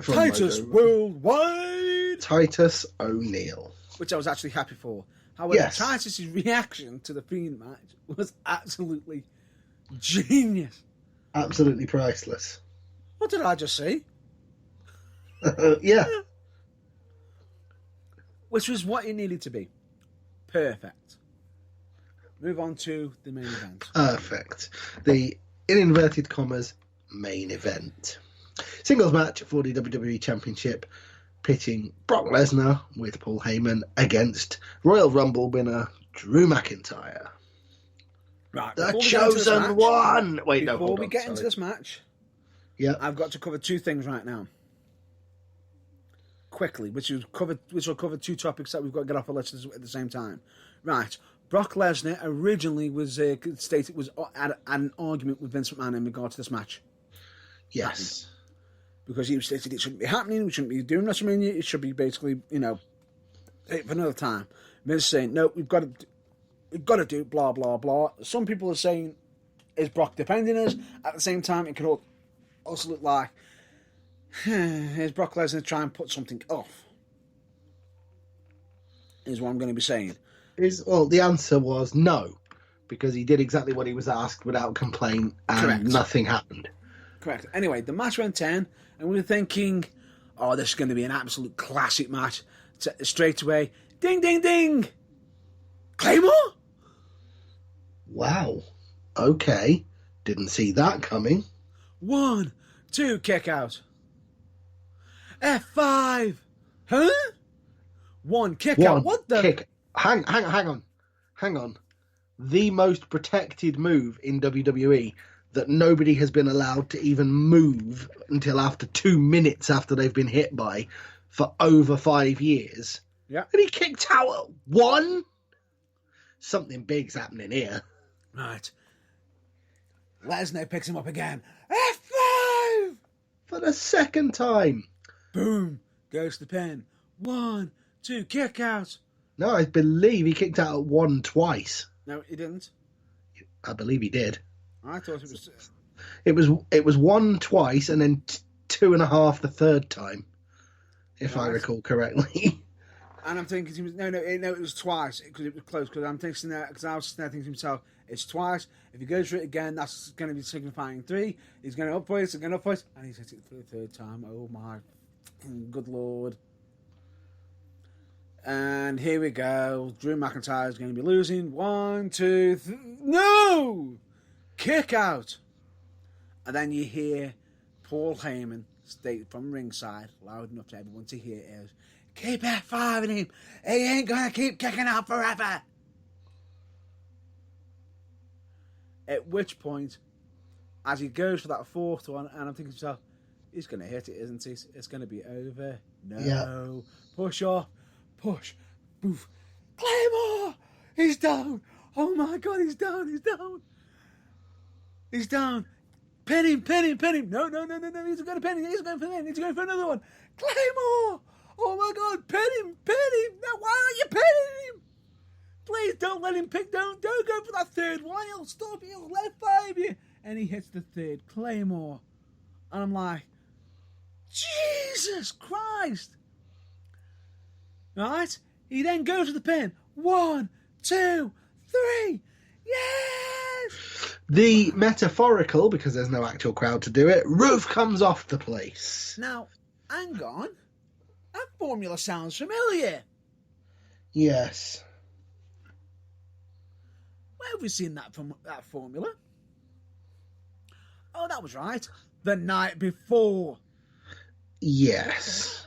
Titus Worldwide. Titus O'Neil. Which I was actually happy for. However, Titus's reaction to the Fiend match was absolutely genius. Absolutely priceless. What did I just say? Yeah. Which was what it needed to be. Perfect. Move on to the main event. Perfect. The, in inverted commas, main event. Singles match for the WWE Championship, pitting Brock Lesnar with Paul Heyman against Royal Rumble winner Drew McIntyre. Right, the chosen one! Wait, no, before we get into this match, I've got to cover 2 things right now. Quickly, which will cover 2 topics that we've got to get off our list at the same time. Right, Brock Lesnar originally was stated was at an argument with Vince McMahon in regard to this match. Yes. Because he stated it shouldn't be happening, we shouldn't be doing WrestleMania, it should be basically, take for another time. Vince saying, no, we've got to do blah, blah, blah. Some people are saying, is Brock defending us? At the same time, it could also look like, is Brock Lesnar trying to put something off? Is what I'm going to be saying. The answer was no, because he did exactly what he was asked without complaint, and Correct. Nothing happened. Correct. Anyway, the match went 10, and we were thinking, oh, this is going to be an absolute classic match. Straight away, ding, ding, ding! Claymore? Wow. Okay. Didn't see that coming. 1, 2, kick out. F5! Huh? 1, kick out. What the? Kick. Hang on. The most protected move in WWE that nobody has been allowed to even move until after 2 minutes after they've been hit by for over 5 years. Yeah. And he kicked out at 1? Something big's happening here. Right. Lesnar picks him up again. F5! For the second time. Boom. Goes to the pin. 1, 2, kick out. No, I believe he kicked out at 1 twice. No, he didn't. I believe he did. I thought it was... It was 1 twice and then 2.5 the third time, if I recall correctly. And I'm thinking, no, it was twice because it was close. Because I'm thinking that, because I was thinking to myself, it's twice. If he goes for it again, that's going to be signifying 3. He's going to up for it, and he's hit it for the 3rd time. Oh my good lord! And here we go. Drew McIntyre is going to be losing. 1, 2, 3. No! Kick out. And then you hear Paul Heyman state from ringside, loud enough to everyone to hear it, keep F5ing him. He ain't going to keep kicking out forever. At which point, as he goes for that 4th one, and I'm thinking to myself, he's going to hit it, isn't he? It's going to be over. No. Yeah. Push off. Push. Boof. Claymore! He's down. Oh my God, he's down. He's down. Pin him. No. He's going to pin him. He's going for another one. Claymore! Oh my God, pin him. No, why are you pinning him? Please don't let him pick. Don't go for that 3rd one. He'll stop you. He'll F5 you. And he hits the 3rd Claymore. And I'm like, Jesus Christ. Right? He then goes to the pin. 1, 2, 3. Yes! The metaphorical, because there's no actual crowd to do it, roof comes off the place. Now, hang on. That formula sounds familiar. Yes. Where have we seen that formula? Oh, that was right. The night before. Yes.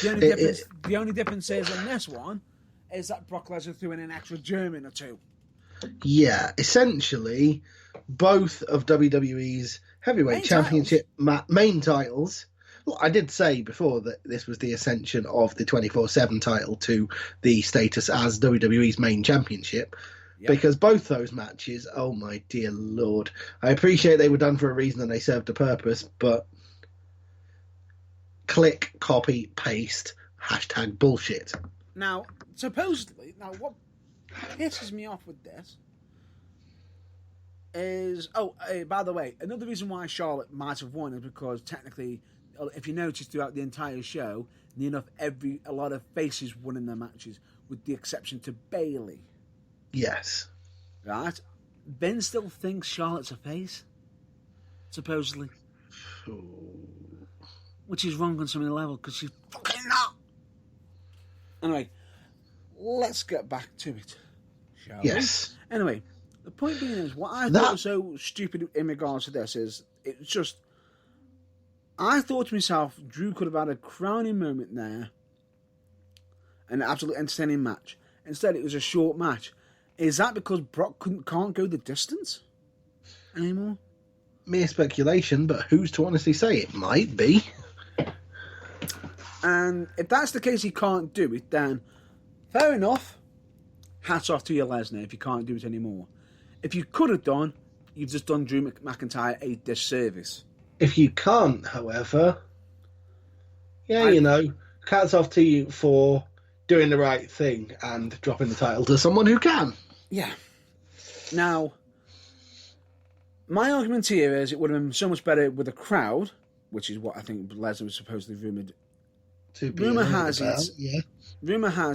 The only difference is in this one is that Brock Lesnar threw in an extra German or 2. Yeah, essentially, both of WWE's heavyweight championship main titles. Well, I did say before that this was the ascension of the 24/7 title to the status as WWE's main championship. Yep. Because both those matches, oh my dear lord. I appreciate they were done for a reason and they served a purpose, but click, copy, paste, hashtag bullshit. Now, supposedly, what pisses me off with this is, by the way, another reason why Charlotte might have won is because technically, if you notice throughout the entire show, near enough a lot of faces won in their matches, with the exception to Bayley. Yes. Right? Ben still thinks Charlotte's a face, supposedly. Which is wrong on so many levels, because she's fucking not. Anyway, let's get back to it, shall we? Yes. Anyway, the point being is, what I thought was so stupid in regards to this is, it's just, I thought to myself, Drew could have had a crowning moment there, an absolutely entertaining match. Instead, it was a short match. Is that because Brock can't go the distance anymore? Mere speculation, but who's to honestly say? It might be. And if that's the case, he can't do it, then fair enough. Hats off to you, Lesnar, if you can't do it anymore. If you could have done, you've just done Drew McIntyre a disservice. If you can't, however, hats off to you for doing the right thing and dropping the title to someone who can. Yeah. Now, my argument here is it would have been so much better with a crowd, which is what I think Lesnar was supposedly rumoured. Rumour has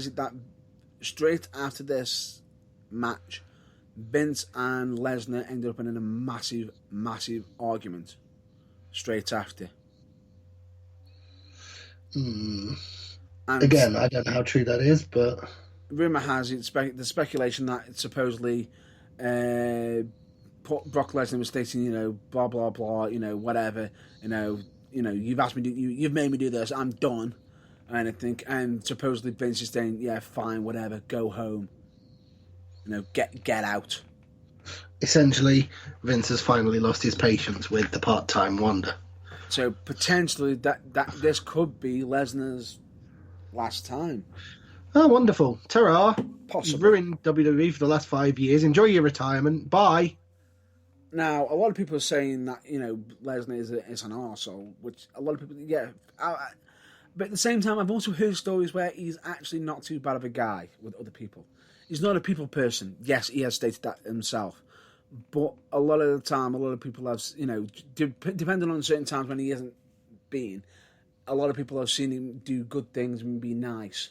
it that straight after this match, Vince and Lesnar ended up in a massive, massive argument. Straight after. And again, I don't know how true that is, but rumour has it, the speculation that it's supposedly Brock Lesnar was stating, blah blah blah, whatever, you've asked me, you've made me do this, I'm done, and supposedly Vince is saying, yeah, fine, whatever, go home, get out. Essentially, Vince has finally lost his patience with the part-time wonder. So potentially that this could be Lesnar's last time. Oh, wonderful. Ta-ra. Possibly. You've ruined WWE for the last 5 years. Enjoy your retirement. Bye. Now, a lot of people are saying that, Lesnar is an arsehole, which a lot of people, yeah. But at the same time, I've also heard stories where he's actually not too bad of a guy with other people. He's not a people person. Yes, he has stated that himself. But a lot of the time, a lot of people have, depending on certain times when he hasn't been, a lot of people have seen him do good things and be nice.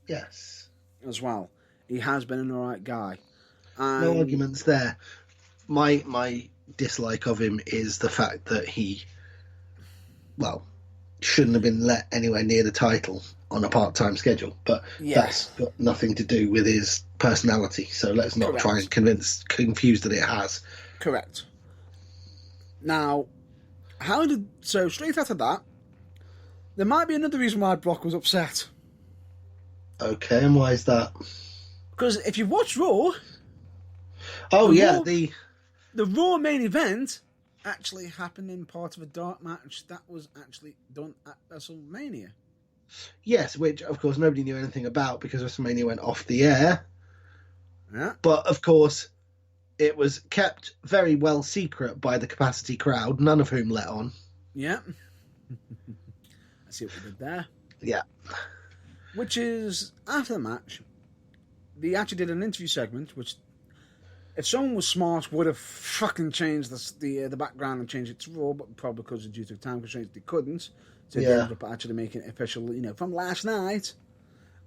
Yes. As well. He has been an alright guy. No arguments there. My dislike of him is the fact that he, shouldn't have been let anywhere near the title on a part-time schedule. But that's got nothing to do with his personality. So let's not try and confuse that it has. Correct. Now, so straight after that, there might be another reason why Brock was upset. Okay, and why is that? Because if you watch Raw... the Raw main event actually happened in part of a dark match that was actually done at WrestleMania. Yes, which, of course, nobody knew anything about because WrestleMania went off the air. Yeah. But, of course, it was kept very well secret by the capacity crowd, none of whom let on. Yeah. I see what we did there. Yeah. Which is, after the match, they actually did an interview segment, which, if someone was smart, would have fucking changed the background and changed it to Raw, but probably because due to time constraints, they couldn't. So they ended up actually making it official, from last night,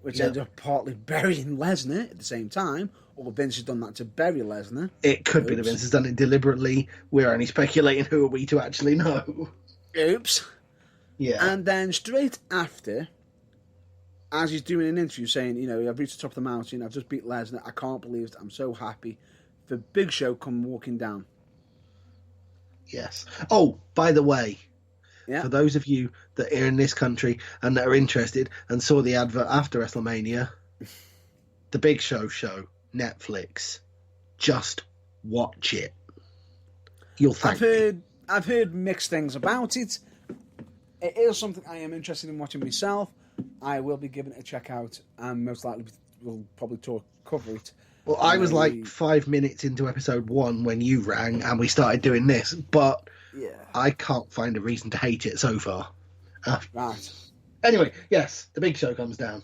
which ended up partly burying Lesnar at the same time, or Vince has done that to bury Lesnar. It could be that Vince has done it deliberately. We're only speculating. Who are we to actually know? Oops. Yeah. And then straight after, as he's doing an interview saying, I've reached the top of the mountain, I've just beat Lesnar, I can't believe it, I'm so happy. The Big Show come walking down. Yes. Oh, by the way, for those of you that are in this country and that are interested and saw the advert after WrestleMania, the Big Show, Netflix, just watch it. You'll thank me. I've heard mixed things about it. It is something I am interested in watching myself. I will be giving it a check out, and most likely will probably cover it. Well, I was like 5 minutes into episode 1 when you rang and we started doing this, but yeah, I can't find a reason to hate it so far. right. Anyway, yes, the Big Show comes down.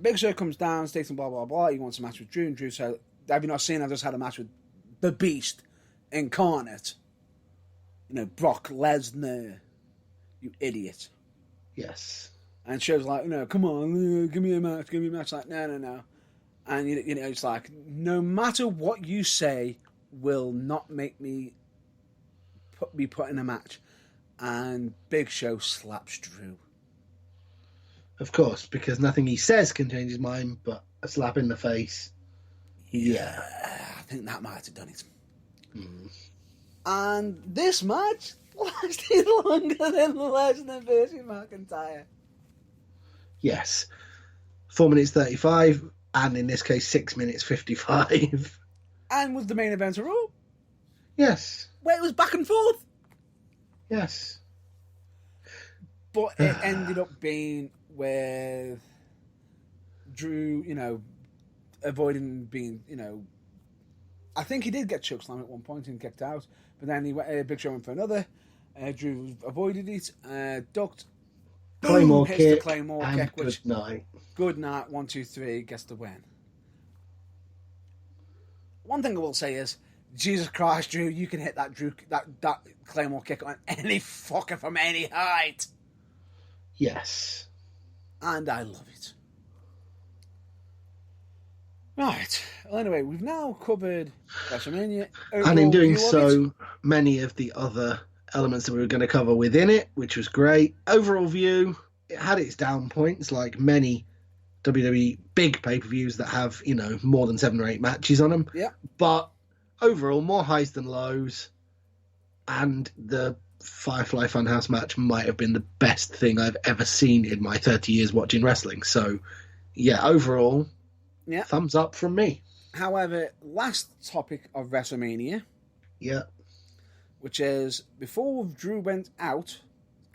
Big Show comes down, states and blah blah blah. He wants a match with Drew, and Drew said, "Have you not seen? I just had a match with the Beast incarnate. You know, Brock Lesnar. You idiot." Yes. And Show's like, come on, give me a match, Like, no. And it's like, no matter what you say, will not make me be put in a match. And Big Show slaps Drew. Of course, because nothing he says can change his mind, but a slap in the face. Yeah. I think that might have done it. Mm. And this match lasted longer than Lesnar versus McIntyre. Yes. 4 minutes 35, and in this case, 6 minutes 55. And was the main event of Raw. Yes. Where it was back and forth. Yes. But it ended up being with Drew, avoiding being, I think he did get chokeslammed at one point and kicked out, but then he went, Big Show went for another. Drew avoided it, ducked. Claymore hits kick, the Claymore and kick, which, good night. Good night, 1, 2, 3, gets the win. One thing I will say is, Jesus Christ, Drew, you can hit that Claymore kick on any fucker from any height. Yes. And I love it. Right. Well, anyway, we've now covered WrestleMania. And in doing so, many of the other elements that we were going to cover within it, which was great. Overall view, it had its down points, like many WWE big pay-per-views that have, more than 7 or 8 matches on them. Yeah. But overall, more highs than lows. And the Firefly Funhouse match might have been the best thing I've ever seen in my 30 years watching wrestling. So, yeah, overall, thumbs up from me. However, last topic of WrestleMania. Yeah. Which is, before Drew went out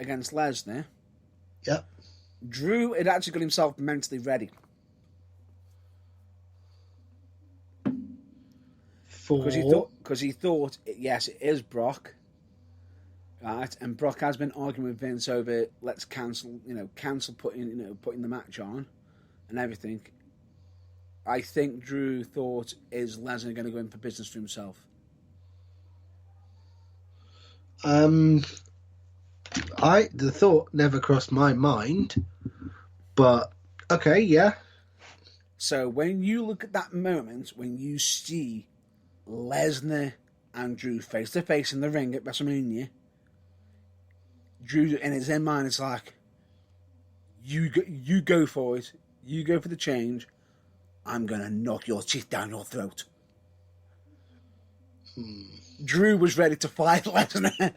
against Lesnar, Drew had actually got himself mentally ready. Because he thought, yes, it is Brock, right? And Brock has been arguing with Vince over let's cancel putting the match on and everything. I think Drew thought, is Lesnar going to go in for business for himself? The thought never crossed my mind, but okay, yeah. So when you look at that moment, when you see Lesnar and Drew face to face in the ring at WrestleMania, Drew in his own mind, it's like, you go for it, you go for the change. I'm gonna knock your teeth down your throat. Drew was ready to fight Lesnar.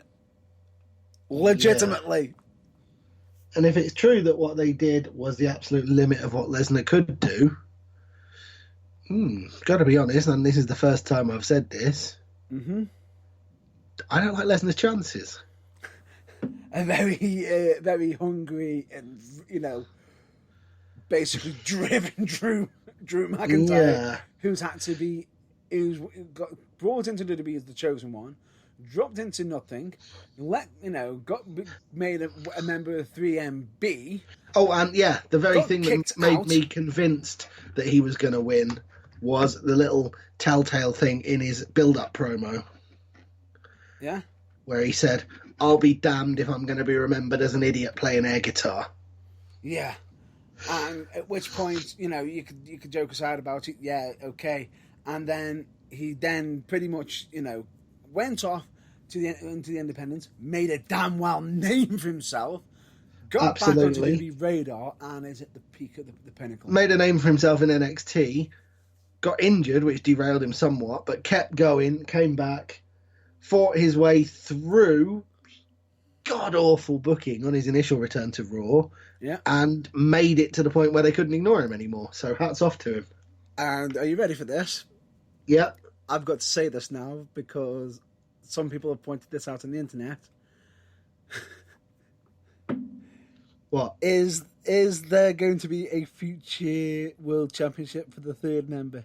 Legitimately. Yeah. And if it's true that what they did was the absolute limit of what Lesnar could do, gotta be honest, and this is the first time I've said this, I don't like Lesnar's chances. A very, very hungry and, basically driven Drew McIntyre, who's got brought into WWE as the chosen one, dropped into nothing, got made a member of 3MB. Oh, and yeah, the very thing that made me convinced that he was going to win was the little telltale thing in his build-up promo. Yeah? Where he said, I'll be damned if I'm going to be remembered as an idiot playing air guitar. Yeah. And at which point, you could joke aside about it, yeah, okay. And then he pretty much, went off into the independents, made a damn well name for himself, got back onto the radar, and is at the peak of the pinnacle. Made a name for himself in NXT, got injured, which derailed him somewhat, but kept going, came back, fought his way through god-awful booking on his initial return to Raw, and made it to the point where they couldn't ignore him anymore. So hats off to him. And are you ready for this? Yep. I've got to say this now because some people have pointed this out on the internet. What? Is there going to be a future World Championship for the third member?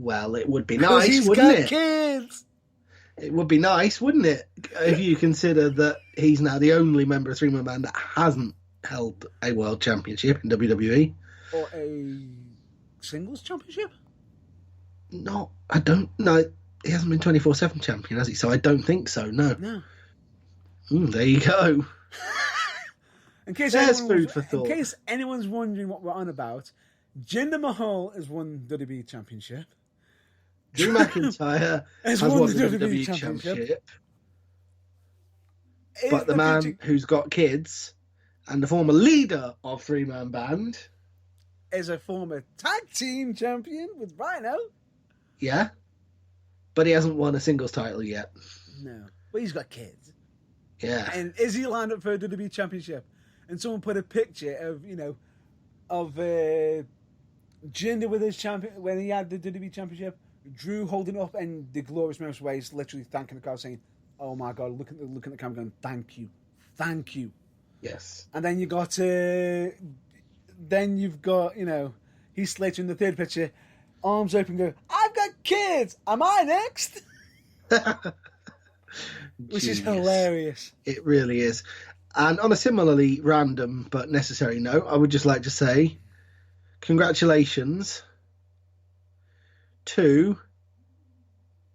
Well, it would be 'Cause nice, he's wouldn't got it? kids. It would be nice, wouldn't it? If you consider that he's now the only member of three-man band that hasn't held a world championship in WWE. Or a singles championship? No, I don't know. He hasn't been 24/7 champion, has he? So I don't think so, no. No. There you go. In case anyone's wondering what we're on about, Jinder Mahal has won WWE Championship. Drew McIntyre has won the WWE Championship. But the man who's got kids and the former leader of three-man band is a former tag team champion with Rhino. Yeah. But he hasn't won a singles title yet. No. But he's got kids. Yeah. And is he lined up for a WWE Championship? And someone put a picture of, Jinder with his champion when he had the WWE Championship, Drew holding it up, and the Glorious Mouse Ways literally thanking the crowd, saying, "Oh my God, look at the camera, going, thank you." Yes. And then you've got Heath Slater in the third picture, arms open, go, "I've got kids. Am I next?" Which is hilarious. It really is. And on a similarly random but necessary note, I would just like to say congratulations to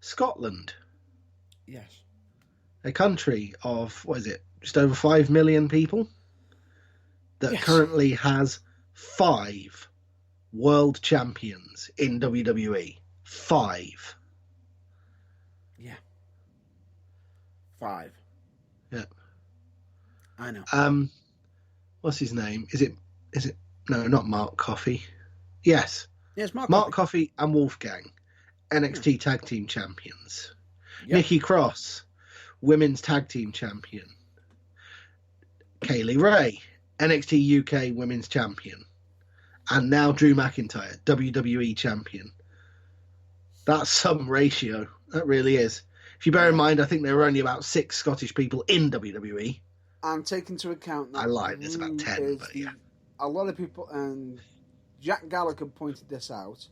Scotland. Yes. A country of, just over 5 million people that currently has 5 world champions in WWE. 5. Yeah. 5. Yeah. I know. What's his name? Is it no, not Mark Coffey. Yes. Yes, Mark Coffey and Wolfgang, NXT Tag Team Champions. Yep. Nikki Cross, Women's Tag Team Champion. Kaylee Ray, NXT UK Women's Champion. And now Drew McIntyre, WWE Champion. That's some ratio. That really is. If you bear in mind, I think there were only about 6 Scottish people in WWE. And take into account that I lied, it's about 10, but yeah. A lot of people, and Jack Gallagher pointed this out,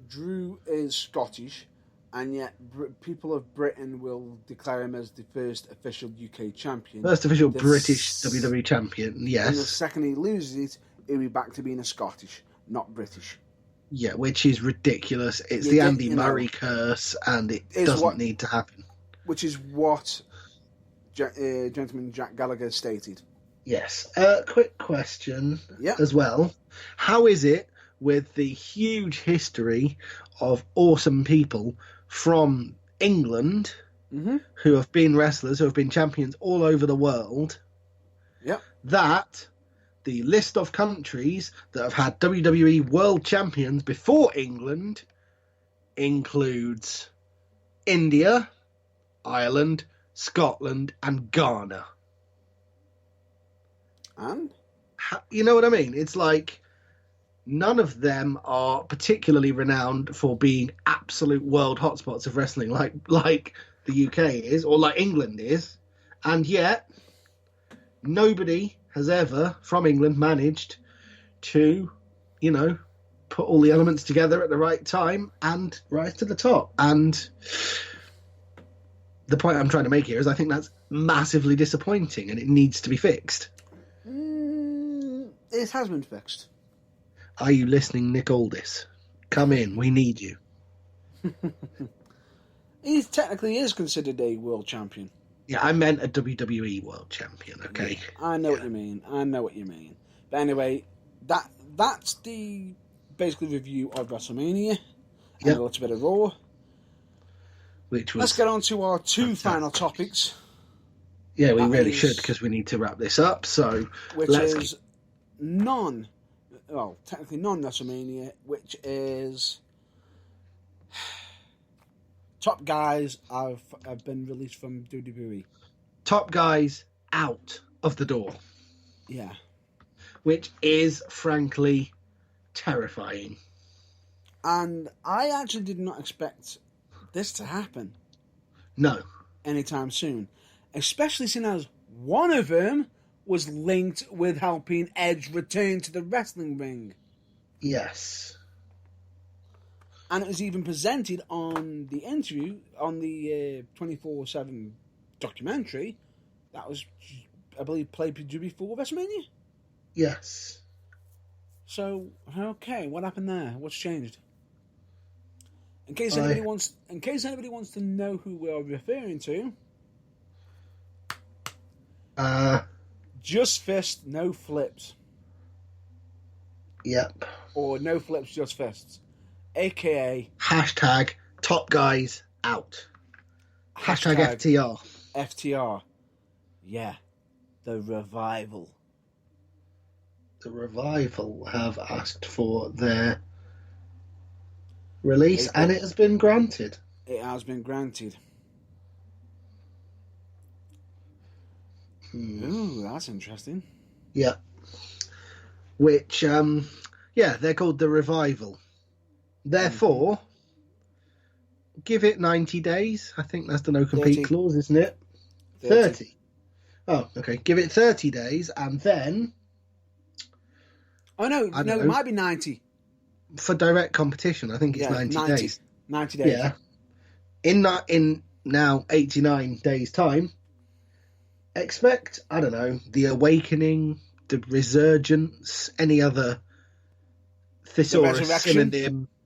Drew is Scottish, and yet people of Britain will declare him as the first official UK champion. First official British WWE champion, yes. And the second he loses it, he'll be back to being a Scottish, not British. Yeah, which is ridiculous. It's the Andy Murray curse, and it doesn't need to happen. Which is what gentleman Jack Gallagher stated. Yes. Quick question as well. How is it with the huge history of awesome people from England who have been wrestlers, who have been champions all over the world, that the list of countries that have had WWE World Champions before England includes India, Ireland, Scotland, and Ghana? And? You know what I mean? It's like none of them are particularly renowned for being absolute world hotspots of wrestling like the UK is, or like England is. And yet, nobody has ever, from England, managed to, put all the elements together at the right time and rise to the top. And the point I'm trying to make here is I think that's massively disappointing and it needs to be fixed. It has been fixed. Are you listening, Nick Aldis? Come in, we need you. He technically is considered a world champion. Yeah, I meant a WWE world champion, okay? Yeah, I know what you mean. But anyway, that's the basically review of WrestleMania and a little bit of Raw. Let's get on to our two final topics. Yeah, we really should, because we need to wrap this up. So, technically non-WrestleMania, which is top guys have been released from WWE. Top guys out of the door. Yeah. Which is, frankly, terrifying. And I actually did not expect this to happen. No. Anytime soon. Especially seeing as one of them was linked with helping Edge return to the wrestling ring. Yes. And it was even presented on the interview, on the 24/7 documentary, that was, I believe, played before WrestleMania. Yes. So, okay, what happened there? What's changed? In case anybody wants to know who we're referring to, just fist, no flips. Yep. Or no flips, just fists. AKA hashtag top guys out. Hashtag FTR. FTR. Yeah. The Revival. The Revival have asked for their release, and it has been granted. It has been granted. Ooh, that's interesting. Yeah. Which, they're called the Revival. Therefore, give it 90 days. I think that's the no-compete clause, isn't it? 30. Oh, okay. Give it 30 days, and then... Oh, no, it might be 90. For direct competition, I think it's 90 days. 90 days. Yeah. In now 89 days' time, expect, I don't know, the Awakening, the Resurgence, any other thesaurus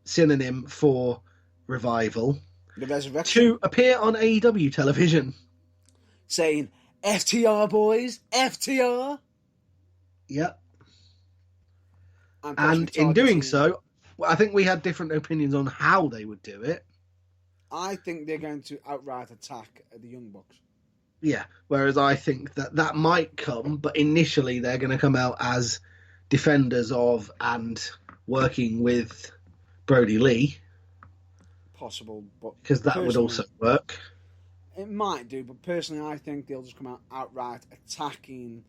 synonym for Revival, the Resurrection, to appear on AEW television. Saying, FTR, boys, FTR. Yep. And in doing so, I think we had different opinions on how they would do it. I think they're going to outright attack the Young Bucks. Yeah, whereas I think that might come, but initially they're going to come out as defenders of and working with Brody Lee. Possible, but... Because that would also work. It might do, but personally I think they'll just come out outright attacking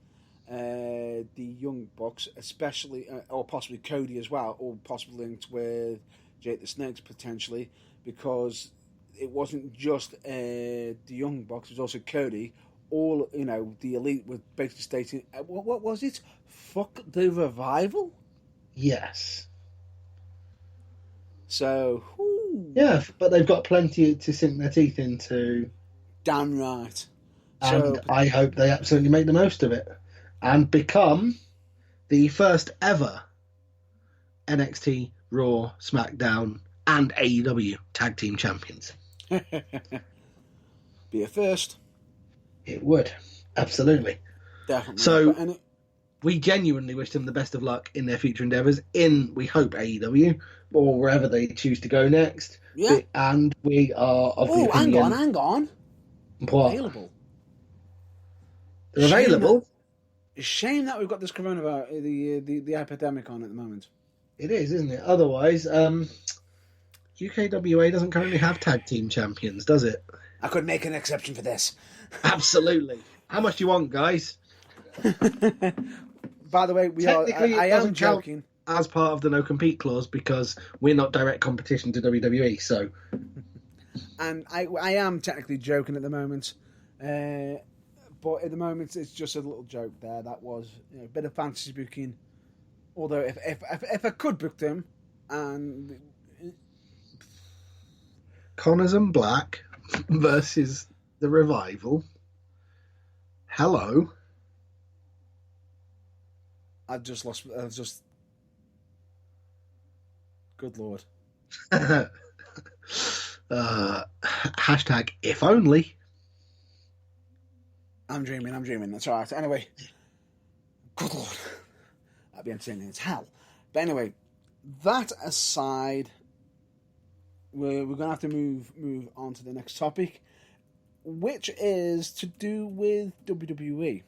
the Young Bucks, especially, or possibly Cody as well, or possibly linked with Jake the Snakes potentially, because it wasn't just the Young Bucks, it was also Cody. All, the Elite were basically stating, what was it? Fuck the Revival? Yes. So, yeah, but they've got plenty to sink their teeth into. Damn right. And I hope they absolutely make the most of it and become the first ever NXT, Raw, SmackDown, and AEW Tag Team Champions. Be a first. It would. Absolutely. Definitely. So, we genuinely wish them the best of luck in their future endeavours in, we hope, AEW, or wherever they choose to go next. Yeah. And we are of the opinion... hang on. What? Available. They're available? Shame that we've got this coronavirus, the epidemic on at the moment. It is, isn't it? Otherwise, UKWA doesn't currently have tag team champions, does it? I could make an exception for this. Absolutely. How much do you want, guys? By the way, I am joking. As part of the no-compete clause, because we're not direct competition to WWE, so... And I am technically joking at the moment. But at the moment, it's just a little joke there. That was a bit of fantasy booking. Although, if I could book them, and Connors and Black versus the Revival. Hello. Good Lord. Hashtag if only. I'm dreaming. That's all right. Anyway, good Lord, that'd be entertaining as hell. But anyway, that aside, we're gonna have to move on to the next topic, which is to do with WWE.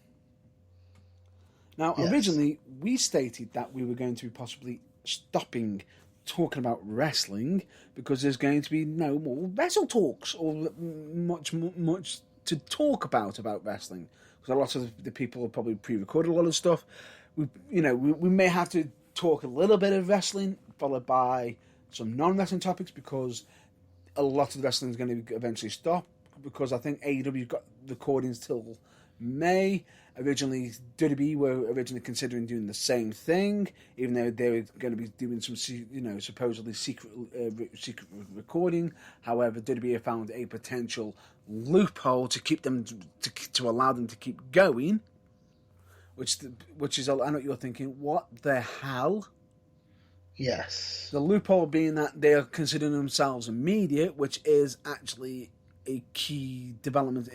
Now, yes. Originally, we stated that we were going to be possibly stopping talking about wrestling because there's going to be no more Wrestle Talks or much to talk about wrestling, because a lot of the people have probably pre-recorded a lot of stuff. We may have to talk a little bit of wrestling followed by some non-wrestling topics, because a lot of the wrestling is going to eventually stop, because I think AEW's got recordings till May, Originally, WWE were originally considering doing the same thing, even though they were going to be doing some, supposedly secret recording. However, WWE found a potential loophole to keep them to allow them to keep going, which is, I know what you're thinking. What the hell? Yes. The loophole being that they are considering themselves a media, which is actually a key development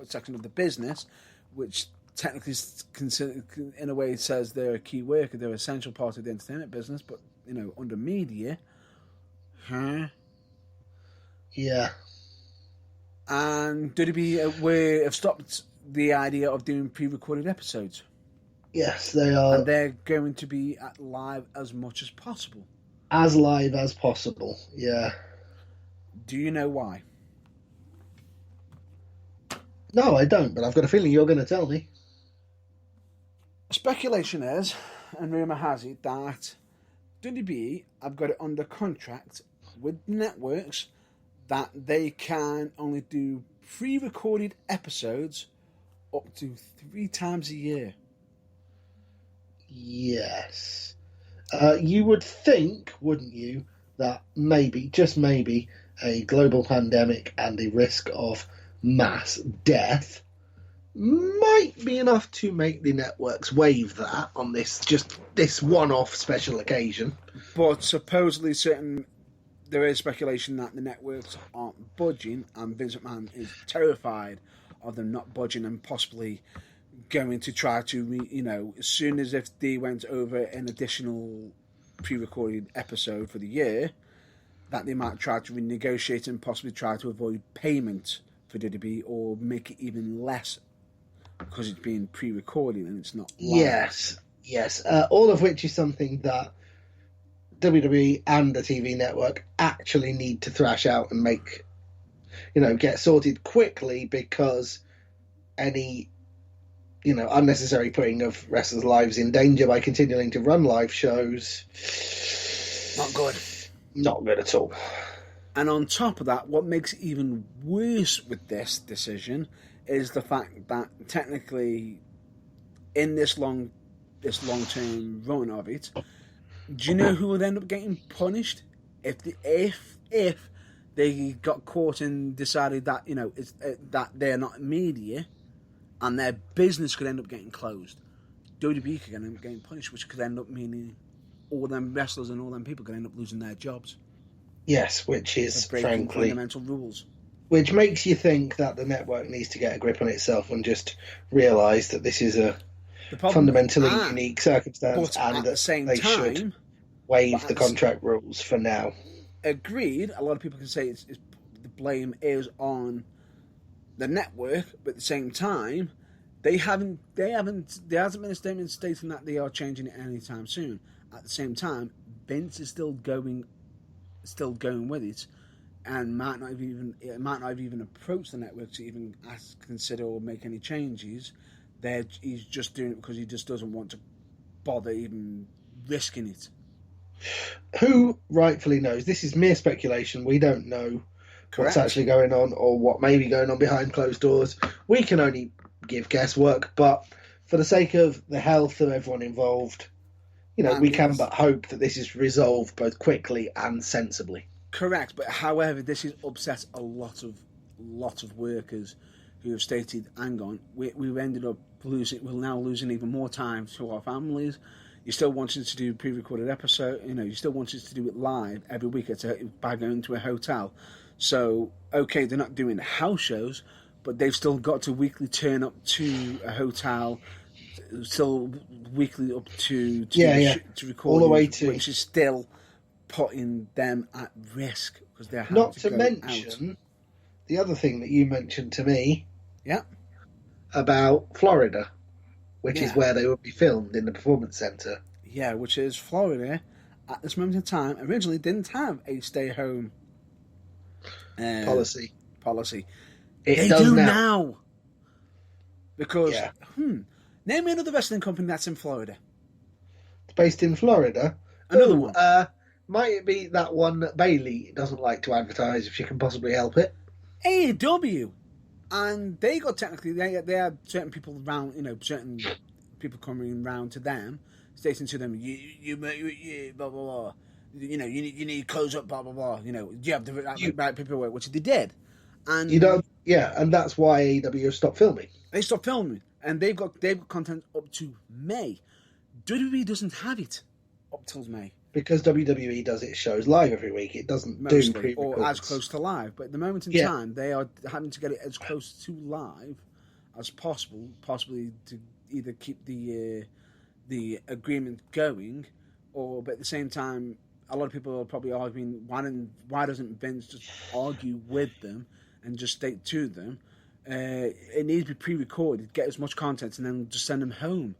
section of the business, which technically in a way says they're a key worker, they're an essential part of the entertainment business, but under media, yeah. And WWE have stopped the idea of doing pre-recorded episodes. Yes, they are, and they're going to be at live as much as possible. As live as possible, yeah. Do you know why? No, I don't, but I've got a feeling you're going to tell me. Speculation is, and rumour has it, that WWE have got it under contract with networks that they can only do pre-recorded episodes up to 3 times a year. Yes. You would think, wouldn't you, that maybe, just maybe, a global pandemic and the risk of mass death might be enough to make the networks waive that on this one-off special occasion. But supposedly there is speculation that the networks aren't budging, and Vince McMahon is terrified of them not budging and possibly going to try to, as soon as if they went over an additional pre-recorded episode for the year, that they might try to renegotiate and possibly try to avoid payment for WWE or make it even less because it's being pre-recorded and it's not live. Yes. All of which is something that WWE and the TV network actually need to thrash out and make, get sorted quickly, because any, unnecessary putting of wrestlers' lives in danger by continuing to run live shows. Not good. Not good at all. And on top of that, what makes it even worse with this decision is the fact that technically, in this long-term run of it, do you know who would end up getting punished if they got caught and decided that that they're not media, and their business could end up getting closed? WWE could end up getting punished, which could end up meaning all them wrestlers and all them people could end up losing their jobs. Yes, which is frankly fundamental rules. Which makes you think that the network needs to get a grip on itself and just realise that this is a fundamentally unique circumstance, and that they should waive the contract rules for now. Agreed. A lot of people can say it's the blame is on the network, but at the same time, there hasn't been a statement stating that they are changing it anytime soon. At the same time, Vince is still going with it, and might not have even approached the network to even consider or make any changes. He's just doing it because he just doesn't want to bother even risking it. Who rightfully knows? This is mere speculation. We don't know what's actually going on or what may be going on behind closed doors. We can only give guesswork, but for the sake of the health of everyone involved, we can but hope that this is resolved both quickly and sensibly. Correct, but however, this has upset a lot of workers who have stated, hang on, we've ended up we're now losing even more time to our families. You still wanted to do pre-recorded episode, you still wanted to do it live every week by going to a hotel. So, okay, they're not doing house shows, but they've still got to weekly turn up to a hotel, still weekly up to record, all the way to, which is still putting them at risk because they're having not to to go mention out. The other thing that you mentioned to me, about Florida, which is where they would be filmed in the Performance Center. Yeah, which is Florida. At this moment in time, originally didn't have a stay-home policy. They do now. Because, name me another wrestling company that's in Florida. It's based in Florida. Another one. Might it be that one that Bailey doesn't like to advertise if she can possibly help it? AEW. And they got technically, they had certain people around, certain people coming round to them, stating to them, you blah, blah, blah. You need close up, blah, blah, blah. You have the right paperwork, which they did. And You don't, yeah, and that's why AEW stopped filming. they stopped filming. And they've got content up to May. WWE doesn't have it up till May. Because WWE does its shows live every week. It doesn't do pre-recordings. Or as close to live. But at the moment in time, they are having to get it as close to live as possible, possibly to either keep the agreement going, but at the same time, a lot of people are probably arguing, why doesn't Vince just argue with them and just state to them, it needs to be pre-recorded, get as much content, and then just send them home.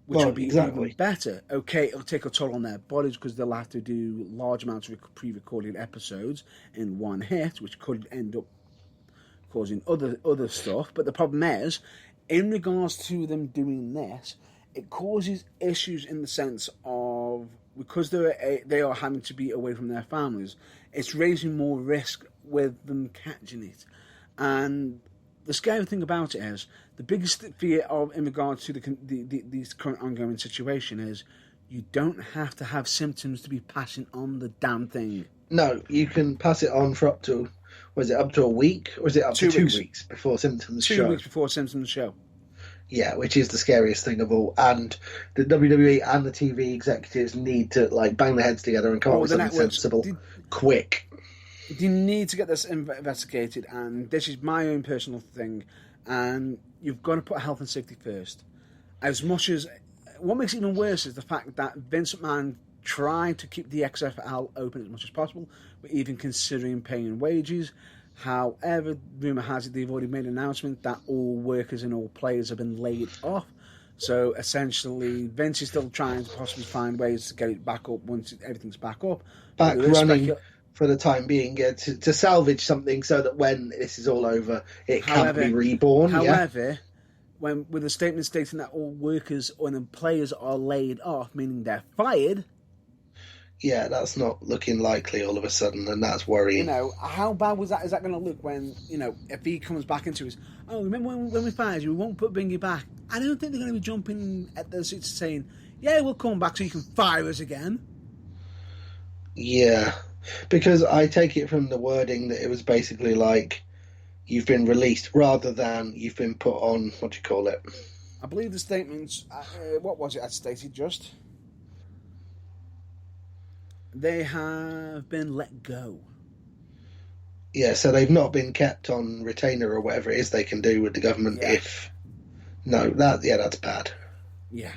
Which will be even better. Okay, it'll take a toll on their bodies because they'll have to do large amounts of pre-recorded episodes in one hit, which could end up causing other stuff. But the problem is, in regards to them doing this, it causes issues in the sense of, because they are having to be away from their families, it's raising more risk with them catching it. And the scary thing about it is, the biggest fear in regards to this current ongoing situation is, you don't have to have symptoms to be passing on the damn thing. No, you can pass it on for up to a week, or is it up to 2 weeks before symptoms show? 2 weeks before symptoms show. Yeah, which is the scariest thing of all. And the WWE and the TV executives need to bang their heads together and come up with something sensible, quick. You need to get this investigated, and this is my own personal thing, and you've got to put health and safety first. As much as, what makes it even worse is the fact that Vince McMahon tried to keep the XFL open as much as possible, but even considering paying wages. However, rumour has it they've already made an announcement that all workers and all players have been laid off. So essentially, Vince is still trying to possibly find ways to get it back up once everything's back up. Back running for the time being, to salvage something so that when this is all over, it can be reborn. However, with a statement stating that all workers and players are laid off, meaning they're fired. Yeah, that's not looking likely all of a sudden, and that's worrying. How bad is that going to look when, if he comes back into his, remember when we fired you, we won't bring you back. I don't think they're going to be jumping at the seats saying, yeah, we'll come back so you can fire us again. Yeah, because I take it from the wording that it was basically like, you've been released, rather than you've been put on, what do you call it? I believe the statements, what was it I stated just? They have been let go. Yeah, so they've not been kept on retainer or whatever it is they can do with the government that's bad. Yeah.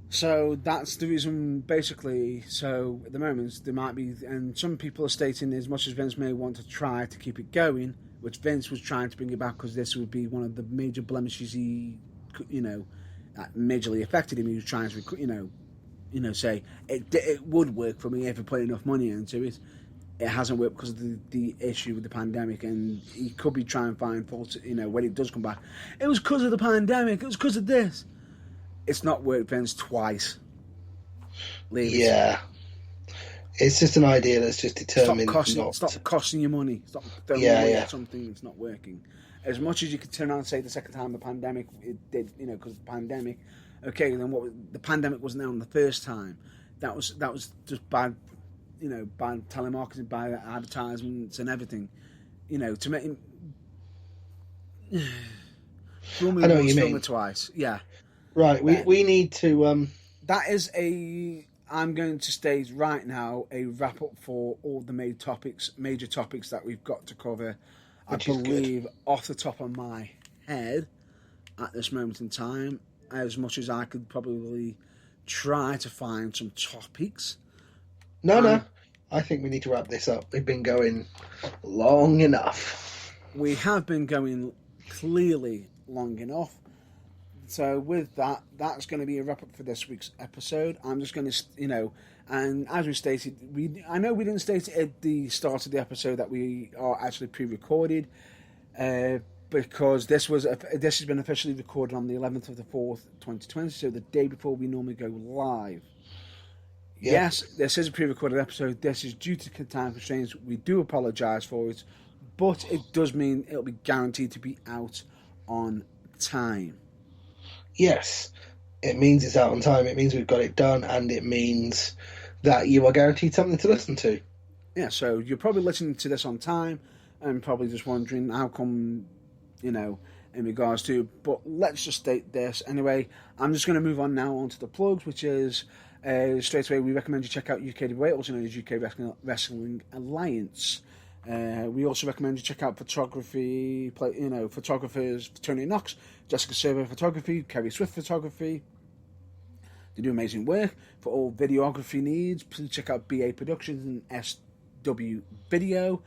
So that's the reason, basically. So at the moment, there might be, and some people are stating, as much as Vince may want to try to keep it going, which Vince was trying to bring it back because this would be one of the major blemishes he, that majorly affected him. He was trying to, say it would work for me if I put enough money into it. It hasn't worked because of the issue with the pandemic, and he could be trying to find faults. When it does come back, it was because of the pandemic. It was because of this. It's not worked, Vince, twice. Yeah. It's just an idea that's just determined Stop costing you money. Stop throwing money at something that's not working. As much as you could turn around and say the second time the pandemic, it did, because of the pandemic. Okay, then the pandemic wasn't there on the first time. That was just bad, bad telemarketing, bad advertisements and everything. To make him... I know what you mean. Twice, yeah. Right, we need to... That is I'm going to stage right now a wrap up for all the major topics that we've got to cover. I believe off the top of my head at this moment in time, as much as I could probably try to find some topics. No. I think we need to wrap this up. We've been going long enough. We have been going clearly long enough. So with that, that's going to be a wrap up for this week's episode. I'm just going to, and as we stated, I know we didn't state it at the start of the episode that we are actually pre-recorded, because this has been officially recorded on the 11th of the 4th, 2020, so the day before we normally go live. Yep. Yes, this is a pre-recorded episode. This is due to time constraints. We do apologise for it. but it does mean it'll be guaranteed to be out on time. Yes, it means it's out on time. It means we've got it done, and it means that you are guaranteed something to listen to. Yeah, so you're probably listening to this on time and probably just wondering how come, in regards to, but let's just state this anyway. I'm just going to move on now onto the plugs, which is straight away we recommend you check out UKWA, also known as UK Wrestling Alliance. We also recommend you check out photographers Tony Knox, Jessica Servo Photography, Kerry Swift Photography. They do amazing work. For all videography needs, please check out BA Productions and SW Video.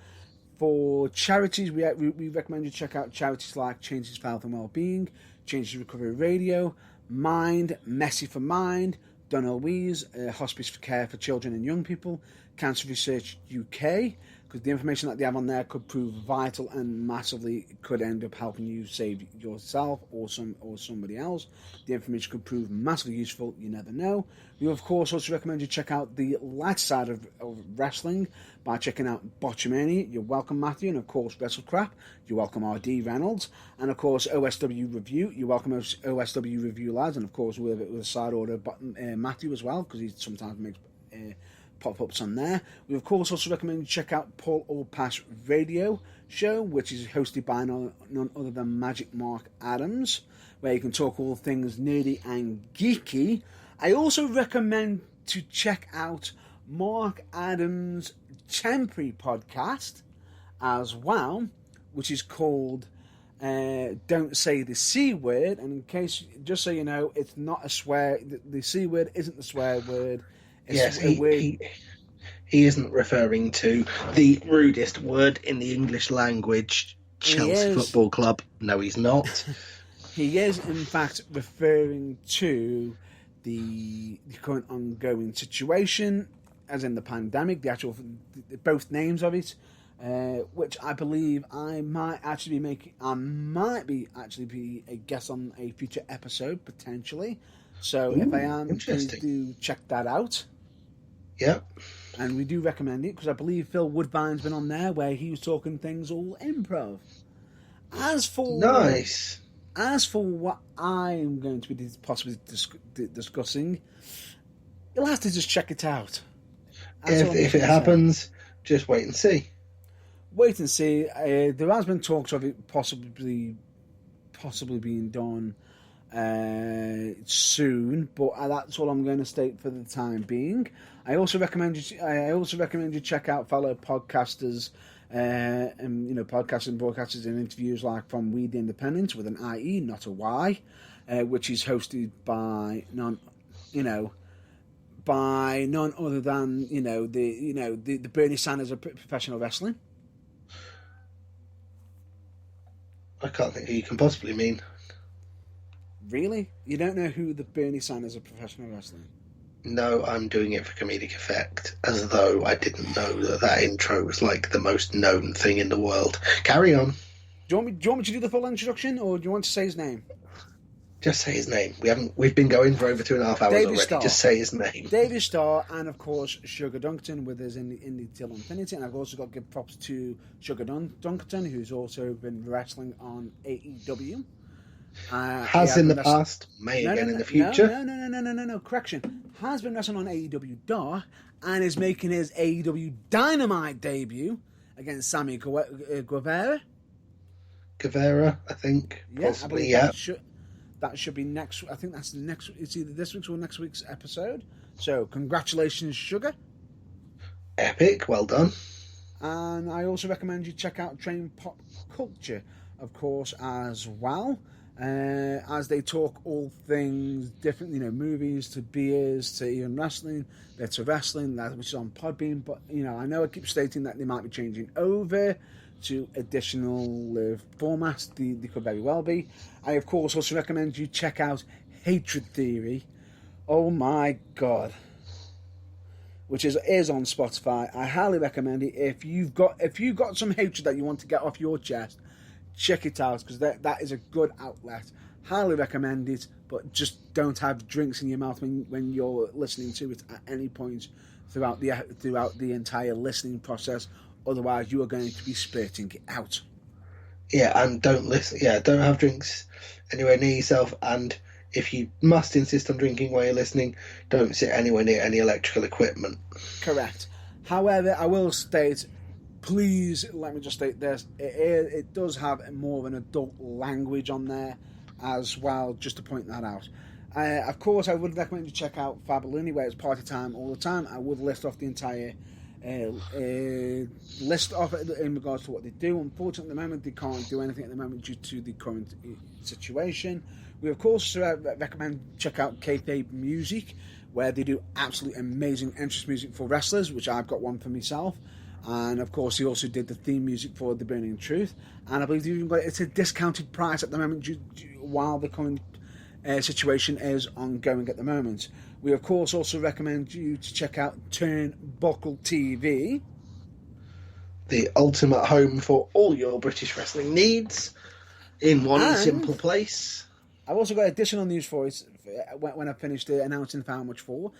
For charities, we recommend you check out charities like Changes for Health and Wellbeing, Changes Recovery Radio, Mind, Messy for Mind, Donald Wees, Hospice for Care for Children and Young People, Cancer Research UK, because the information that they have on there could prove vital and massively could end up helping you save yourself or somebody else. The information could prove massively useful, you never know. We of course also recommend you check out the light side of wrestling by checking out Botchamania. You're welcome, Matthew, and of course WrestleCrap. You're welcome, RD Reynolds, and of course OSW Review. You're welcome, OSW Review lads, and of course with a side order Matthew as well, because he sometimes makes pop-ups on there. We of course also recommend you check out Paul All Pass Radio Show, which is hosted by none other than Magic Mark Adams, where you can talk all things nerdy and geeky. I also recommend to check out Mark Adams' temporary podcast as well, which is called Don't Say the C Word, and in case, just so you know, it's not a swear, the C word isn't the swear word. Yes, he isn't referring to the rudest word in the English language, Chelsea Football Club. No, he's not. He is, in fact, referring to the current ongoing situation, as in the pandemic, both names of it, which I believe I might be a guest on a future episode, potentially. So if I am, please do check that out. Yeah. And we do recommend it, because I believe Phil Woodbine's been on there where he was talking things all improv. As for what I'm going to be possibly discussing, you'll have to just check it out. If it happens, just wait and see. Wait and see. There has been talks of it possibly being done soon, but that's all I'm going to state for the time being. I also recommend you check out fellow podcasters, and podcasters and broadcasters and interviews like from We the Independent with an IE, not a Y, which is hosted by none other than the Bernie Sanders of professional wrestling. I can't think who you can possibly mean. Really? You don't know who the Bernie Sanders of professional wrestling? No, I'm doing it for comedic effect, as though I didn't know that intro was like the most known thing in the world. Carry on. Do you want me to do the full introduction, or do you want to say his name? Just say his name. We've been going for over 2.5 hours David already. Starr. Just say his name. David Starr, and of course Sugar Dunkerton with us in the Till Infinity. And I've also got to give props to Sugar Dunkerton, who's also been wrestling on AEW. Has in the past, may again in the future. No. Correction. Has been wrestling on AEW Dark and is making his AEW Dynamite debut against Sammy Guevara. Guevara, I think. Yeah, possibly, that should be next. I think that's the next. It's either this week's or next week's episode. So, congratulations, Sugar. Epic, well done. And I also recommend you check out Train Pop Culture, of course, as well. As they talk all things different, movies to beers to even wrestling, bits of wrestling, which is on Podbean. But, I know I keep stating that they might be changing over to additional formats. They could very well be. I, of course, also recommend you check out Hatred Theory. Oh, my God. Which is on Spotify. I highly recommend it. If you've got some hatred that you want to get off your chest, check it out, because that is a good outlet. Highly recommend it, but just don't have drinks in your mouth when you're listening to it at any point throughout the entire listening process, Otherwise, you are going to be spurting it out. Yeah, and don't listen. Yeah, don't have drinks anywhere near yourself. And if you must insist on drinking while you're listening, don't sit anywhere near any electrical equipment. Correct. However, I will state, please let me just state this: it does have more of an adult language on there as well. Just to point that out. Of course, I would recommend you check out Fabaluni, where it's party time all the time. I would list off the entire list of it in regards to what they do. Unfortunately, at the moment, they can't do anything at the moment due to the current situation. We, of course, recommend check out Kayfabe Music, where they do absolutely amazing entrance music for wrestlers, which I've got one for myself. And, of course, he also did the theme music for The Burning Truth. And I believe they've even got it's a discounted price at the moment while the current situation is ongoing at the moment. We, of course, also recommend you to check out Turnbuckle TV, the ultimate home for all your British wrestling needs in one simple place. I've also got additional news for it when I finished announcing how much for.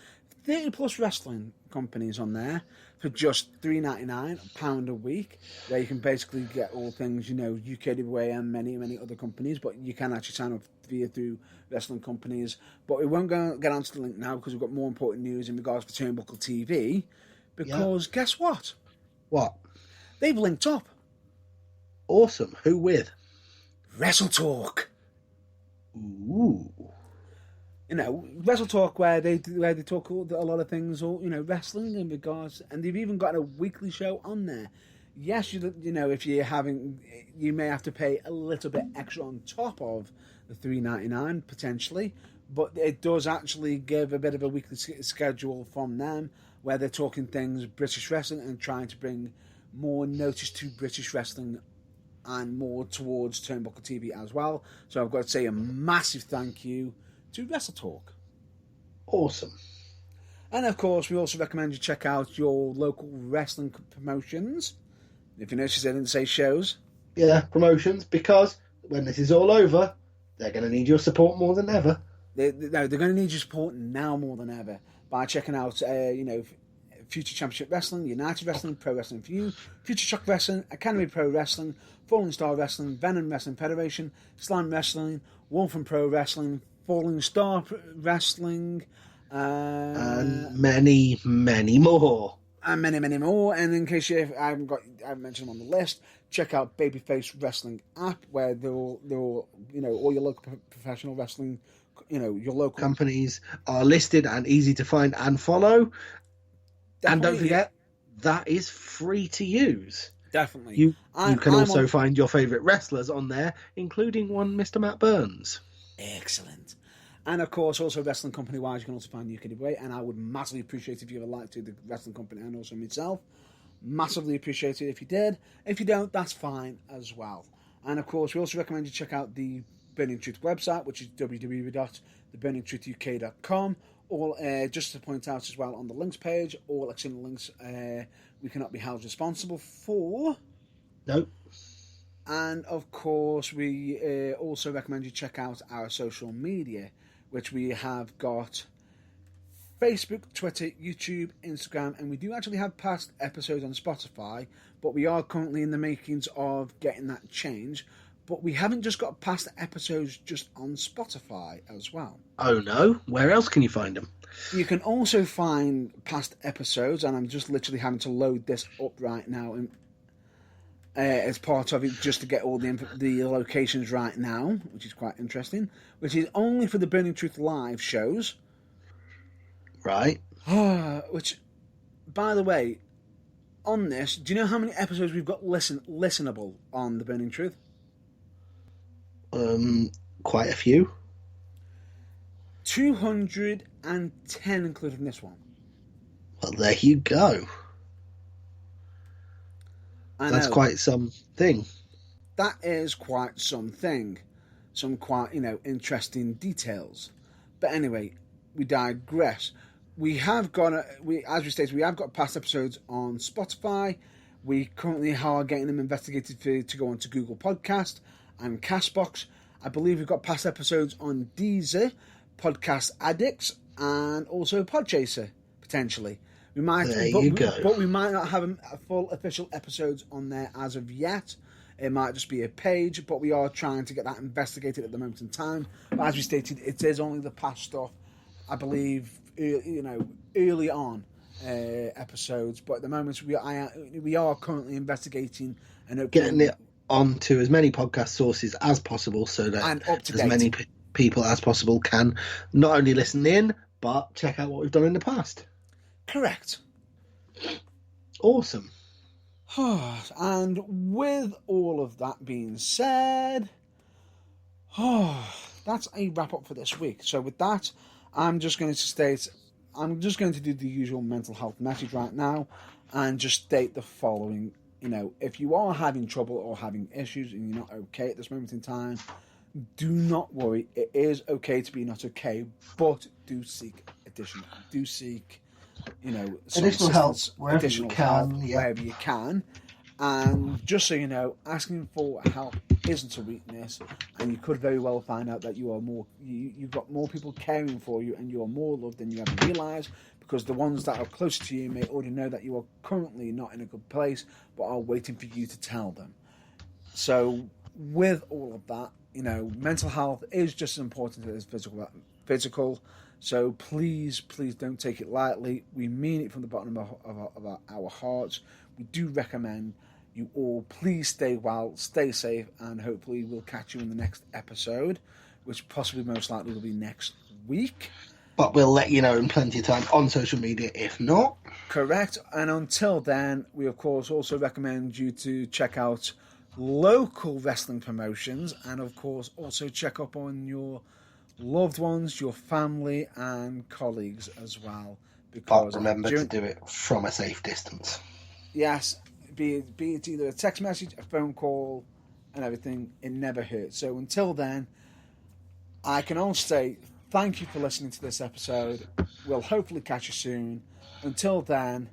30 plus wrestling companies on there for just £3.99 a week, where you can basically get all things, UKWA and many other companies, but you can actually sign up through wrestling companies. But we won't get onto the link now because we've got more important news in regards to Turnbuckle TV, because guess what? What? They've linked up. Awesome. Who with? Wrestle Talk. Ooh. Wrestle Talk, where they talk a lot of things, or wrestling in regards, and they've even got a weekly show on there. Yes, if you're having, you may have to pay a little bit extra on top of the $3.99 potentially, but it does actually give a bit of a weekly schedule from them, where they're talking things British wrestling and trying to bring more notice to British wrestling and more towards Turnbuckle TV as well. So I've got to say a massive thank you to Wrestle Talk. Awesome. And of course, we also recommend you check out your local wrestling promotions. If you notice, I didn't say shows. Yeah, promotions, because when this is all over, they're going to need your support more than ever. They're going to need your support now more than ever by checking out, Future Championship Wrestling, United Wrestling, Pro Wrestling for You, Future Shock Wrestling, Academy Pro Wrestling, Falling Star Wrestling, Venom Wrestling Federation, Slam Wrestling, Wolf and Pro Wrestling, Falling Star Wrestling, and many more. And many more. And in case you haven't mentioned them on the list, check out Babyface Wrestling app, where they're all all your local professional wrestling, your local companies are listed and easy to find and follow. Definitely. And don't forget, that is free to use. Definitely. You can also find your favourite wrestlers on there, including one Mr. Matt Burns. Excellent. And of course, also wrestling company wise, you can also find UKWA, and I would massively appreciate if you ever liked to the wrestling company and also myself. Massively appreciate it if you did. If you don't, that's fine as well. And of course, we also recommend you check out the Burning Truth website, which is www.theburningtruthuk.com. All just to point out as well on the links page, all external links we cannot be held responsible for. Nope. And of course, we also recommend you check out our social media, which we have got Facebook, Twitter, YouTube, Instagram, and we do actually have past episodes on Spotify, but we are currently in the makings of getting that changed. But we haven't just got past episodes just on Spotify as well. Oh no, where else can you find them? You can also find past episodes, and I'm just literally having to load this up right now as part of it, just to get all the locations right now, which is quite interesting, which is only for the Burning Truth live shows. Right. Which, by the way, on this, do you know how many episodes we've got listenable on the Burning Truth? Quite a few. 210, including this one. Well, there you go. That's quite something. That is quite something. Some quite, interesting details. But anyway, we digress. We have got, as we stated, we have got past episodes on Spotify. We currently are getting them investigated to go onto Google Podcast and Castbox. I believe we've got past episodes on Deezer, Podcast Addicts, and also Podchaser, potentially. We might, There you go. but we might not have a full official episodes on there as of yet. It might just be a page, but we are trying to get that investigated at the moment in time. But as we stated, it is only the past stuff, I believe, early on episodes. But at the moment, we are currently investigating and getting it onto as many podcast sources as possible, so that as many people as possible can not only listen in but check out what we've done in the past. Correct. Awesome. And with all of that being said, that's a wrap up for this week. So with that, I'm just going to do the usual mental health message right now and just state the following. If you are having trouble or having issues and you're not okay at this moment in time, do not worry. It is okay to be not okay, but do seek additional help wherever you can. Wherever you can. And just so you know, asking for help isn't a weakness, and you could very well find out that you've got more people caring for you and you are more loved than you ever realise, because the ones that are close to you may already know that you are currently not in a good place but are waiting for you to tell them. So with all of that, mental health is just as important as physical. So please don't take it lightly. We mean it from the bottom of our hearts. We do recommend you all please stay well, stay safe, and hopefully we'll catch you in the next episode, which possibly most likely will be next week. But we'll let you know in plenty of time on social media if not. Correct. And until then, we of course also recommend you to check out local wrestling promotions, and of course also check up on your loved ones, your family and colleagues as well. Because but remember to do it from a safe distance. Yes, be it either a text message, a phone call, and everything, it never hurts. So until then, I can only say thank you for listening to this episode. We'll hopefully catch you soon. Until then,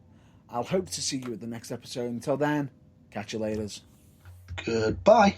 I'll hope to see you at the next episode. Until then, catch you later. Goodbye.